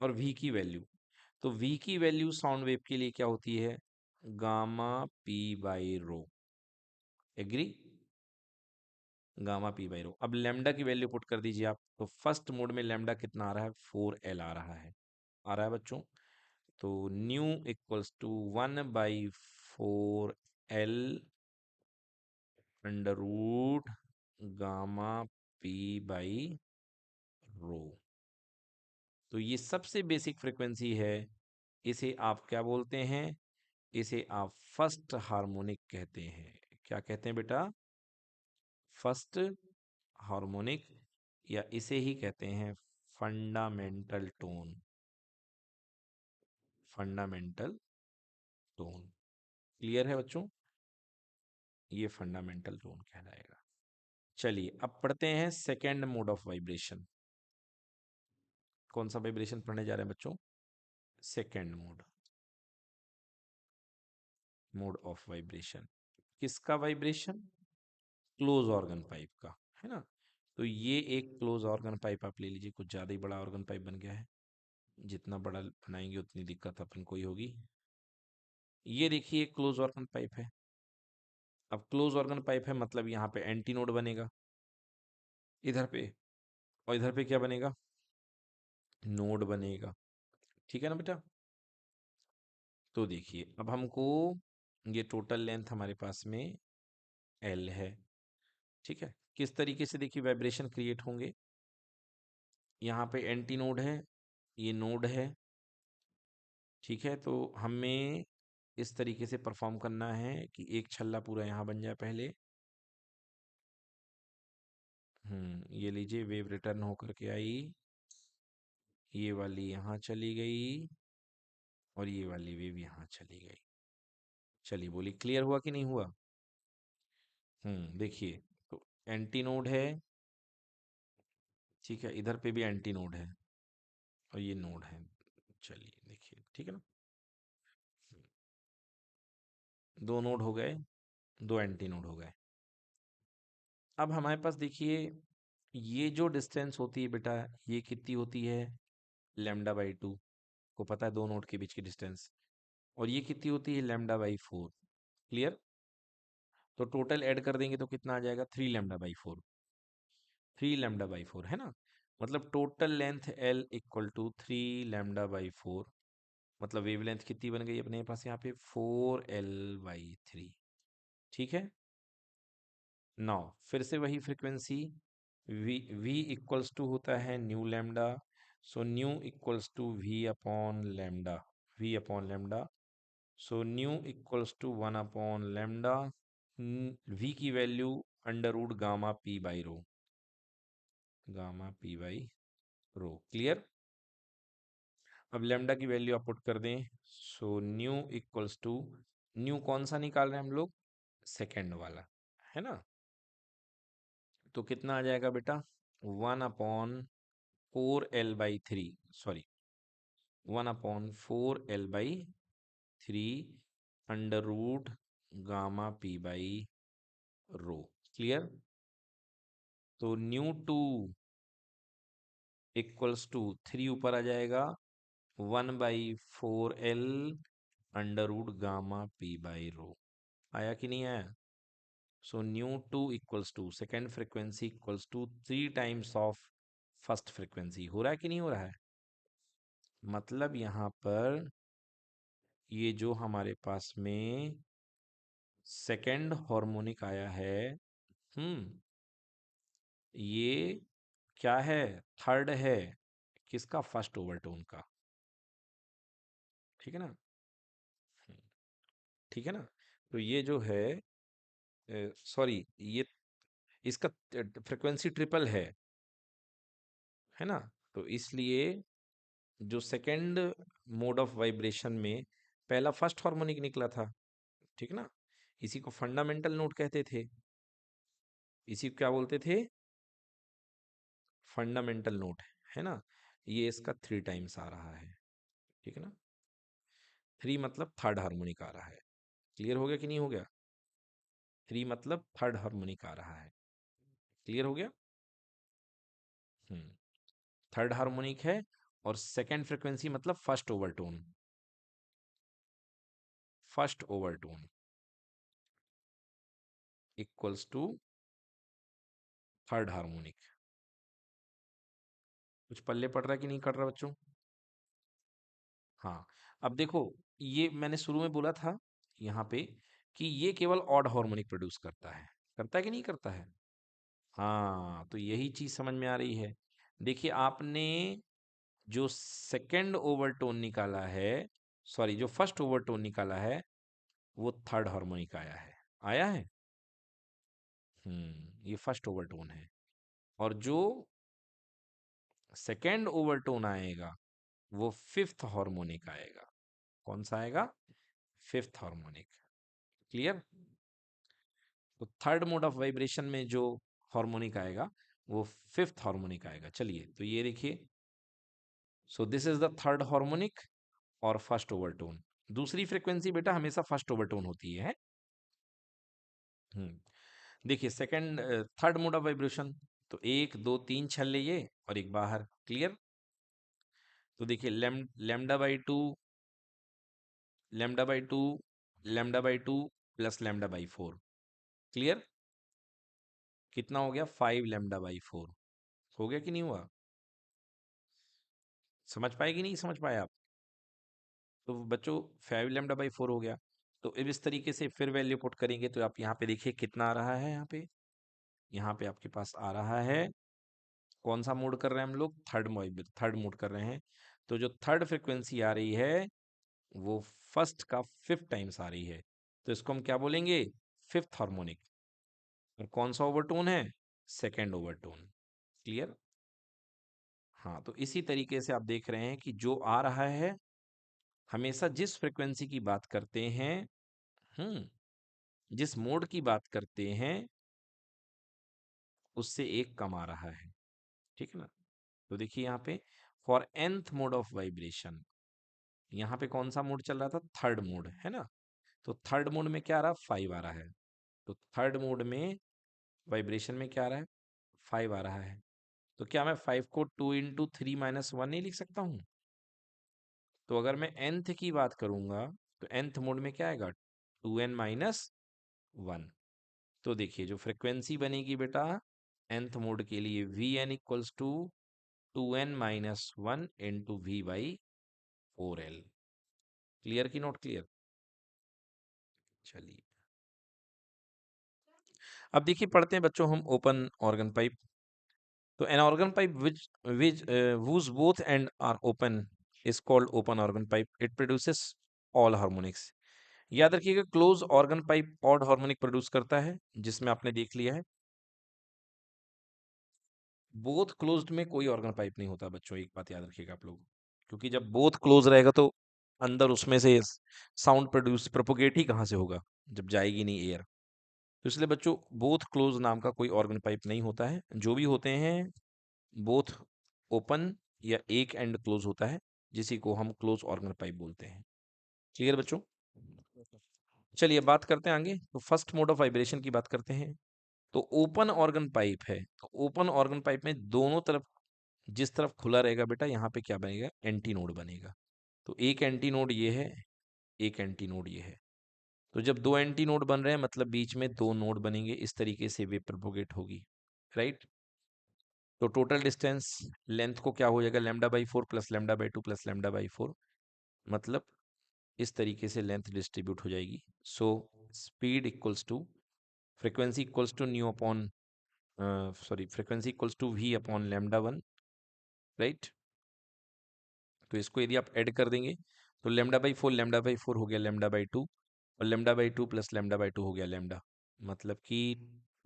और v की वैल्यू। तो v की वैल्यू साउंड वेव के लिए क्या होती है, gamma p by rho. Agree, gamma P by rho. अब लेमडा की वैल्यू पुट कर दीजिए आप, तो फर्स्ट मोड में लेमडा कितना आ रहा है, फोर एल आ रहा है। आ रहा है बच्चों। तो nu equals to one by four L under root gamma P by rho. तो ये सबसे बेसिक फ्रीक्वेंसी है, इसे आप क्या बोलते हैं, इसे आप फर्स्ट हार्मोनिक कहते हैं। क्या कहते हैं बेटा, फर्स्ट हार्मोनिक, या इसे ही कहते हैं fundamental tone. Fundamental tone. Clear है बच्चों, ये फंडामेंटल टोन कहलाएगा। चलिए अब पढ़ते हैं सेकेंड मोड ऑफ वाइब्रेशन। कौन सा वाइब्रेशन पढ़ने जा रहे हैं बच्चों, second mode, mode of vibration. किसका वाइब्रेशन, क्लोज ऑर्गन पाइप का, है ना। तो ये एक क्लोज ऑर्गन पाइप आप ले लीजिए, कुछ ज्यादा ही बड़ा ऑर्गन पाइप बन गया है, जितना बड़ा बनाएंगे उतनी दिक्कत अपन को ही होगी। ये देखिए क्लोज ऑर्गन पाइप है। अब क्लोज ऑर्गन पाइप है मतलब यहाँ पे एंटी नोड बनेगा। इधर पे, और इधर पे क्या बनेगा, नोड बनेगा। ठीक है ना बेटा। तो देखिए अब हमको ये टोटल लेंथ हमारे पास में एल है। ठीक है, किस तरीके से देखिए वाइब्रेशन क्रिएट होंगे। यहाँ पे एंटी नोड है, ये नोड है। ठीक है, तो हमें इस तरीके से परफॉर्म करना है कि एक छल्ला पूरा यहाँ बन जाए पहले। ये लीजिए वेव रिटर्न होकर के आई, ये वाली यहाँ चली गई और ये वाली वेव यहाँ चली गई। चलिए बोली क्लियर हुआ कि नहीं हुआ। देखिए, तो एंटी नोड है। ठीक है, इधर पे भी एंटी नोड है और ये नोड है। चलिए देखिए, ठीक है ना। दो नोड हो गए, दो एंटी नोड हो गए। अब हमारे पास देखिए ये जो डिस्टेंस होती है बेटा, ये कितनी होती है, λ/2। को पता है दो नोड के बीच की डिस्टेंस। और ये कितनी होती है, λ/4। क्लियर। तो टोटल ऐड कर देंगे तो कितना आ जाएगा, 3 λ/4। 3 λ/4 है ना। मतलब total length L equal to 3 λ/4। मतलब वेवलेंथ कितनी बन गई अपने पास यहाँ पे, 4L/3। ठीक है। नाउ फिर से वही फ्रीक्वेंसी, v इक्वल्स टू होता है nu lambda. So nu equals to v/λ। So nu equals to 1/λ। v की वैल्यू √γ p/ρ, γ p/ρ। क्लियर। अब लैम्डा की वैल्यू आप पुट कर दें। So nu equals to, nu कौन सा निकाल रहे हैं हम लोग, सेकेंड वाला, है ना। तो कितना आ जाएगा बेटा, 1/4L/3, sorry 1/4L/3 √γ p/ρ। Clear. तो न्यू 2 इक्वल्स टू 3 ऊपर आ जाएगा, 1/4L √γ p/ρ। आया कि नहीं आया। So nu 2 equals to second frequency equals to 3 times of first frequency. हो रहा है कि नहीं हो रहा है। मतलब यहाँ पर ये जो हमारे पास में सेकेंड हार्मोनिक आया है, हम्म ये क्या है, थर्ड है किसका, फर्स्ट ओवरटोन का। ठीक है ना। हम्म, ठीक है ना। तो ये जो है, सॉरी ये इसका फ्रीक्वेंसी ट्रिपल है ना। तो इसलिए जो सेकंड मोड ऑफ वाइब्रेशन में पहला फर्स्ट हार्मोनिक निकला था, ठीक है ना, इसी को फंडामेंटल नोट कहते थे। इसी को क्या बोलते थे, फंडामेंटल नोट, है ना। ये इसका 3 टाइम्स आ रहा है। ठीक है ना। 3 मतलब थर्ड हार्मोनिक आ रहा है। क्लियर हो गया कि नहीं हो गया। 3 मतलब थर्ड हार्मोनिक आ रहा है। क्लियर हो गया। हम्म थर्ड हार्मोनिक है, और सेकेंड फ्रिक्वेंसी मतलब first overtone. First overtone equals to third harmonic. कुछ पल्ले पड़ रहा है कि नहीं पड़ रहा बच्चों। हाँ। अब देखो, ये मैंने शुरू में बोला था यहाँ पे कि ये केवल ऑड हार्मोनिक प्रोड्यूस करता है कि नहीं करता है। हाँ, तो यही चीज समझ में आ रही है। देखिए आपने जो सेकंड ओवरटोन निकाला है, सॉरी जो फर्स्ट ओवरटोन निकाला है, वो थर्ड हार्मोनिक आया है। ये फर्स्ट ओवरटोन है। और जो सेकंड ओवरटोन आएगा वो फिफ्थ हार्मोनिक आएगा। कौन सा आएगा, फिफ्थ हार्मोनिक। क्लियर। तो थर्ड मोड ऑफ वाइब्रेशन में जो हार्मोनिक आएगा वो फिफ्थ हार्मोनिक आएगा। चलिए तो ये देखिए, सो this is the third harmonic और फर्स्ट ओवरटोन। दूसरी फ्रीक्वेंसी बेटा हमेशा फर्स्ट ओवरटोन होती है। देखिए second third mode of vibration, तो 1 2 3 छल्ले ये और एक बाहर। क्लियर। तो देखिए लैम्डा/2, लैम्डा/2, लैम्डा/2 प्लस लैम्डा/4। क्लियर। कितना हो गया, 5 λ/4। हो गया कि नहीं हुआ? समझ पाए कि नहीं समझ पाए आप? तो बच्चों 5 λ/4 हो गया। तो अब इस तरीके से फिर वैल्यू पुट करेंगे तो आप यहाँ पे देखिए कितना आ रहा है। यहाँ पे आपके पास आ रहा है, कौन सा मोड कर रहे हैं हम लोग, थर्ड मोड कर रहे हैं। तो जो थर्ड फ्रिक्वेंसी आ रही है वो फर्स्ट का 5th टाइम्स आ रही है, तो इसको हम क्या बोलेंगे, 5th हार्मोनिक। और कौन सा ओवरटोन है, सेकेंड ओवरटोन। क्लियर? हाँ, तो इसी तरीके से आप देख रहे हैं कि जो आ रहा है, हमेशा जिस फ्रिक्वेंसी की बात करते हैं, जिस मोड की बात करते हैं, उससे एक कम आ रहा है। ठीक है ना? तो देखिए यहाँ पे for nth mode of vibration, यहाँ पे कौन सा मोड चल रहा था, थर्ड मोड है ना। तो थर्ड मोड में क्या आ रहा, 5 आ रहा है। तो थर्ड मोड में वाइब्रेशन में क्या आ रहा है, 5 आ रहा है। तो क्या मैं 5 को 2 × 3 - 1 नहीं लिख सकता हूँ? तो अगर मैं nth की बात करूंगा तो nth मोड में क्या आएगा, 2n - 1। तो देखिए जो फ्रिक्वेंसी बनेगी बेटा nth मोड के लिए, Vn = 2n - 1 × V/4L। क्लियर की नॉट क्लियर? चलिए अब देखिए पढ़ते हैं बच्चों हम ओपन ऑर्गन पाइप। तो an organ pipe which whose both end are open is called open organ pipe. It produces all harmonics. याद रखिएगा close organ pipe odd harmonic produce करता है, जिसमें आपने देख लिया है। बोथ क्लोज्ड में कोई ऑर्गन पाइप नहीं होता बच्चों, एक बात याद रखिएगा आप लोग, क्योंकि जब बोथ क्लोज रहेगा तो अंदर उसमें से साउंड प्रोड्यूस प्रोपोगेट ही कहाँ से होगा, जब जाएगी नहीं एयर। तो इसलिए बच्चों बोथ क्लोज नाम का कोई ऑर्गन पाइप नहीं होता है। जो भी होते हैं बोथ ओपन या एक एंड क्लोज होता है, जिसी को हम क्लोज ऑर्गन पाइप बोलते हैं। क्लियर बच्चों? चलिए बात करते हैं आगे। तो फर्स्ट मोड ऑफ वाइब्रेशन की बात करते हैं। तो ओपन ऑर्गन पाइप है, तो ओपन ऑर्गन पाइप में दोनों तरफ, जिस तरफ खुला रहेगा बेटा, यहाँ पे क्या बनेगा, एंटी नोड बनेगा। तो एक एंटी नोड ये है, एक एंटी नोड ये है। तो जब दो एंटी नोड बन रहे हैं मतलब बीच में दो नोड बनेंगे, इस तरीके से वेव प्रोपोगेट होगी। राइट? तो टोटल डिस्टेंस लेंथ को क्या हो जाएगा, λ/4 + λ/2 + λ/4, मतलब इस तरीके से लेंथ डिस्ट्रीब्यूट हो जाएगी। So speed equals to frequency equals to nu upon frequency equals to v upon λ1। Right? तो इसको यदि आप ऐड कर देंगे तो λ/4 λ/4 हो गया λ/2, और λ/2 + λ/2 हो गया लैम्डा। मतलब कि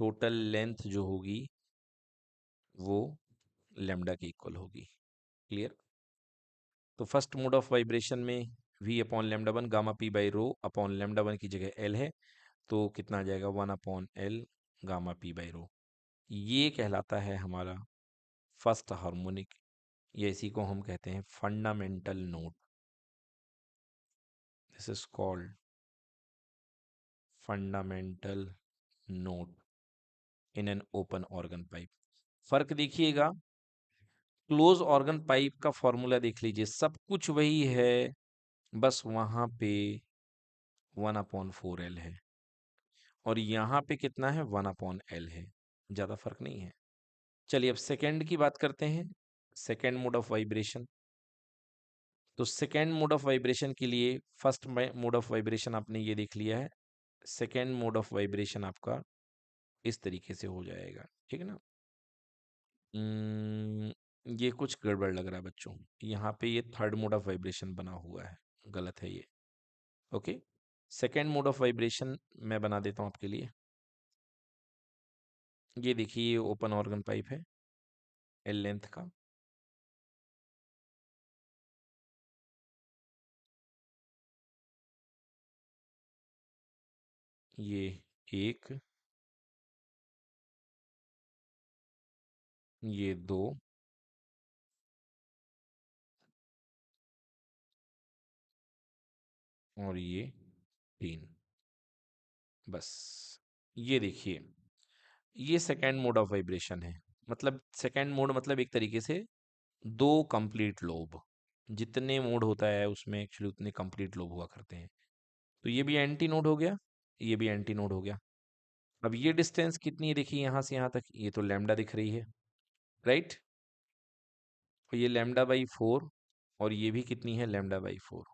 टोटल लेंथ जो होगी वो लैम्डा की इक्वल होगी। क्लियर? तो फर्स्ट मोड ऑफ वाइब्रेशन में v upon λ1 gamma p by rho upon λ1 की जगह l है, तो कितना आ जाएगा, 1 upon l gamma p by rho. ये कहलाता है हमारा फर्स्ट हार्मोनिक, या इसी को हम कहते हैं fundamental note. This is called fundamental note in an open organ pipe. फर्क देखिएगा, क्लोज ऑर्गन पाइप का फॉर्मूला देख लीजिए, सब कुछ वही है, बस वहां पे 1/4L है, और यहाँ पे कितना है, 1/L है। ज्यादा फर्क नहीं है। चलिए अब सेकेंड की बात करते हैं, सेकेंड मोड ऑफ वाइब्रेशन। तो सेकेंड मोड ऑफ वाइब्रेशन के लिए फर्स्ट मोड ऑफ वाइब्रेशन आपने ये देख लिया है, सेकेंड मोड ऑफ वाइब्रेशन आपका इस तरीके से हो जाएगा। ठीक है ना? ये कुछ गड़बड़ लग रहा है बच्चों, यहाँ पे ये थर्ड मोड ऑफ वाइब्रेशन बना हुआ है, गलत है ये। Okay, second mode of vibration मैं बना देता हूँ आपके लिए। ये देखिए ये ओपन ऑर्गन पाइप है एल लेंथ का, ये एक, ये दो, और ये तीन। बस ये देखिए, ये सेकेंड मोड ऑफ वाइब्रेशन है। मतलब सेकेंड मोड मतलब एक तरीके से दो कंप्लीट लोब, जितने मोड होता है उसमें एक्चुअली उतने कंप्लीट लोब हुआ करते हैं। तो ये भी एंटी नोड हो गया, ये भी एंटी नोड हो गया। अब ये डिस्टेंस कितनी है देखिए, यहाँ से यहाँ तक, ये तो लैम्डा दिख रही है, राइट। और ये लैम्डा बाई 4, और ये भी कितनी है, लैम्डा बाई 4,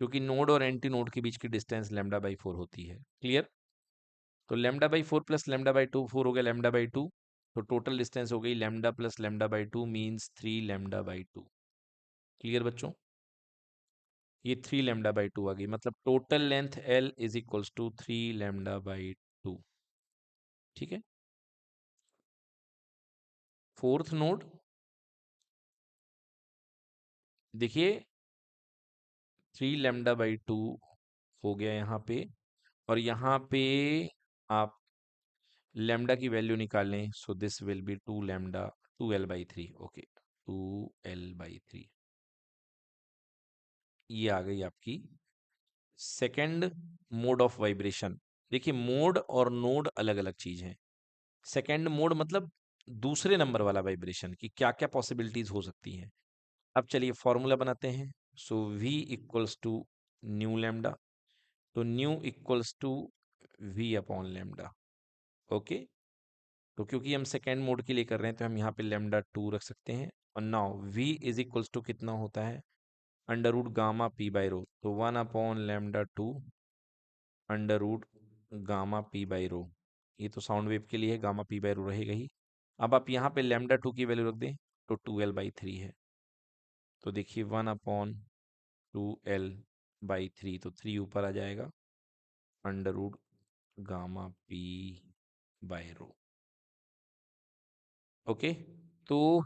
क्योंकि नोड और एंटी नोड के बीच की डिस्टेंस लैम्डा बाई 4 होती है। क्लियर। तो lambda by 4 plus lambda by 2, 4 हो गया लैम्डा बाई 2, तो टोटल डिस्टेंस हो गई lambda plus lambda by 2 means 3 lambda by 2। Clear बच्चों, ये 3 लैम्डा बाई 2 आ गई, मतलब total length L is equals to 3 lambda by 2। ठीक है। फोर्थ नोड देखिए, 3 लैम्डा बाई 2 हो गया यहाँ पे, और यहाँ पे आप लैम्डा की वैल्यू निकालें, so this will be 2 lambda, 2L/3। Okay, 2L/3, ये आ गई आपकी सेकेंड मोड ऑफ वाइब्रेशन। देखिए, मोड और नोड अलग अलग चीज हैं। सेकेंड मोड मतलब दूसरे नंबर वाला वाइब्रेशन की क्या क्या पॉसिबिलिटीज हो सकती हैं। अब चलिए फॉर्मूला बनाते हैं। So V equals to nu lambda, तो nu equals to V upon lambda. Okay, तो क्योंकि हम सेकेंड मोड के लिए कर रहे हैं, तो हम यहाँ पे लैम्डा 2 रख सकते हैं। और now V is equals to कितना होता है, under root gamma P by rho, तो 1/λ2 under root gamma P by rho. ये तो साउंड वेव के लिए है, गामा पी बाई रो रहेगा ही। अब आप यहाँ पे लैम्डा 2 की वैल्यू रख दें, तो 2L/3 है। तो देखिए 1/2L/3, तो 3 ऊपर आ जाएगा, under root gamma P by rho. Okay, तो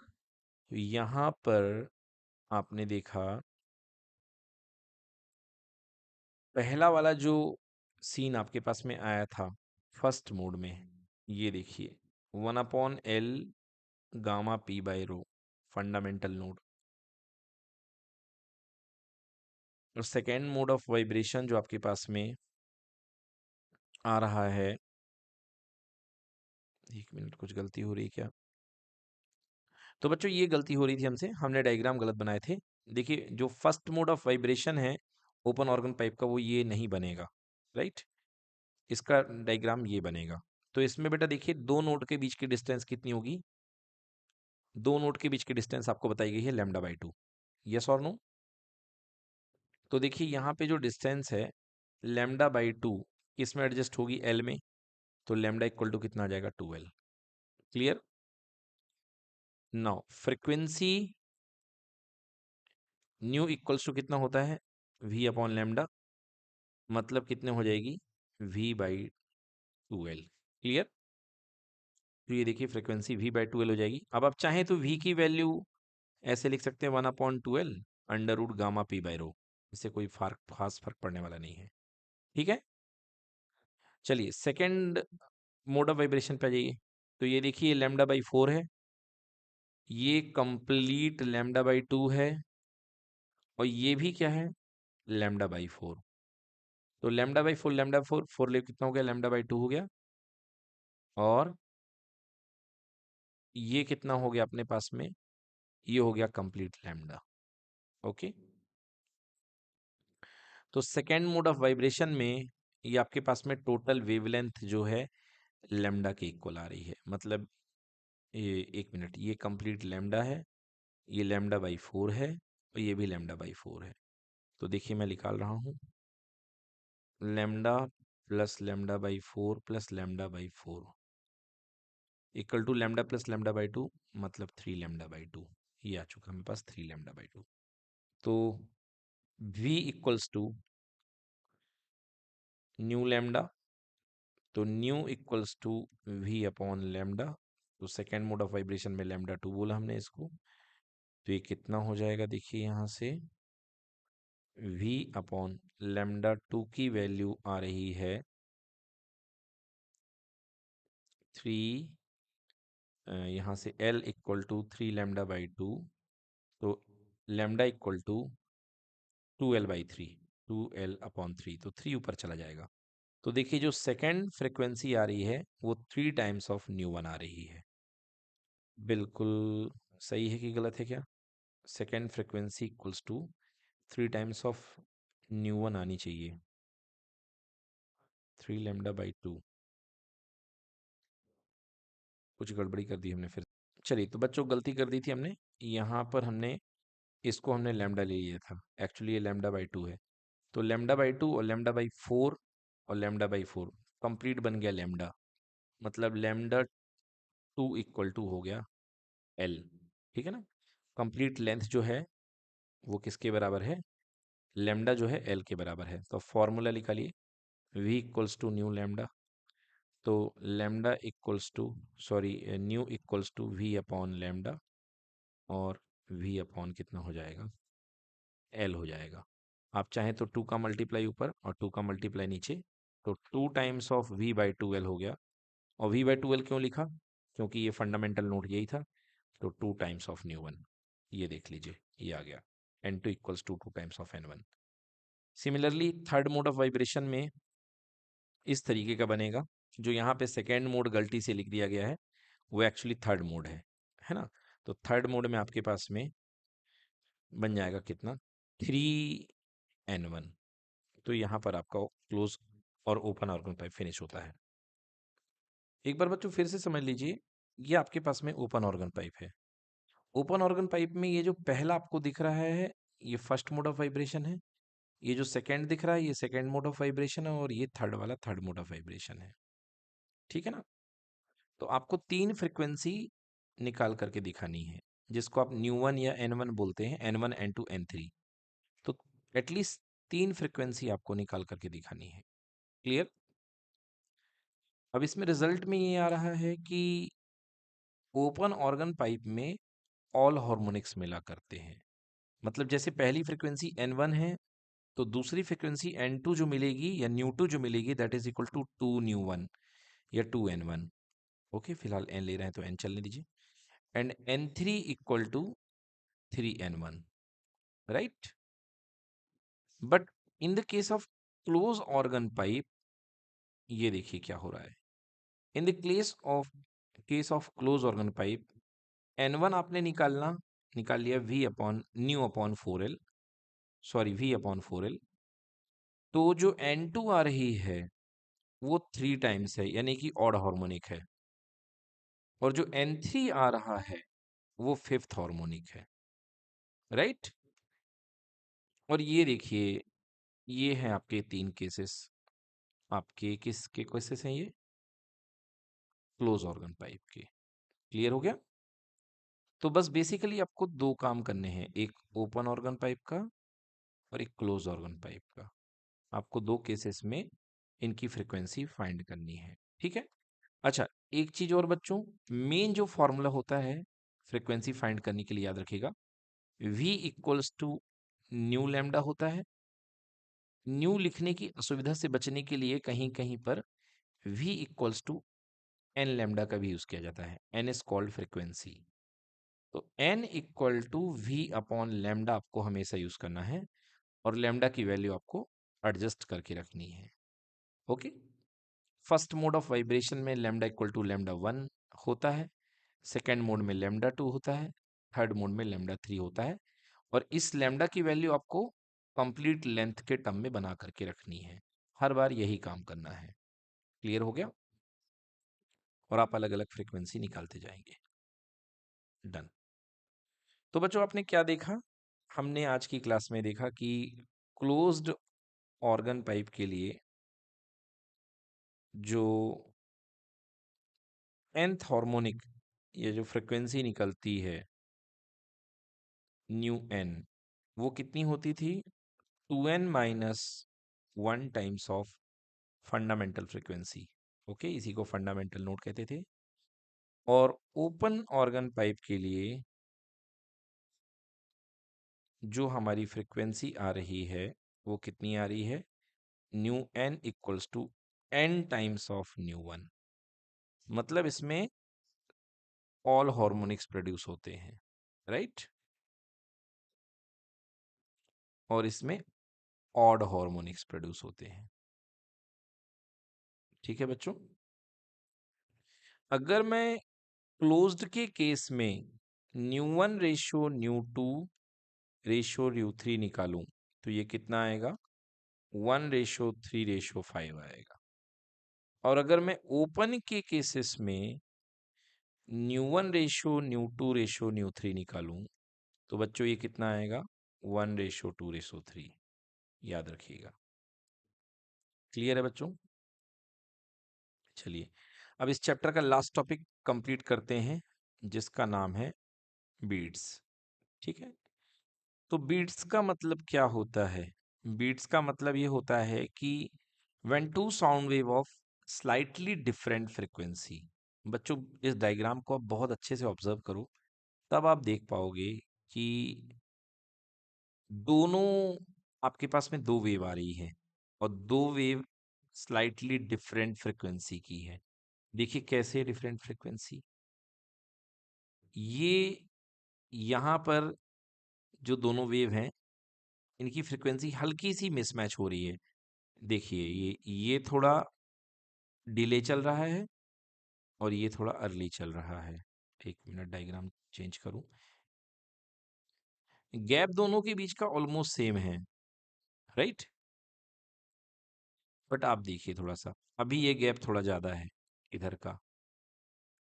यहाँ पर आपने देखा पहला वाला जो सीन आपके पास में आया था फर्स्ट मोड में, ये देखिए 1/L gamma P by row, fundamental node. और सेकेंड मोड ऑफ वाइब्रेशन जो आपके पास में आ रहा है, एक मिनट, कुछ गलती हो रही है क्या। तो बच्चों ये गलती हो रही थी हमसे, हमने डायग्राम गलत बनाए थे। देखिए, जो फर्स्ट मोड ऑफ वाइब्रेशन है ओपन ऑर्गन पाइप का, वो ये नहीं बनेगा, राइट। इसका डायग्राम ये बनेगा। तो इसमें बेटा देखिए, दो नोड के बीच की डिस्टेंस कितनी होगी, दो नोड के बीच की डिस्टेंस आपको बताई गई है लैम्डा बाई 2। यस और नो। तो देखिए यहाँ पे जो डिस्टेंस है लैम्डा बाई 2, किस में एडजस्ट होगी, एल में। तो लैम्डा इक्वल टू कितना आ जाएगा, 2L। Clear. Now frequency nu equals to कितना होता है, V अपॉन लैम्डा, मतलब कितने हो जाएगी, V/2L। क्लियर। तो ये देखिए फ्रीक्वेंसी V/2L हो जाएगी। अब आप चाहें तो V की वैल्यू ऐसे लिख सकते हैं, 1/2L under root gamma P by rho. इससे कोई खास फर्क पड़ने वाला नहीं है। ठीक है। चलिए सेकेंड मोड ऑफ वाइब्रेशन पे आ जाइए। तो ये देखिए लैम्डा बाई 4 है, ये कंप्लीट लैम्डा बाई 2 है, और ये भी क्या है, लैम्डा बाई 4। तो लैम्डा बाई 4 4 ले कितना हो गया, लैम्डा बाई 2 हो गया, और ये कितना हो गया अपने पास में, ये हो गया कंप्लीट लैम्डा। ओके, तो सेकेंड मोड ऑफ वाइब्रेशन में ये आपके पास में टोटल वेवलेंथ जो है लैम्डा के इक्वल आ रही है। मतलब ये, एक मिनट, ये कंप्लीट लैम्डा है, ये लैम्डा बाई 4 है, और ये भी लैम्डा बाई 4 है। तो देखिए मैं निकाल रहा हूँ, lambda plus lambda by 4 plus lambda by 4 equal to lambda plus lambda by 2, मतलब 3 लैम्डा बाई 2। ये आ चुका मेरे पास 3 लैम्डा बाई 2। तो V equals to nu lambda, तो nu equals to V upon lambda. तो सेकेंड मोड ऑफ वाइब्रेशन में lambda 2 बोला हमने इसको, तो ये कितना हो जाएगा देखिए यहाँ से, V अपॉन लैम्डा 2 की वैल्यू आ रही है 3, यहाँ से L equal to 3 lambda by 2, तो lambda equal to 2L/3, 2L/3, तो 3 ऊपर चला जाएगा। तो देखिए जो सेकेंड फ्रिक्वेंसी आ रही है वो 3 टाइम्स ऑफ न्यू वन आ रही है। बिल्कुल सही है कि गलत है क्या, second frequency equals to 3 times of nu one आनी चाहिए, 3 लैम्डा बाई 2। कुछ गड़बड़ी कर दी हमने फिर। चलिए, तो बच्चों गलती कर दी थी हमने, यहाँ पर हमने इसको हमने लैम्डा ले लिया था, एक्चुअली ये लैम्डा बाई 2 है। तो लैम्डा बाई 2 और लैम्डा बाई 4 और लैम्डा बाई 4 कंप्लीट बन गया लैम्डा, मतलब लैम्डा 2 इक्वल टू हो गया एल। ठीक है ना। कंप्लीट लेंथ जो है वो किसके बराबर है, लैम्डा जो है एल के बराबर है। तो फॉर्मूला निकालिए, v equals to nu lambda. तो lambda equals to, sorry, nu equals to v upon lambda, और v अपॉन कितना हो जाएगा, एल हो जाएगा। आप चाहें तो 2 का मल्टीप्लाई ऊपर और 2 का मल्टीप्लाई नीचे, तो 2 times of v by 2l हो गया। और v बाई 2l क्यों लिखा, क्योंकि ये फंडामेंटल नोट यही था। तो 2 टाइम्स ऑफ न्यू वन, ये देख लीजिए, ये आ गया n2 equals to 2 times of n1। Similarly third mode of vibration में इस तरीके का बनेगा। जो यहाँ पे सेकेंड मोड गलती से लिख दिया गया है वो एक्चुअली थर्ड मोड है ना। तो थर्ड मोड में आपके पास में बन जाएगा कितना, 3n1। तो यहाँ पर आपका क्लोज और ओपन ऑर्गन पाइप फिनिश होता है। एक बार बच्चों फिर से समझ लीजिए, ये आपके पास में ओपन ऑर्गन पाइप है। ओपन ऑर्गन पाइप में ये जो पहला आपको दिख रहा है ये फर्स्ट मोड ऑफ वाइब्रेशन है, ये जो सेकंड दिख रहा है ये सेकंड मोड ऑफ वाइब्रेशन है, और ये थर्ड वाला थर्ड मोड ऑफ वाइब्रेशन है। ठीक है ना। तो आपको 3 फ्रीक्वेंसी निकाल करके दिखानी है, जिसको आप न्यू वन या n1 बोलते हैं, n1 n2 n3। तो एटलीस्ट 3 फ्रीक्वेंसी आपको निकाल करके दिखानी है। क्लियर। अब इसमें रिजल्ट में ये आ रहा है कि ओपन ऑर्गन पाइप में ऑल हार्मोनिक्स मिला करते हैं। मतलब जैसे पहली फ्रीक्वेंसी n1 है, तो दूसरी फ्रीक्वेंसी n2 जो मिलेगी या न्यू टू जो मिलेगी that is equal to 2 nu one या 2n1। ओके, फिलहाल n ले रहे हैं तो n चलने दीजिए। And n3 equal to 3n1, right. But in the case of close organ pipe, ये देखिए क्या हो रहा है। In the case of close organ pipe, n1 आपने निकाल लिया v upon nu upon 4l, sorry v upon 4l। तो जो n2 आ रही है वो 3 टाइम्स है, यानी कि ऑड हार्मोनिक है। और जो n3 आ रहा है वो फिफ्थ हार्मोनिक है, राइट। और ये देखिए, ये हैं आपके 3 केसेस। आपके किसके केसेस हैं ये, क्लोज ऑर्गन पाइप के। क्लियर हो गया। तो बस बेसिकली आपको 2 काम करने हैं, एक ओपन ऑर्गन पाइप का और एक क्लोज ऑर्गन पाइप का। आपको 2 केसेस में इनकी फ्रीक्वेंसी फाइंड करनी है। ठीक है। अच्छा, एक चीज और बच्चों, मेन जो फॉर्मूला होता है फ्रीक्वेंसी फाइंड करने के लिए, याद रखिएगा, v equals to nu lambda होता है। न्यू लिखने की असुविधा से बचने के लिए कहीं कहीं पर v equals to n lambda का भी यूज किया जाता है। N is called frequency. तो n equal to v upon lambda आपको हमेशा यूज करना है, और लैम्डा की वैल्यू आपको एडजस्ट करके रखनी है। Okay. First mode of vibration में लैम्डा इक्वल टू लैम्डा 1 होता है, सेकेंड मोड में लैम्डा 2 होता है, थर्ड मोड में लैम्डा 3 होता है। और इस लैम्डा की वैल्यू आपको कंप्लीट लेंथ के टर्म में बना करके रखनी है। हर बार यही काम करना है। क्लियर हो गया। और आप अलग अलग फ्रीक्वेंसी निकालते जाएंगे। डन। तो बच्चों आपने क्या देखा, हमने आज की क्लास में देखा कि क्लोज्ड ऑर्गन पाइप के लिए जो nth हार्मोनिक, ये जो फ्रीक्वेंसी निकलती है न्यू n, वो कितनी होती थी, 2n minus 1 times of fundamental frequency. Okay, इसी को फंडामेंटल नोट कहते थे। और ओपन ऑर्गन पाइप के लिए जो हमारी फ्रीक्वेंसी आ रही है वो कितनी आ रही है, nu n equals to n times of nu one. मतलब इसमें ऑल हार्मोनिक्स प्रोड्यूस होते हैं, राइट। और इसमें ऑड हार्मोनिक्स प्रोड्यूस होते हैं। ठीक है बच्चों। अगर मैं क्लोज्ड के केस में nu one ratio nu two ratio nu three निकालूं, तो ये कितना आएगा, 1:3:5 आएगा। और अगर मैं ओपन के केसेस में new 1 ratio new 2 ratio new 3 निकालूं तो बच्चों ये कितना आएगा, 1 रेशो 2 रेशो 3। याद रखिएगा। क्लियर है बच्चों? चलिए अब इस चैप्टर का लास्ट टॉपिक कंप्लीट करते हैं, जिसका नाम है बीट्स। ठीक है, तो बीट्स का मतलब क्या होता है? बीट्स का मतलब ये होता है कि when two sound wave of slightly different frequency. बच्चों इस डायग्राम को आप बहुत अच्छे से ऑब्जर्व करो, तब आप देख पाओगे कि दोनों आपके पास में दो वेव आ रही है और दो वेव स्लाइटली डिफरेंट फ्रीक्वेंसी की है। देखिए कैसे डिफरेंट फ्रीक्वेंसी, ये यहाँ पर जो दोनों वेव हैं इनकी फ्रीक्वेंसी हल्की सी मिसमैच हो रही है। देखिए ये थोड़ा डिले चल रहा है और ये थोड़ा अर्ली चल रहा है। एक मिनट डायग्राम चेंज करूं। गैप दोनों के बीच का ऑलमोस्ट सेम है, राइट? बट आप देखिए थोड़ा सा, अभी ये गैप थोड़ा ज्यादा है इधर का,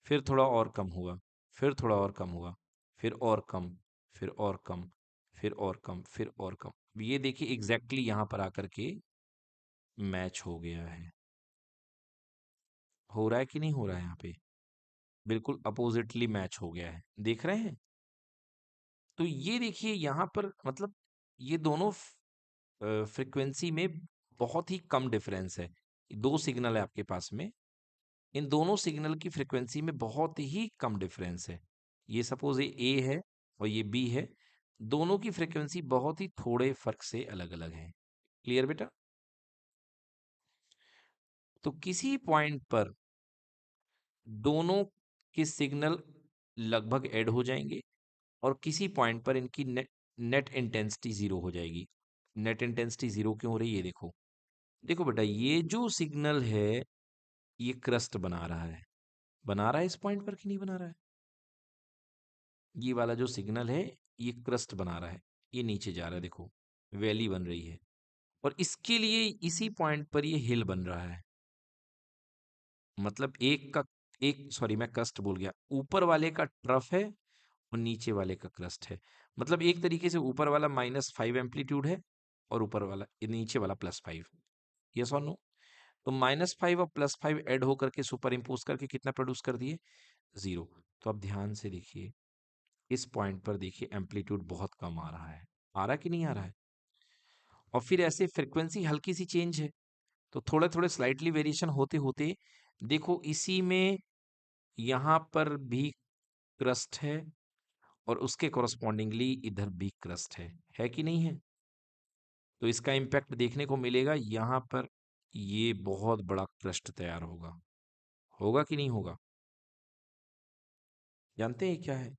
फिर थोड़ा और कम हुआ, फिर थोड़ा और कम हुआ, फिर और कम, फिर और कम, फिर और कम, फिर और कम। ये देखिए एग्जैक्टली यहां पर आकर के मैच हो गया है। हो रहा है कि नहीं हो रहा है? यहाँ पे बिल्कुल अपोजिटली मैच हो गया है, देख रहे हैं? तो ये देखिए यहाँ पर मतलब ये दोनों फ्रीक्वेंसी में बहुत ही कम डिफरेंस है। दो सिग्नल है आपके पास में, इन दोनों सिग्नल की फ्रीक्वेंसी में बहुत ही कम डिफरेंस है। ये सपोज ये ए है और ये बी है, दोनों की फ्रीक्वेंसी बहुत ही थोड़े फर्क से अलग अलग है। क्लियर बेटा? तो किसी पॉइंट पर दोनों के सिग्नल लगभग ऐड हो जाएंगे और किसी पॉइंट पर इनकी नेट नेट इंटेंसिटी जीरो हो जाएगी। नेट इंटेंसिटी जीरो क्यों हो रही है ये देखो। देखो बेटा ये जो सिग्नल है ये क्रस्ट बना रहा है, बना रहा है इस पॉइंट पर कि नहीं बना रहा है? ये वाला जो सिग्नल है ये क्रस्ट बना रहा है, ये नीचे जा रहा है, देखो वैली बन रही है। और इसके लिए इसी पॉइंट पर ये हिल बन रहा है। मतलब एक का एक, सॉरी मैं क्रस्ट बोल गया, ऊपर वाले का ट्रफ है और नीचे वाले का क्रस्ट है। मतलब एक तरीके से ऊपर वाला -5 एम्पलीट्यूड है और ऊपर वाला ये नीचे वाला +5। यस और नो? तो -5 और +5 ऐड होकर के सुपर इम्पोज करके कितना प्रोड्यूस कर दिए? 0। तो अब ध्यान से देखिए इस पॉइंट पर, देखिए एम्पलीट्यूड बहुत कम आ रहा है। आ रहा कि नहीं आ रहा है? और फिर ऐसे फ्रिक्वेंसी हल्की सी चेंज है तो थोड़े थोड़े स्लाइटली वेरिएशन होते होते देखो इसी में यहाँ पर भी क्रस्ट है और उसके कॉरस्पॉन्डिंगली इधर भी क्रस्ट है कि नहीं है? तो इसका इम्पैक्ट देखने को मिलेगा यहाँ पर, ये बहुत बड़ा क्रस्ट तैयार होगा। होगा कि नहीं होगा? जानते हैं क्या है?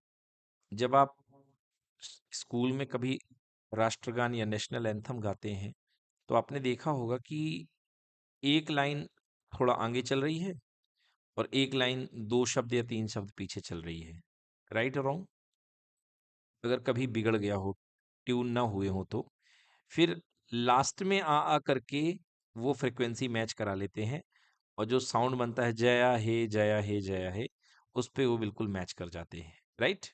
जब आप स्कूल में कभी राष्ट्रगान या नेशनल एंथम गाते हैं तो आपने देखा होगा कि एक लाइन थोड़ा आगे चल रही है और एक लाइन 2 शब्द या 3 शब्द पीछे चल रही है। राइट और रॉन्ग? अगर कभी बिगड़ गया हो, ट्यून ना हुए हो तो फिर लास्ट में आ करके वो फ्रिक्वेंसी मैच करा लेते हैं और जो साउंड बनता है जया हे जया हे जया हे, उस पे वो बिल्कुल मैच कर जाते हैं। राइट?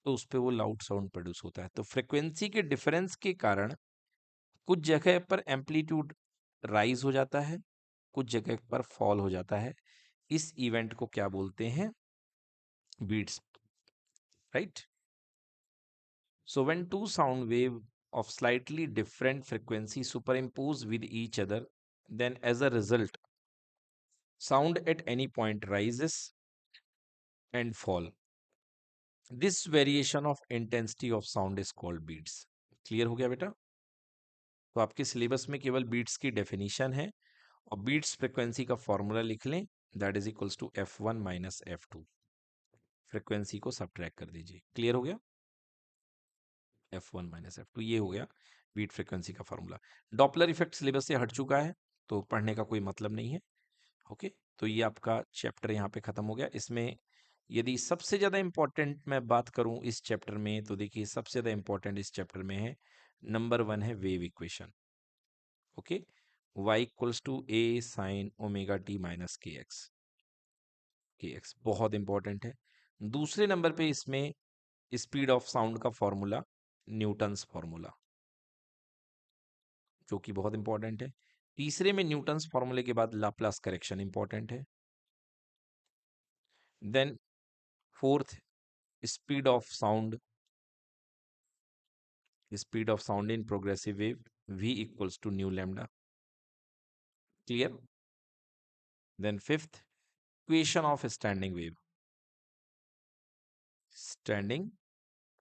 तो उस पे वो लाउड साउंड प्रोड्यूस होता है। तो फ्रिक्वेंसी के डिफरेंस के कारण कुछ जगह पर एम्पलीट्यूड राइज हो जाता है, कुछ जगह पर फॉल हो जाता है। इस इवेंट को क्या बोलते हैं? Beats. Right? So when two sound wave of slightly different frequency superimpose with each other, then as a result, sound at any point rises and fall. This variation of intensity of sound is called beats. Clear हो गया बेटा? तो आपके syllabus में केवल beats की definition है और बीट्स फ्रिक्वेंसी का फॉर्मूला लिख लें, that is equals to F1 minus F2। Frequency को सब्ट्रैक्ट कर दीजिए। क्लियर हो गया? F1 माइनस F2 ये हो गया बीट फ्रिक्वेंसी का फॉर्मूला। डॉपलर इफेक्ट सिलेबस से हट चुका है तो पढ़ने का कोई मतलब नहीं है। ओके, तो ये आपका चैप्टर यहाँ पे खत्म हो गया। इसमें यदि सबसे ज़्यादा इंपॉर्टेंट मैं बात करूँ इस चैप्टर में तो देखिए सबसे ज़्यादा इंपॉर्टेंट इस चैप्टर में है, नंबर 1 है wave equation. Okay, y equals to a sin omega t minus के एक्स। के एक्स बहुत इंपॉर्टेंट है। दूसरे नंबर पे इसमें स्पीड ऑफ साउंड का फॉर्मूला न्यूटन्स फॉर्मूला, जो कि बहुत इंपॉर्टेंट है। तीसरे में न्यूटन्स फॉर्मूले के बाद लाप्लास करेक्शन इंपॉर्टेंट है। Then fourth, speed of sound, speed of sound in progressive wave v equals to nu lambda. Clear? Then fifth, equation of standing wave, standing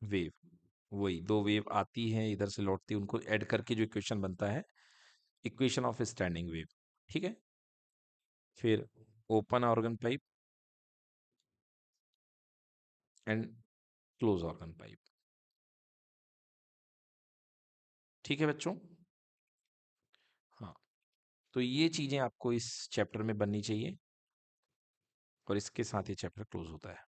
wave, वही दो वेव आती है इधर से लौटती है, उनको ऐड करके जो इक्वेशन बनता है, इक्वेशन ऑफ स्टैंडिंग वेव। ठीक है? फिर open organ pipe and close organ pipe. ठीक है बच्चों? हाँ, तो ये चीजें आपको इस चैप्टर में बननी चाहिए और इसके साथ ये चैप्टर क्लोज होता है।